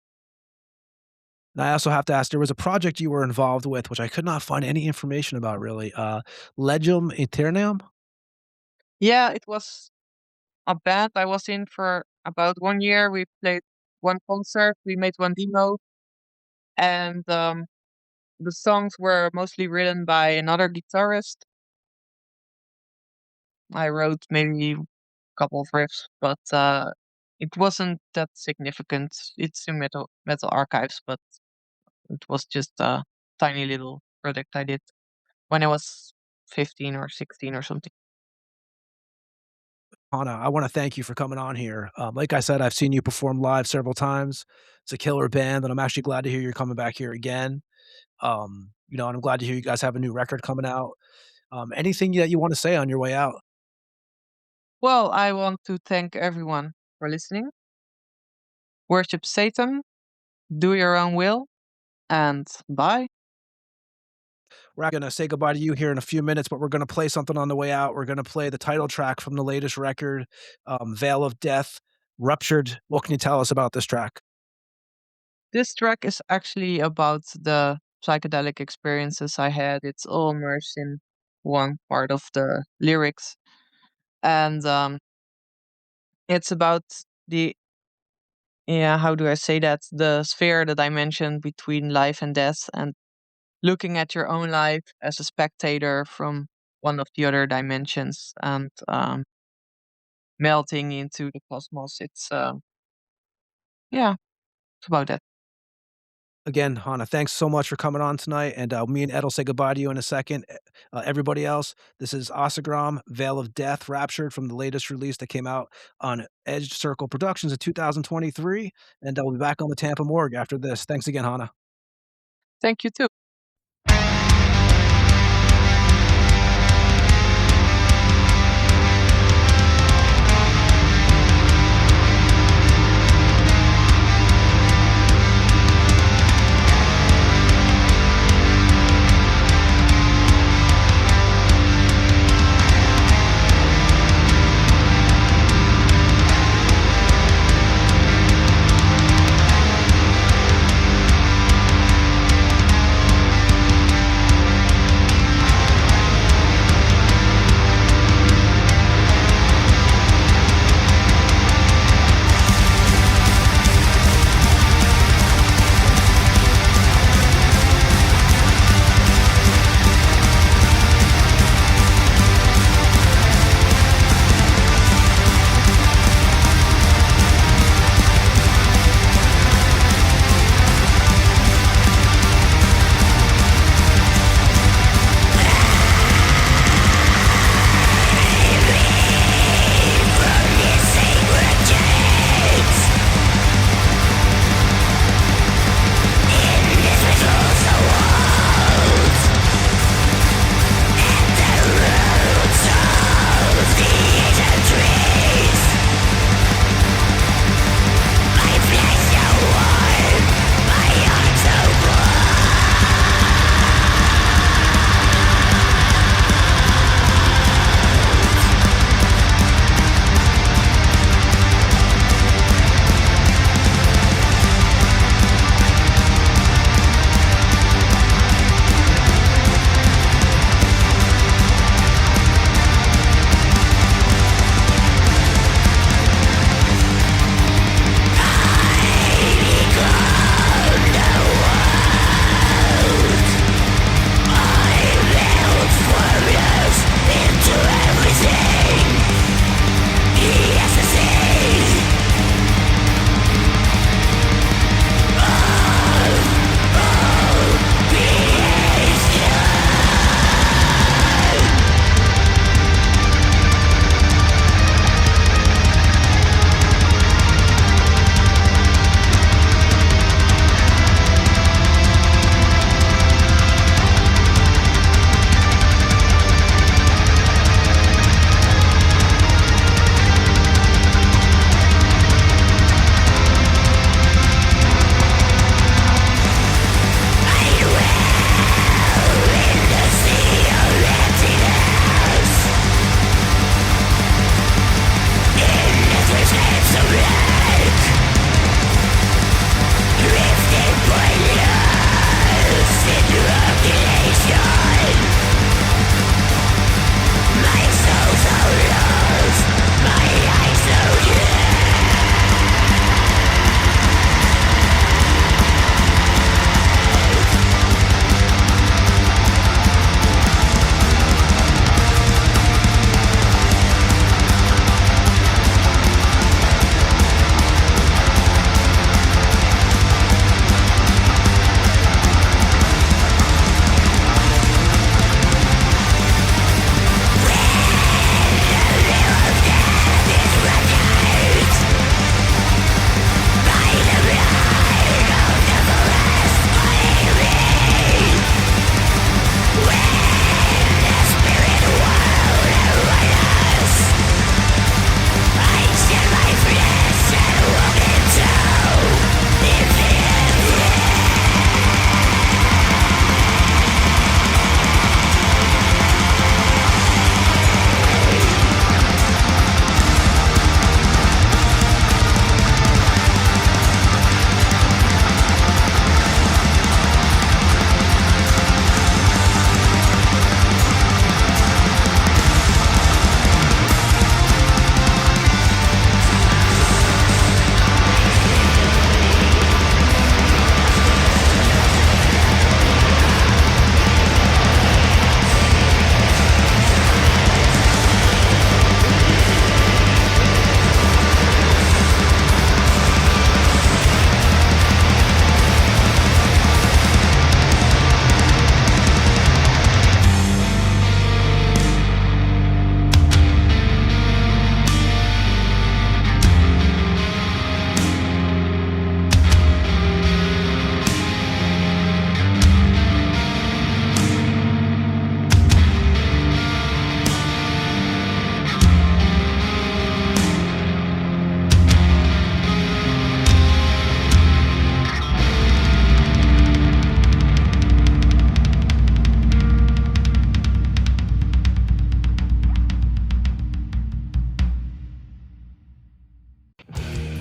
And I also have to ask, there was a project you were involved with, which I could not find any information about really. Legum Aeternam? Yeah, it was a band I was in for about 1 year. We played one concert, we made one demo, and the songs were mostly written by another guitarist. I wrote maybe a couple of riffs, but it wasn't that significant. It's in Metal Archives, but it was just a tiny little project I did when I was 15 or 16 or something. Hanna, I want to thank you for coming on here. Like I said, I've seen you perform live several times. It's a killer band, and I'm actually glad to hear you're coming back here again. And I'm glad to hear you guys have a new record coming out. Anything that you want to say on your way out? Well, I want to thank everyone for listening. Worship Satan, do your own will, and bye. We're going to say goodbye to you here in a few minutes, but we're going to play something on the way out. We're going to play the title track from the latest record, Veil of Death, Ruptured. What can you tell us about this track? This track is actually about the psychedelic experiences I had. It's all immersed in one part of the lyrics. And it's about how do I say that? The sphere, the dimension between life and death, and looking at your own life as a spectator from one of the other dimensions and melting into the cosmos. It's about that. Again, Hanna, thanks so much for coming on tonight. And me and Ed will say goodbye to you in a second. Everybody else, this is Asagraum, Veil of Death, Ruptured from the latest release that came out on Edge Circle Productions in 2023. And I'll be back on the Tampa Morgue after this. Thanks again, Hanna. Thank you too.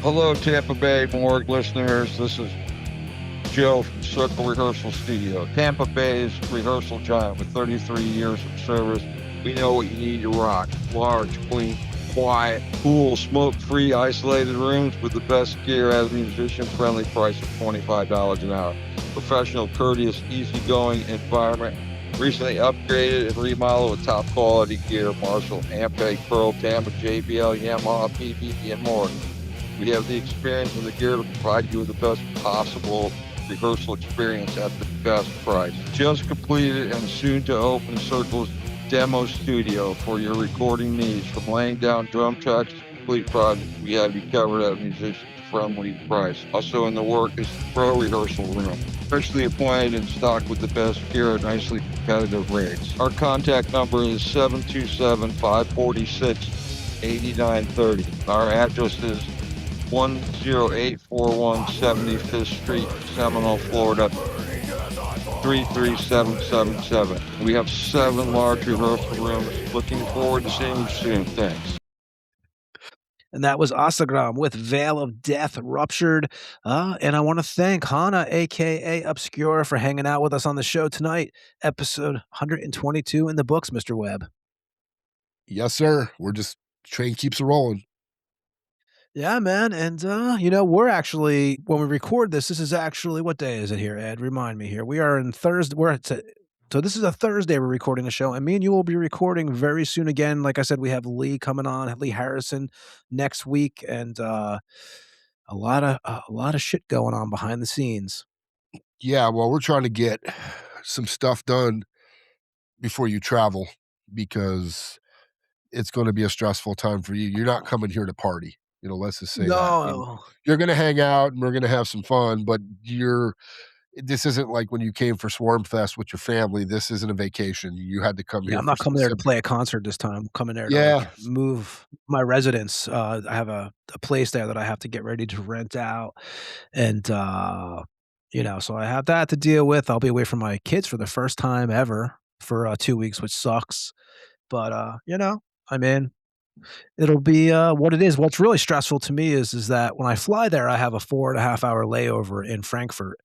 Hello, Tampa Bay Morgue listeners. This is Joe from Circle Rehearsal Studio, Tampa Bay's rehearsal giant with 33 years of service. We know what you need to rock. Large, clean, quiet, cool, smoke-free, isolated rooms with the best gear at a musician-friendly price of $25 an hour. Professional, courteous, easygoing environment. Recently upgraded and remodeled with top-quality gear, Marshall, Ampeg, Pearl, Tampa, JBL, Yamaha, PPP, and more. We have the experience and the gear to provide you with the best possible rehearsal experience at the best price. Just completed and soon to open Circle's demo studio for your recording needs. From laying down drum tracks to complete projects, we have you covered at a musician-friendly price. Also in the work is the pro rehearsal room, freshly appointed and stocked with the best gear at nicely competitive rates. Our contact number is 727-546-8930. Our address is 10841 75th Street, Seminole, Florida, 33777. We have 7 large rehearsal rooms. Looking forward to seeing you soon. Thanks. And that was Asagraum with Veil of Death, Ruptured. And I want to thank Hanna, a.k.a. Obscura, for hanging out with us on the show tonight. Episode 122 in the books, Mr. Webb. Yes, sir. Train keeps rolling. Yeah, man. And, we're actually, when we record this is actually, what day is it here, Ed? Remind me here. We are in Thursday. So this is a Thursday we're recording the show, and me and you will be recording very soon again. Like I said, we have Lee coming on, Lee Harrison next week, and a lot of shit going on behind the scenes. Yeah, well, we're trying to get some stuff done before you travel because it's going to be a stressful time for you. You're not coming here to party. Let's just say that. No. You're going to hang out and we're going to have some fun, but this isn't like when you came for Swarm Fest with your family. This isn't a vacation. You had to come here. I'm not coming there to play a concert this time. I'm coming there to move my residence. I have a place there that I have to get ready to rent out. And, so I have that to deal with. I'll be away from my kids for the first time ever for 2 weeks, which sucks. But, it'll be what it is. What's really stressful to me is that when I fly there, I have a 4.5-hour layover in Frankfurt.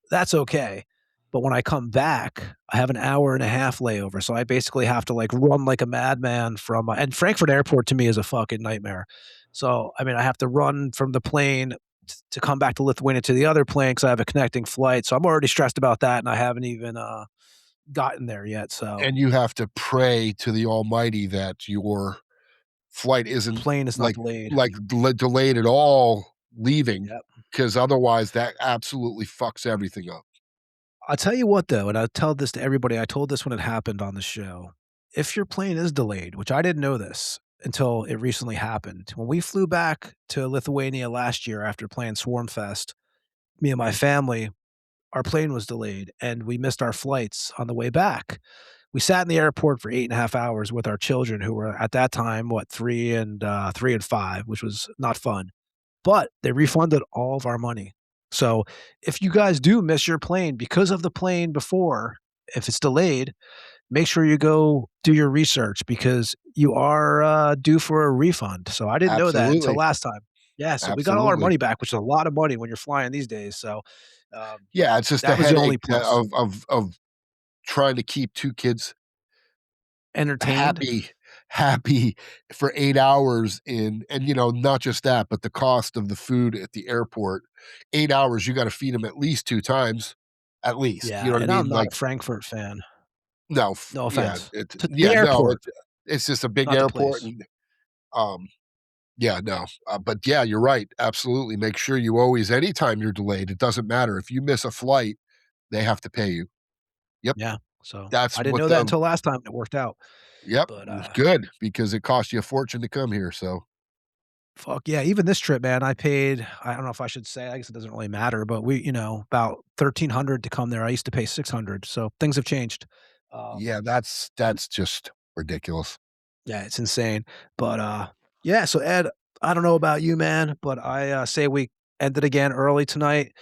That's okay. But when I come back, I have an 1.5-hour layover. So I basically have to run like a madman and Frankfurt airport to me is a fucking nightmare. So, I have to run from the plane to come back to Lithuania to the other plane because I have a connecting flight. So I'm already stressed about that. And I haven't even gotten there yet. So, and you have to pray to the Almighty that your flight plane is not delayed. Delayed at all leaving. Yep. Because otherwise that absolutely fucks everything up. I'll tell you what, though, and I'll tell this to everybody. I told this when it happened on the show. If your plane is delayed, which I didn't know this until it recently happened. When we flew back to Lithuania last year after playing Swarmfest, me and my family, our plane was delayed and we missed our flights on the way back. We sat in the airport for 8.5 hours with our children who were at that time, 3 and 5, which was not fun. But they refunded all of our money. So if you guys do miss your plane because of the plane before, if it's delayed, make sure you go do your research because you are due for a refund. So I didn't know that until last time. Yeah, so we got all our money back, which is a lot of money when you're flying these days. So it's just a headache of trying to keep 2 kids entertained, happy for 8 hours and not just that, but the cost of the food at the airport. 8 hours, you got to feed them at least 2 times, at least. Yeah, you know what I mean? I'm not a Frankfurt fan. No offense. Yeah, the airport. It's just a big airport. And, but yeah, you're right. Absolutely. Make sure you always, anytime you're delayed, it doesn't matter. If you miss a flight, they have to pay you. Yep. Yeah. So I didn't know that until last time. It worked out. Yep. But, it's good because it cost you a fortune to come here. So fuck yeah. Even this trip, man, I paid, I don't know if I should say, I guess it doesn't really matter, but we, about $1,300 to come there. I used to pay $600. So things have changed. Yeah, that's just ridiculous. Yeah, it's insane. But yeah, so Ed, I don't know about you, man, but I say we end it again early tonight.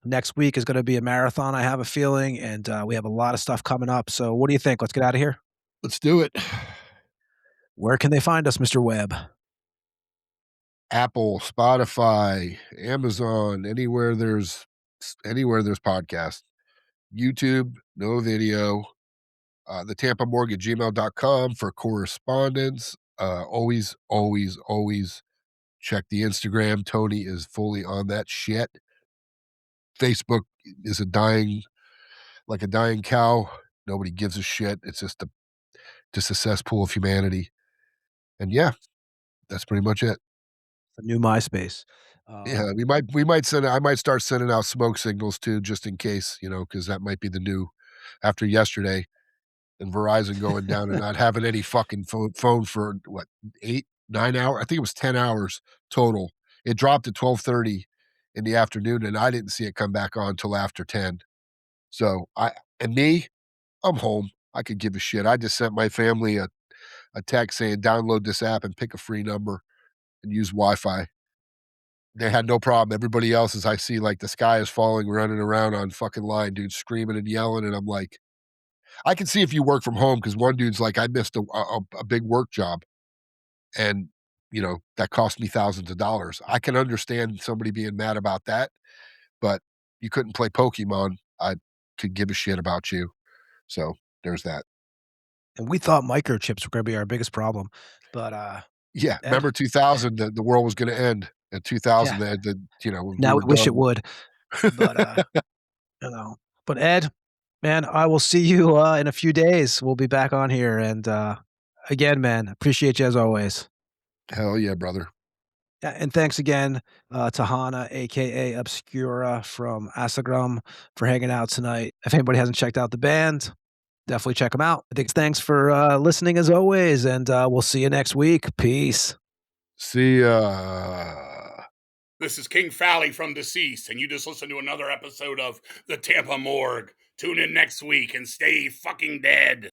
Next week is going to be a marathon, I have a feeling, and we have a lot of stuff coming up. So what do you think? Let's get out of here. Let's do it. Where can they find us, Mr. Webb? Apple, Spotify, Amazon, anywhere there's podcasts. YouTube, no video. Thetampamorgue at gmail.com for correspondence. Always check the Instagram. Tony is fully on that shit. Facebook is like a dying cow. Nobody gives a shit. It's just a cesspool of humanity. And yeah, that's pretty much it. The new MySpace. Yeah, I might start sending out smoke signals too, just in case, because that might be the new after yesterday and Verizon going down and not having any fucking phone for what, 8, 9 hours? I think it was 10 hours total. It dropped at 12:30 in the afternoon, and I didn't see it come back on till after 10. So I'm home. I could give a shit. I just sent my family a text saying, download this app and pick a free number and use Wi-Fi. They had no problem. Everybody else, as I see, like the sky is falling, running around on fucking line, dude, screaming and yelling. And I'm like, I can see if you work from home, because one dude's like, I missed a big work job, and that cost me thousands of dollars. I can understand somebody being mad about that, but you couldn't play Pokemon. I could give a shit about you. So there's that. And we thought microchips were going to be our biggest problem, but Yeah, Ed? remember 2000? The world was going to end at 2000. Yeah. We now were we wish done. it would. But but Ed, man, I will see you in a few days. We'll be back on here, and again, man, appreciate you as always. Hell yeah, brother. Yeah, and thanks again to Hanna, aka Obscura from Asagraum, for hanging out tonight. If anybody hasn't checked out the band, definitely check them out. Thanks for listening as always, and we'll see you next week. Peace. See ya. This is King Fowley from Deceased, and you just listened to another episode of the Tampa Morgue. Tune in next week and stay fucking dead.